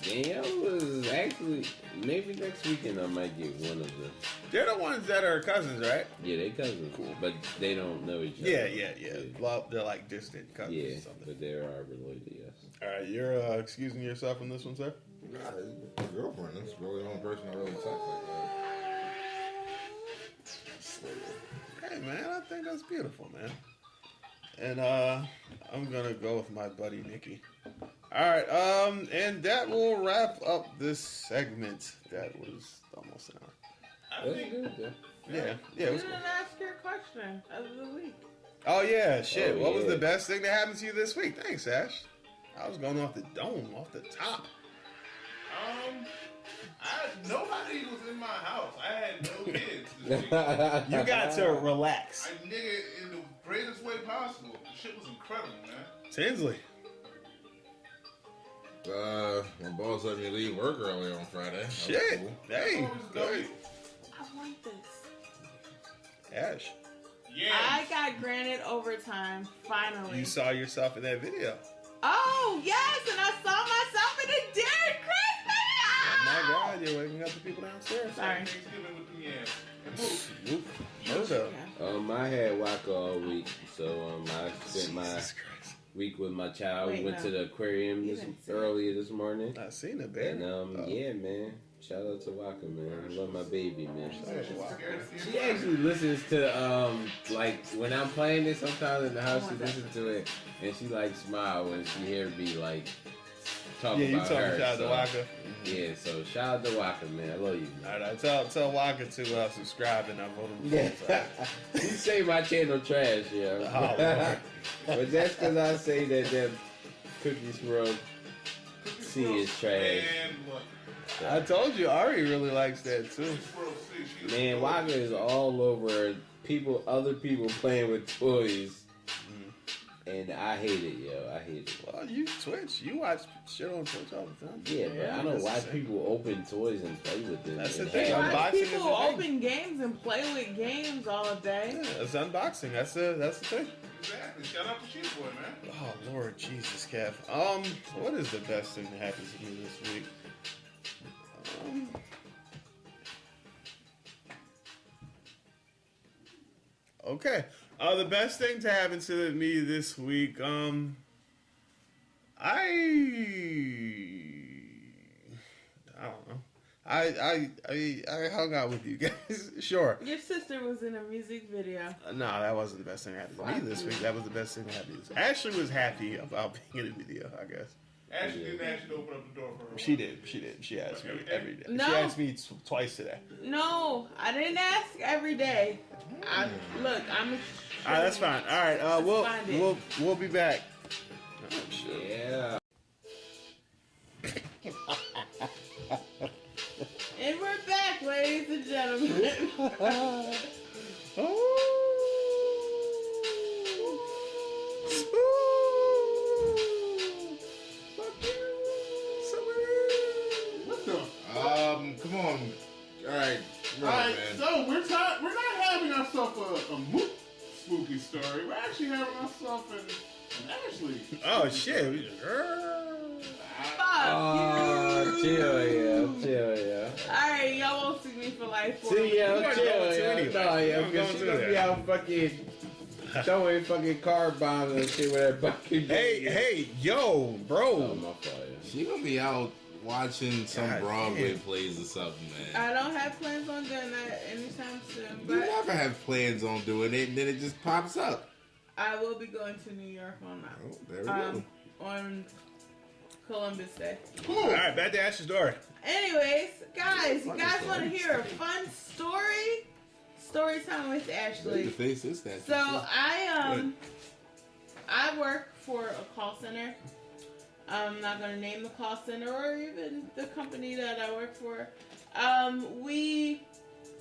Danielle was actually maybe next weekend I might get one of them. They're the ones that are cousins, right? Yeah, they cousins, but they don't know each other. Yeah. Well, they're like distant cousins Yeah, or something. but they are related. Yes. All right, you're excusing yourself from this one, sir? Nah, it's my girlfriend. That's really the only person I really text like that. Hey, man, I think that's beautiful, man. And I'm gonna go with my buddy Nikki. All right, and that will wrap up this segment. That was almost an hour. I That's think good though. Yeah, it You was didn't cool. ask your question of the week. Oh yeah, shit. Oh, What was yeah. the best thing that happened to you this week? Thanks, Ash. I was going off the dome, off the top. nobody was in my house. I had no kids this week. You got to relax. I nigga in the greatest way possible. The shit was incredible, man. Tinsley. My boss let me leave work early on Friday. That was Shit. cool. Hey, Always good. I want this. Ash, Yeah. I got granted overtime, finally. you saw yourself in that video. Oh, yes, and I saw myself in the Derek Chris Oh my video! God, you're waking up the people downstairs. Sorry. Thanksgiving with the ass. And move. Whoop. Murder. I had Waka all week, so I spent my Jesus Christ. week with my child. Wait, we went no. to the aquarium You this didn't say earlier this morning. I seen it, baby. And yeah, man. Shout out to Waka, man. I love my baby, man. She's scared to see She her actually listens to like when I'm playing it sometimes in the house. Oh, She listens to it and she like smile when she hear me like talk Yeah, you about talking her. shout out to so, Waka. yeah, so shout out to Waka, man. I love you, man. All right, tell Waka to subscribe and I vote him. Yeah, you say my channel trash, yeah. Oh, Lord. But that's because I say that Cookie Swirl C is trash. And look, I told you, Ari really likes that too. Squirrel C, she was Man, dope. Waka is all over other people playing with toys, and I hate it, yo. I hate it. Well, you Twitch, you watch shit on Twitch all the time. Yeah, but I don't that's watch the people open toys and play with them. That's the and thing, have- Why unboxing do is people the thing. open games and play with games all day? Yeah, it's unboxing. That's the thing. Exactly. Shout out to Cheese Boy, man. Oh Lord Jesus, Kev. What is the best thing that happened to me this week? Okay. The best thing to happen to me this week, I don't know. I hung out with you guys. Sure. Your sister was in a music video. No, that wasn't the best thing that happened to me this week. That was the best thing that happened to me. Ashley was happy about being in a video, I guess. Ashley didn't actually open up the door for her. She did. She asked me every day. No. She asked me twice today. No, I didn't ask every day. Look, I'm. All right, that's fine. All right, Let's find it. we'll be back. Oh shit. Yeah. And we're back, ladies and gentlemen. What the? Come on. All right. All right, so we're not having ourselves a moot spooky story. We're actually having ourselves an Ashley. Oh shit. Fuck Oh, you. chill, yeah. Alright, y'all won't see me for like 4 See, yeah, You weren't chill, going to yeah. anyway. No, You yeah, weren't because going she to gonna there. be out fucking throwing fucking car bombs and shit with her fucking. Hey, yo, Oh, bro. my fault, yeah. She gonna be out watching some God Broadway damn. plays or something, man. I don't have plans on doing that anytime soon, You but never have plans on doing it, and then it just pops up. I will be going to New York on Oh, there we go. on Columbus Day. All right, back to Ash's story. Anyways, guys, you guys want to hear a fun story? Story time with The Ashley. face is that. So I work for a call center. I'm not gonna name the call center or even the company that I work for. We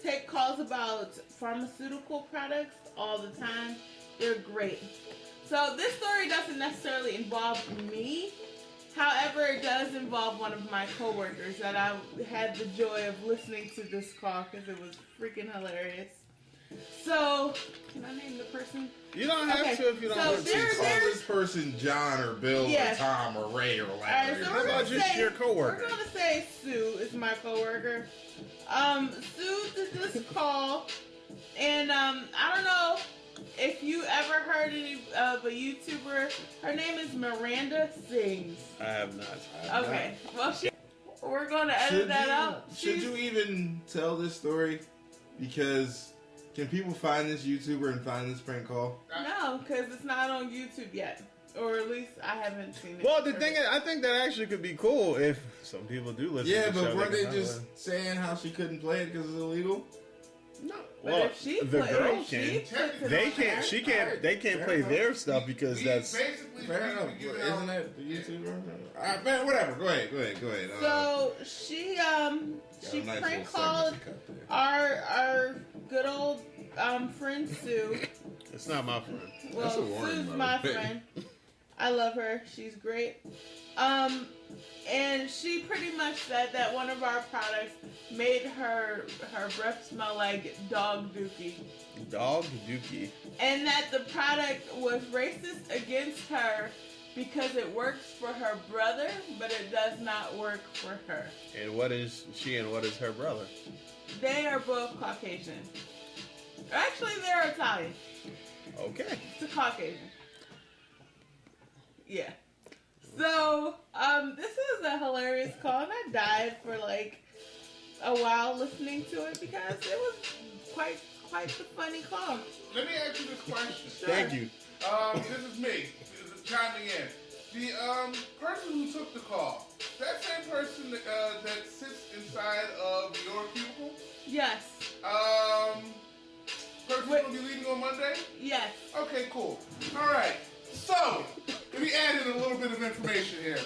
take calls about pharmaceutical products all the time. They're great. So this story doesn't necessarily involve me. However, it does involve one of my coworkers that I had the joy of listening to this call because it was freaking hilarious. So, can I name the person? You don't have Okay, to if you don't so want there- to. Call this person John or Bill Yeah. or Tom or Ray or Alright, Larry. so or we're How gonna about just say, your coworker? We're gonna say Sue is my coworker. Sue did this call, and I don't know if you ever heard any of a YouTuber. Her name is Miranda Sings. I have not. Okay, well we're gonna edit that out. Should She's- you even tell this story? Because can people find this YouTuber and find this prank call? No, because it's not on YouTube yet, or at least I haven't seen it. Well, the thing is, I think that actually could be cool if some people do listen. Yeah, to the but show, weren't they can just find saying how she couldn't play it because it's illegal? one. No. But Well, if she the put- girl if she can. puts it They on can't. there- She can't. Alright, They can't fair play enough. their stuff because We that's. basically Fair enough. we give Isn't out- that the YouTuber? Alright, man, whatever. Go ahead. So she got she a nice prank little called segment to cut there. our good old friend Sue. It's not my friend. Well, That's a warning, Sue's by the my way. friend. I love her. She's great. And she pretty much said that one of our products made her breath smell like dog dookie, Dog Dookie. and that the product was racist against her because it works for her brother, but it does not work for her. And what is she and what is her brother? They are both Caucasian. Actually, they're Italian. Okay. It's a Caucasian. Yeah. So, this is a hilarious call, and I died for like a while listening to it because it was quite the funny call. Let me ask you this question. Thank you. This is me chiming in. The person who took the call, that same person that sits inside of your cubicle, Yes. person Wait. gonna be leaving on Monday? Yes. Okay, cool. All right. So, let me add in a little bit of information here.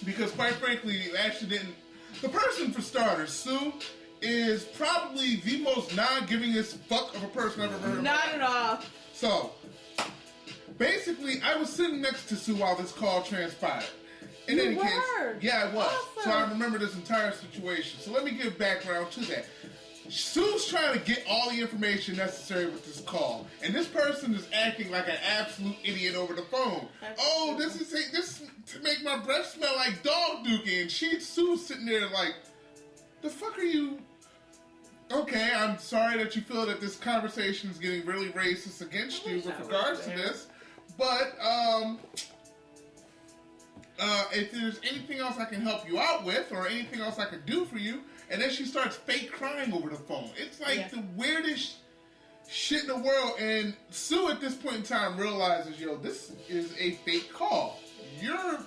Because quite frankly, you actually didn't. The person, for starters, Sue, is probably the most non-givingest fuck of a person I've ever heard of. Not at all. So, basically, I was sitting next to Sue while this call transpired. In You any case, were? yeah, I was. Awesome. So I remember this entire situation. So let me give background to that. Sue's trying to get all the information necessary with this call, and this person is acting like an absolute idiot over the phone. Oh, this to make my breath smell like dog dookie, and Sue's sitting there like, the fuck are you? Okay, I'm sorry that you feel that this conversation is getting really racist against you with regards to this, but if there's anything else I can help you out with, or anything else I can do for you, and then she starts fake crying over the phone. It's like the weirdest shit in the world, and Sue at this point in time realizes, yo, this is a fake call. You're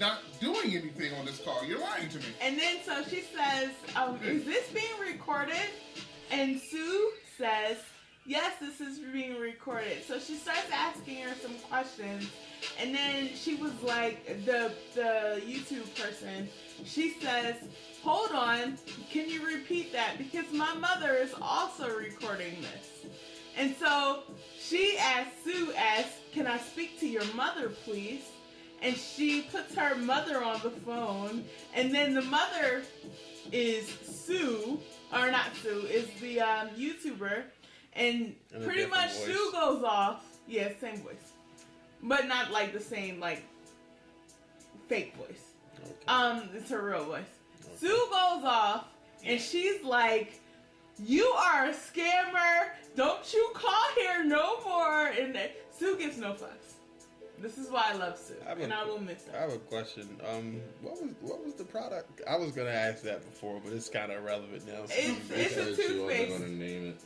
not doing anything on this call. You're lying to me. And then so she says, is this being recorded? And Sue says, yes, this is being recorded. So she starts asking her some questions. And then she was like, the YouTube person, she says, hold on, can you repeat that? Because my mother is also recording this. And so Sue asks, can I speak to your mother, please? And she puts her mother on the phone, and then the mother is Sue, or not Sue, is the YouTuber, and In a pretty different much voice. Sue goes off, yeah, same voice, but not like the same, like, fake voice. Okay. It's her real voice. Sue goes off, and she's like, you are a scammer, don't you call here no more, and Sue gives no fucks. This is why I love Sue, and I will miss I her. have a question. What was the product? I was gonna ask that before, but it's kind of irrelevant now. It's a Because you wasn't toothpaste. gonna name it.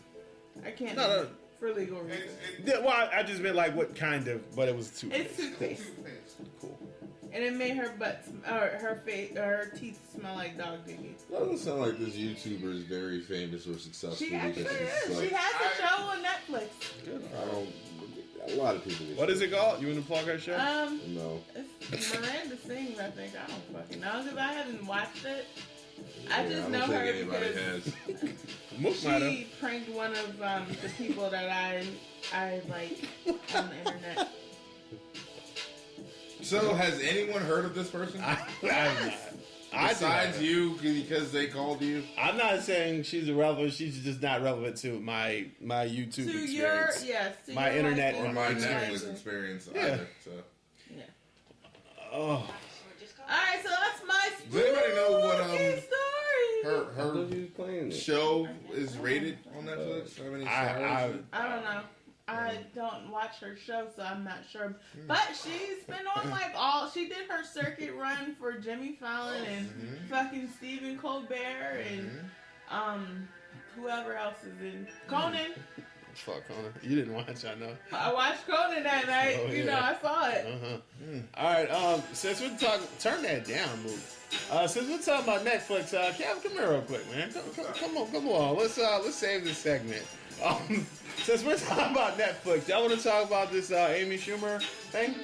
I can't No, name no. it for legal reasons. Yeah, well, I just meant like what kind of, but it was too. It's toothpaste, Cool. and it made her her face, her teeth smell like dog dookie. Doesn't sound like this YouTuber is very famous or successful. She actually because is. it's She like, has a show on Netflix. Good. I don't. A lot of people. What is it called? You want to plug her show? No. It's Miranda Sings, I think. I don't fucking know because I haven't watched it. I Yeah, just don't know think her anybody because has. Mook might have. she pranked one of the people that I like on the internet. So, has anyone heard of this person? I have Yes. not. Besides you, because they called you. I'm not saying she's irrelevant. She's just not relevant to my YouTube To experience. your, yes. To My your internet life Or and my experience. Netflix experience Yeah. either. So. Yeah. Oh, Alright, so that's my Does anybody know what, spooky story. Her I thought you was playing it. show is rated on Netflix. How many I stars? I don't know. I don't watch her show, so I'm not sure. But she's been on like she did her circuit run for Jimmy Fallon and fucking Stephen Colbert and whoever else is in Conan. fuck, Conan. You didn't watch, I know. I watched Conan that night. Oh, You yeah. know, I saw it. All right, since we're talking, turn that down, Mook. Since we're talking about Netflix, Kev, come here real quick, man. Come on. Let's save this segment. Since we're talking about Netflix, y'all want to talk about this Amy Schumer thing?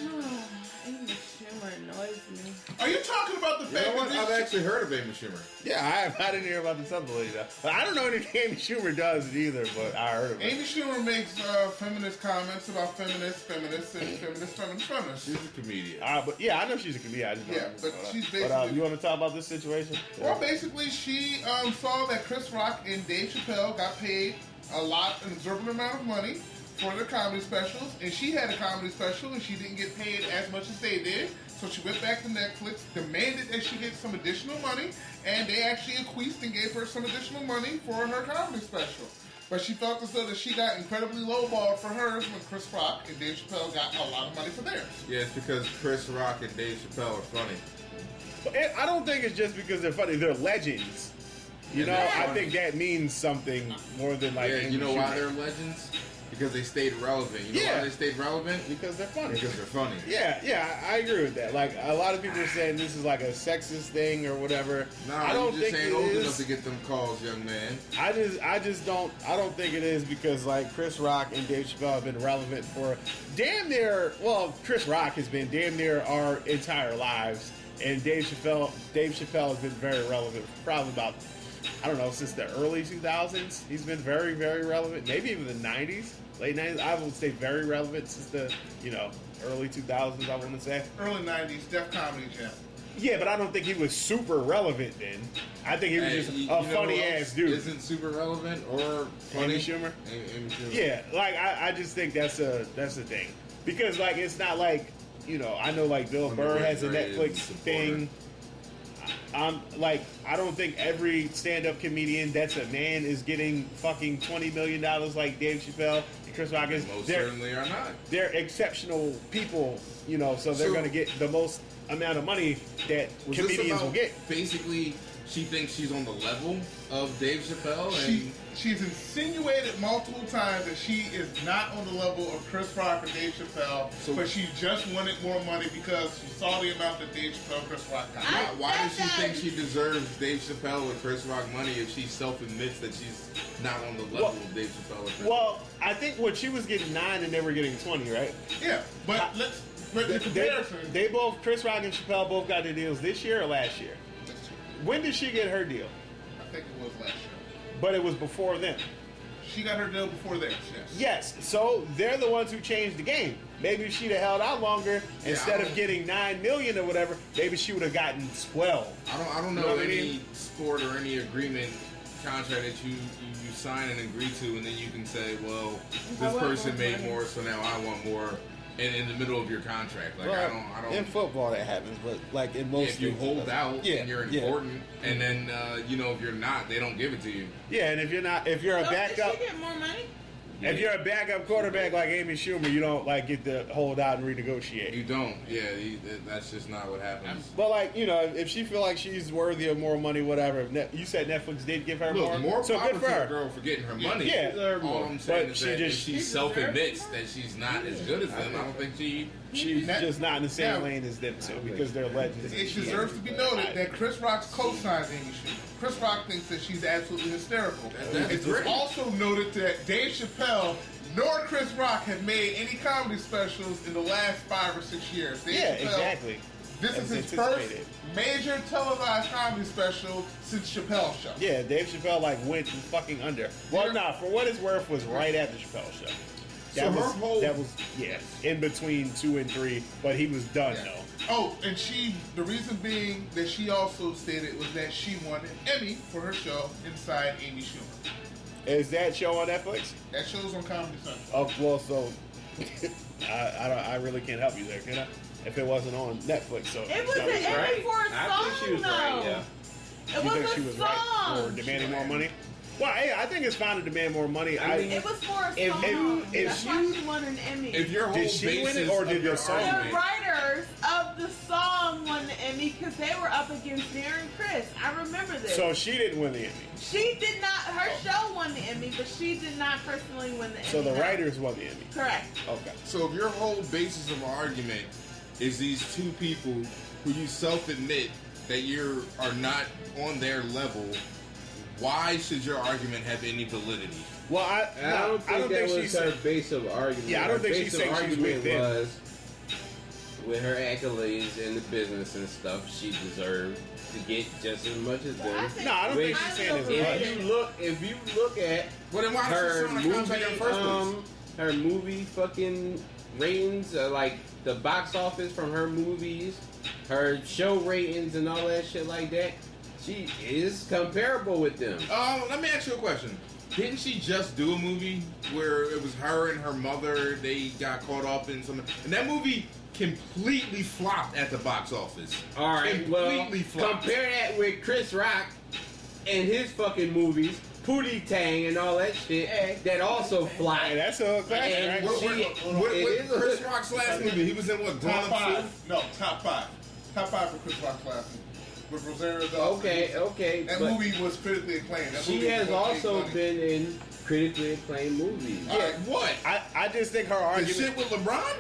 Amy Schumer annoys me. Are you talking about the You know fact what? that I've actually heard of Amy Schumer. Yeah, I didn't hear about this other lady though. But I don't know anything Amy Schumer does either, but I heard of it. Amy Schumer makes feminist comments about feminists, and feminists. She's a comedian. But yeah, I know she's a comedian. I just don't Yeah, know. but she's But basically. you want to talk about this situation? Well, basically, she saw that Chris Rock and Dave Chappelle got paid an exorbitant amount of money for their comedy specials, and she had a comedy special, and she didn't get paid as much as they did. So she went back to Netflix, demanded that she get some additional money, and they actually acquiesced and gave her some additional money for her comedy special. But she felt as though that she got incredibly lowballed for hers when Chris Rock and Dave Chappelle got a lot of money for theirs. Yeah, it's because Chris Rock and Dave Chappelle are funny. I don't think it's just because they're funny. They're legends. You know, they're I funny. think that means something more than like. Yeah, Amy you know why Schumer. they're legends? Because they stayed relevant. You know Yeah. why they stayed relevant? Because they're funny. Because they're funny. Yeah, I agree with that. Like a lot of people are saying this is like a sexist thing or whatever. Nah, I don't you just think ain't it old is. enough to get them calls, young man. I don't think it is because like Chris Rock and Dave Chappelle have been relevant for damn near. Well, Chris Rock has been damn near our entire lives, and Dave Chappelle has been very relevant for probably about. I don't know, since the early 2000s. He's been very, very relevant. Maybe even the 90s, late 90s. I would say very relevant since the, early 2000s, I want to say. Early 90s, Def Comedy Jam. Yeah, but I don't think he was super relevant then. I think he was just you a know funny who ass else dude. Isn't super relevant or funny? Amy Schumer? Amy Schumer. Yeah, like I just think that's the thing. Because like it's not like, I know like Bill Burr has a Netflix thing. I don't think every stand-up comedian that's a man is getting fucking $20 million like Dave Chappelle and Chris Rock is. Most They're, certainly are not. they're exceptional people, so they're So- going to get the most amount of money that Was this comedians will about get. Basically, she thinks she's on the level of Dave Chappelle, and She's insinuated multiple times that she is not on the level of Chris Rock or Dave Chappelle, but she just wanted more money because she saw the amount that Dave Chappelle and Chris Rock got. why does she think she deserves Dave Chappelle and Chris Rock money if she self-admits that she's not on the level of Dave Chappelle and Chris Rock? Well, I think what she was getting 9 and they were getting 20, right? Yeah, but the comparison. They both, Chris Rock and Chappelle both got their deals this year or last year? When did she get her deal? I think it was last year. But it was before them. She got her deal before theirs, yes. Yes, so they're the ones who changed the game. Maybe if she'd have held out longer, instead of getting $9 million or whatever, maybe she would have gotten 12. I don't You know know what I any mean? sport or any agreement contract that you sign and agree to, and then you can say, well, I this want person more made money. more, so now I want more. And in the middle of your contract, like I don't. In football that happens, but like in most If you youth, hold out yeah, and you're yeah. important, and then if you're not, they don't give it to you. Yeah, and if you're a So backup, did she get more money? if you're a backup quarterback like Amy Schumer, you don't like get to hold out and renegotiate. You don't. Yeah, that's just not what happens. But like if she feel like she's worthy of more money, whatever. You said Netflix did give her Look, more so power good to for the her. girl for getting her money. Yeah. All I'm saying But is she that just- if she She self-admits deserves that she's not as good as them, I don't think she. She's That- just not in the same now- lane as them two because they're legends. It deserves to be noted that Chris Rock's co-signs Amy Schumer. Chris Rock thinks that she's absolutely hysterical. That's It's great. also noted that Dave Chappelle nor Chris Rock have made any comedy specials in the last 5 or 6 years. Dave Yeah, Chappelle, exactly. This As is his first anticipated. major televised comedy special since Chappelle's show. Yeah, Dave Chappelle went fucking under. Well, nah, for what it's worth, was right after Chappelle's show. So her whole- that was in between 2 and 3, but he was done Yeah. though. Oh, and the reason being that she also stated was that she won an Emmy for her show Inside Amy Schumer. Is that show on Netflix? That show's on Comedy Central. Oh, well, so I really can't help you there, can I? If it wasn't on Netflix, so It was so- an Emmy Right. for a I song, think she was though. right, yeah. It you was think a she was song. right for demanding more money? Well, hey, I think it's fine to demand more money. I mean, It was for a If- song. if That's she- why she won an Emmy. If your whole Did she win basis it, or of did your the song the argument- writers of the song won the Emmy because they were up against Darren Criss. I remember this. So she didn't win the Emmy. She did not. Her show won the Emmy, but she did not personally win the Emmy. So the no. writers won the Emmy. Correct. Okay. So if your whole basis of argument is these two people who you self-admit that you are not on their level, why should your argument have any validity? Well, I don't think that was she her said. base of argument. Yeah, I don't Her think she's base of saying she's argument with them. was with her accolades in the business and stuff, she deserved to get just as much as them. No, I don't think Which, she's saying as if much. if you look at Well, then why her did she sign a contract in the first place? her movie fucking ratings, like the box office from her movies, her show ratings and all that shit like that, she is comparable with them. Let me ask you a question. Didn't she just do a movie where it was her and her mother? They got caught up in something, and that movie completely flopped at the box office. All right, well, Completely flopped. compare that with Chris Rock and his fucking movies, Pootie Tang and all that shit, that also flopped. Hey, that's a classic, And right? What It is a- Chris Rock's last movie? He was in what? Top Gone five. No, top five. Top five for Chris Rock's last movie. With Rosario Dawson. Okay, That but movie was critically acclaimed. That she movie has won big also money. been in critically acclaimed movies. Yeah, what? I just think her The argument. shit with LeBron?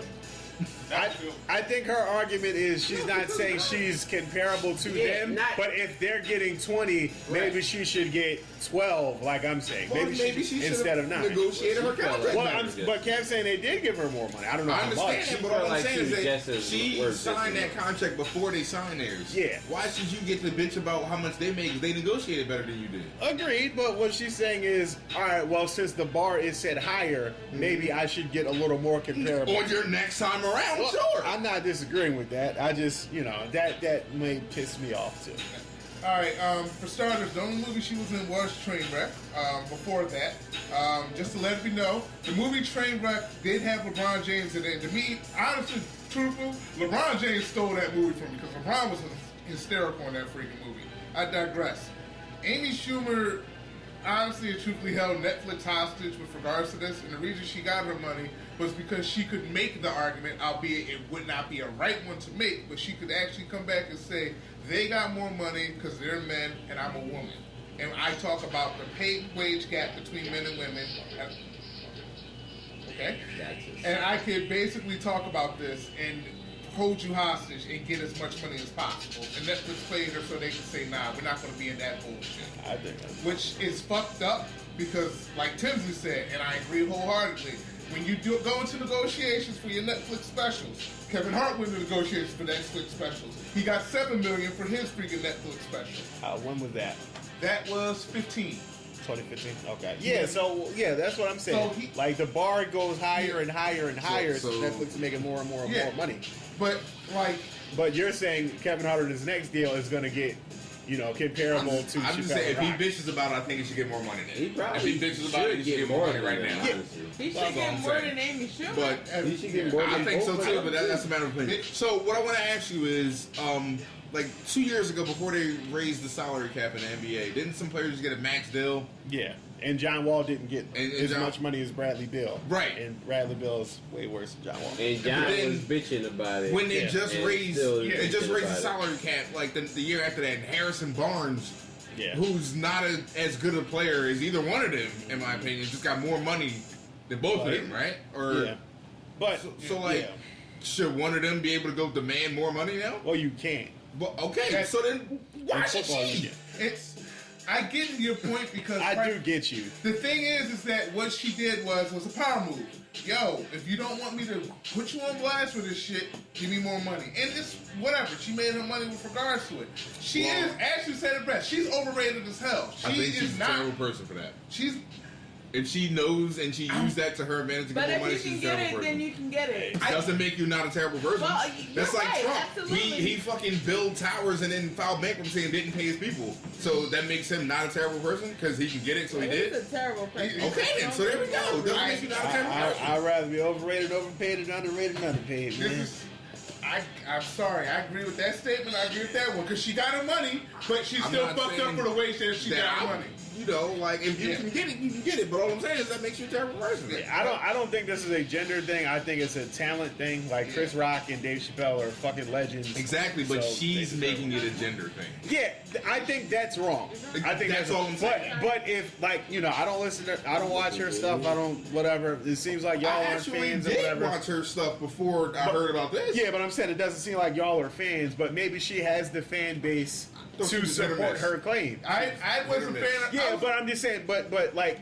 I think her argument is she's not saying she's comparable to Yeah, them, not- but if they're getting 20, maybe she should get 12, like I'm saying. Well, maybe she instead of 9. negotiated her contract. Well, better. but Kev's saying they did give her more money. I don't know I how understand much. that, but felt all I'm like saying she is was that just as she worth signed it. that contract before they signed theirs. Yeah. Why should you get the bitch about how much they make if they negotiated better than you did? Agreed, but what she's saying is, all right, well, since the bar is set higher, maybe I should get a little more comparable. On your next time around, Well, sure. I'm not disagreeing with that. I just, that may piss me off too. All right. For starters, the only movie she was in was Trainwreck. Before that, just to let you know, the movie Trainwreck did have LeBron James in it. And to me, honestly, truthful, LeBron James stole that movie from me because LeBron was hysterical in that freaking movie. I digress. Amy Schumer honestly and truthfully held Netflix hostage with regards to this, and the reason she got her money was because she could make the argument, albeit it would not be a right one to make, but she could actually come back and say, they got more money because they're men and I'm a woman. And I talk about the pay wage gap between men and women. Okay? And I could basically talk about this and hold you hostage and get as much money as possible. And Netflix played her so they can say, nah, we're not going to be in that bullshit. I think that's Which is fucked up because, like Tinsley said, and I agree wholeheartedly, when you go into negotiations for your Netflix specials, Kevin Hart went into negotiations for Netflix specials. He got $7 million for his freaking Netflix special. when was that? That was 15. 2015. Okay. Yeah. So that's what I'm saying. So like the bar goes higher and higher and higher. so- So Netflix is making more and more and Yeah. more money. But like, But you're saying Kevin Hart in his next deal is going to get, comparable I'm to just Chappelle saying, if Rock. he bitches about it, I think he should get more money He then. probably If he bitches about it, he should get more money right now. He should That's all get I'm more saying. than Amy Schumer. But He should get more I than think so both too, of but them. that's a matter of opinion. So what I want to ask you is, like 2 years ago, before they raised the salary cap in the NBA, didn't some players get a max deal? Yeah. And John Wall didn't get And as John- much money as Bradley Beal. Right. And Bradley Beal is way worse than John Wall. And John But then- was bitching about it. When they Yeah. just And raised, still they just bitching raised the about it. salary cap like the year after that. And Harrison Barnes, Yeah. who's not as good a player as either one of them, in my opinion, just got more money than both of them, right? Or Yeah. But so like, yeah. should one of them be able to go demand more money now? Well, you can't. Well, okay, so then why In should football, you she? can. I get your point because I do get you. the thing is that what she did was a power move. Yo, if you don't want me to put you on blast for this shit, give me more money. And it's whatever. She made her money with regards to it. She Well, is, as you said it best, she's overrated as hell. She I think is she's a not. terrible person for that. She's If she knows and she used that to her advantage to But get more if money, you she's a can get terrible it, person. then you can get it. It doesn't make you not a terrible person. Well, That's you're like right, Trump. absolutely. He fucking built towers and then filed bankruptcy and didn't pay his people. So that makes him not a terrible person because he can get it, so he He's did. a terrible person. Okay, then. So there we go. Doesn't make you not a terrible person. I'd rather be overrated, overpaid, and underrated, and underpaid, This man. is. I'm sorry. I agree with that statement. I agree with that one because she got her money, but she's I'm still not fucked up saying for the way that she got her money. You know, like if you can get it, you can get it. But all I'm saying is that makes you a terrible person. I don't think this is a gender thing. I think it's a talent thing. Like Chris Rock and Dave Chappelle are fucking legends. Exactly, but So she's they deserve making it a gender thing. Yeah, I think that's wrong. I think That's all I'm saying. But if like I don't listen to, I don't watch her stuff. I don't whatever. It seems like y'all I aren't actually fans or did whatever. watch her stuff before I heard about this. Yeah, but I'm saying it doesn't seem like y'all are fans. But maybe she has the fan base Don't to you support bitterness. her claim. I wasn't a fan of. Yeah, but I'm just saying. But like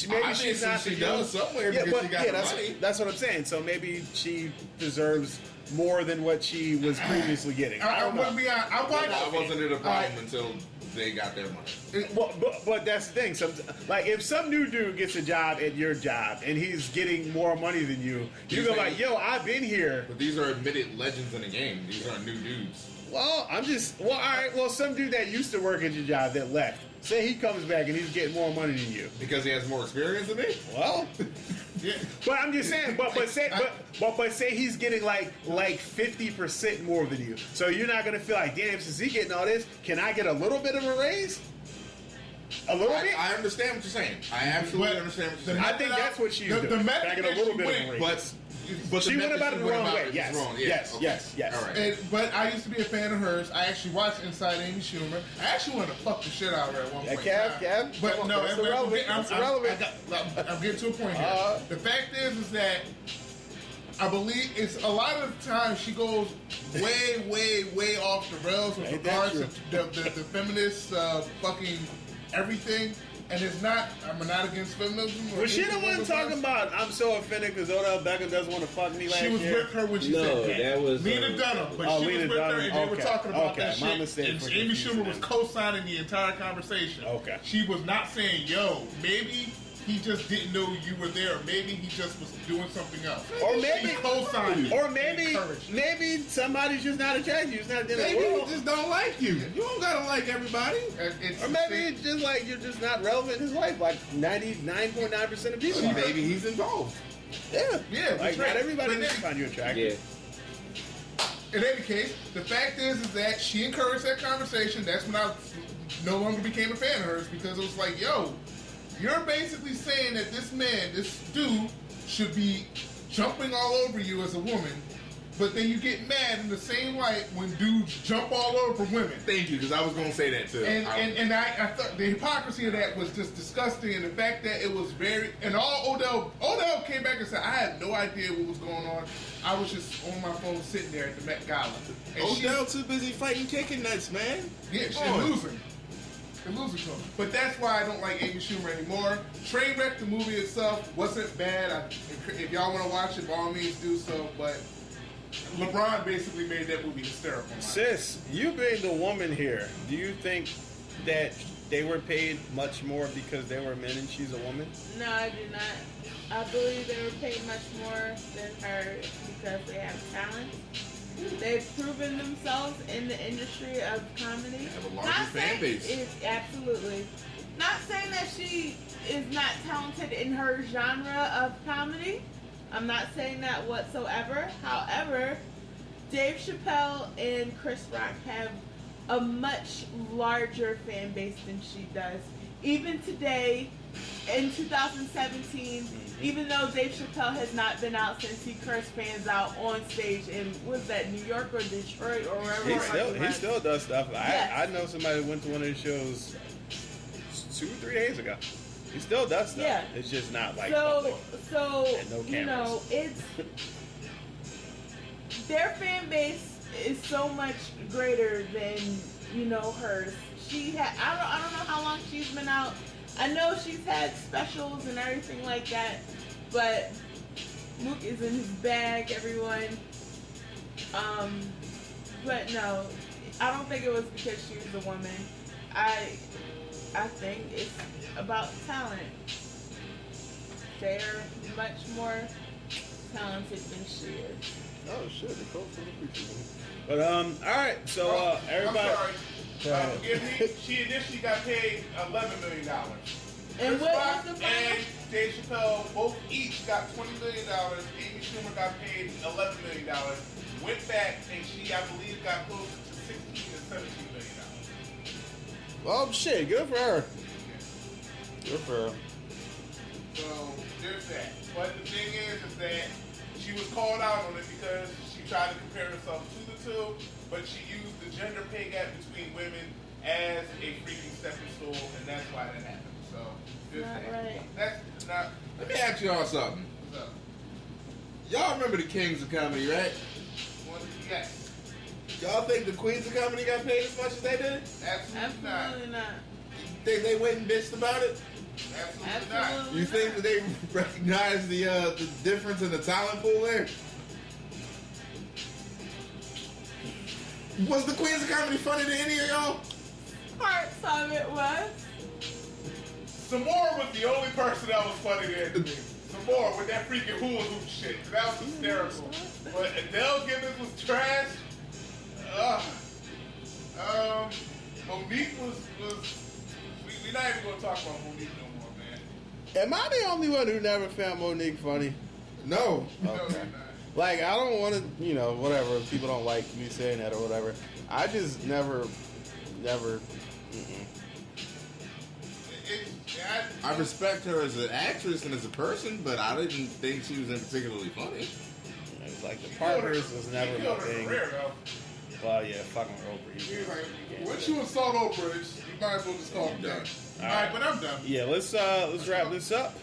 maybe I she's think not. she does somewhere Yeah, because but she got the that's money. that's what I'm saying. So maybe she deserves more than what she was previously getting. I I don't wouldn't know. be honest. I That watched. wasn't it a problem until they got their money. Well, but that's the thing. Like, if some new dude gets a job at your job and he's getting more money than you go like, "Yo, I've been here." But these are admitted legends in the game. These aren't new dudes. Well, all right. Well, some dude that used to work at your job that left. Say he comes back and he's getting more money than you. Because he has more experience than me? Well, Yeah. but I'm just saying. But say he's getting like 50% more than you. So you're not gonna feel like, damn, since he's getting all this, can I get a little bit of a raise? A little bit. I understand what you're saying. I absolutely But understand what the you're saying. I think that's what she's the doing. method Can I get that a little she bit went, of a raise? But She the went method about it she the went wrong about way. it was Yes. wrong. Yeah, Yes. okay. Yes. Yes. All right. But I used to be a fan of hers. I actually watched Inside Amy Schumer. I actually wanted to fuck the shit out of her at one Yeah, point. Kev, But come on, no, that's I'm irrelevant. That's irrelevant. I'm getting to a point here. The fact is that I believe it's a lot of the time she goes way off the rails with Ain't that regards to the feminist fucking everything. And it's not. I'm not against feminism. or Was she the anything one along talking those about I'm so offended because Odell Beckham doesn't want to fuck me lines. last She was year? with her when she No, said that. that was Lena Dunham, but Oh, she Lena was with her Dunham. and they were Okay. talking about Okay, that my shit. mistake And for Amy confusing Schumer was them. co-signing the entire conversation. Okay. She was not saying, "Yo, maybe he just didn't know you were there. Or maybe he just was doing something else." Or maybe, she co-signed it. or maybe, Encouraged it. maybe somebody's just not attracted to you. It's not in the Maybe world. he just don't like you. You don't gotta like everybody. And it's Or maybe it's just like you're just not relevant in his life, like 99.9% of people. are. Maybe he's involved. Yeah, Yeah, like that's right. not everybody But will then- find you attractive. Yeah. in any case, the fact is that she encouraged that conversation. That's when I no longer became a fan of hers because it was like, yo, you're basically saying that this man, this dude, should be jumping all over you as a woman, but then you get mad in the same light when dudes jump all over women. Thank you, because I was gonna say that too. And I thought the hypocrisy of that was just disgusting, and the fact that it was very and all Odell came back and said, I had no idea what was going on. I was just on my phone sitting there at the Met Gala. And Odell too busy fighting kicking nuts, man. she's Oh. losing. They're losing to him. But that's why I don't like Amy Schumer anymore. Trainwreck, the movie itself, wasn't bad. If y'all want to watch it, by all means do so. But LeBron basically made that movie hysterical. Sis, you being the woman here, do you think that they were paid much more because they were men and she's a woman? No, I do not. I believe they were paid much more than her because they have talent. They've proven themselves in the industry of comedy. Have a larger Not fan saying base. absolutely. Not saying that she is not talented in her genre of comedy. I'm not saying that whatsoever. However, Dave Chappelle and Chris Rock have a much larger fan base than she does. Even today, in 2017, even though Dave Chappelle has not been out since he cursed fans out on stage in, was that New York or Detroit or wherever? He still does stuff. Yes. I know somebody who went to one of his shows 2 or 3 days ago. He still does stuff. Yeah. It's just not like So And no you know, it's their fan base is so much greater than hers. I don't know how long she's been out. I know she's had specials and everything like that, but Luke is in his bag, everyone. But no, I don't think it was because she was a woman. I think it's about talent. they're much more talented than she is. Oh shit, Nicole from the preacher. But all right, so everybody. I'm sorry. Go ahead. Forgive me. She initially got paid $11 million. And Chris what Rock was the and final? Dave Chappelle both each got $20 million. Amy Schumer got paid $11 million. Went back and she, I believe, got closer to $16 and $17 million. Well, shit, good for her. Good for her. So there's that. But the thing is that she was called out on it because she tried to compare herself to the two, but she used the gender pay gap between women as a freaking stepping stool, and that's why that happened. So there's Not that. right. That's not. Let me ask y'all something. What's up? Y'all remember the Kings of Comedy, right? Yes. Y'all think the Queens of Comedy got paid as much as they did? Absolutely not. Absolutely not. Think they went and bitched about it? Absolutely not. Absolutely You think that they recognize the difference in the talent pool there? Was the Queens of Comedy funny to any of y'all? Parts of it was. Samora was the only person that was funny there to me. Samora with that freaking hula hoop shit. That was hysterical. But Adele Gibbons was trash. Monique was we're not even gonna talk about Monique no more, man. Am I the only one who never found Monique funny? No. No, Okay. you're not. Like, I don't want to, whatever. If people don't like me saying that or whatever. I just never. Mm-mm. I respect her as an actress and as a person, but I didn't think she was particularly funny. It was like the Parkers was never He my killed her thing. career, though. Well, yeah, fucking Oprah. He was like, once you insult Oprah, you might as well just call him done. All right, but I'm done. Yeah, let's wrap this up.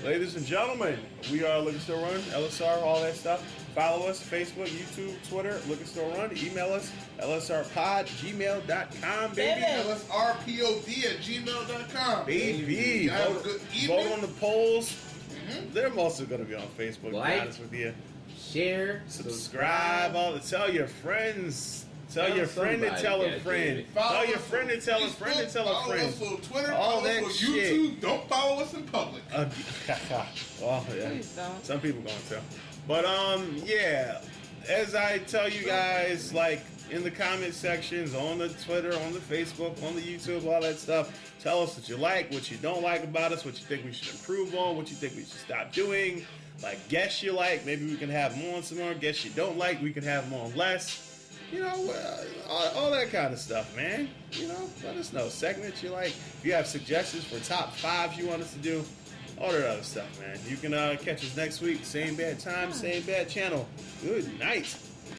Ladies and gentlemen, we are Liquor Store Run, LSR, all that stuff. Follow us, Facebook, YouTube, Twitter, Liquor Store Run. Email us, lsrpod@gmail.com, baby. LSRPOD@gmail.com. Baby. Have a Vote, good vote evening. on the polls. They're mostly going to be on Facebook, to be Like. honest with you. Share, Subscribe, tell your friends. Tell your friend to somebody, tell a goddamn friend. it. Tell your friend to tell a friend to tell a Follow friend. us on Twitter. All Follow that us on shit. YouTube. Don't follow us in public. Oh, yeah. Please don't. Some people going to. But yeah, as I tell you guys, like in the comment sections, on the Twitter, on the Facebook, on the YouTube, all that stuff, tell us what you like, what you don't like about us, what you think we should improve on, what you think we should stop doing. Like guests you like, maybe we can have them on some more. Guests you don't like, we can have them on less. All that kind of stuff, man. Let us know. Segments you like. If you have suggestions for top 5s you want us to do, all that other stuff, man. You can catch us next week. Same bad time, same bad channel. Good night.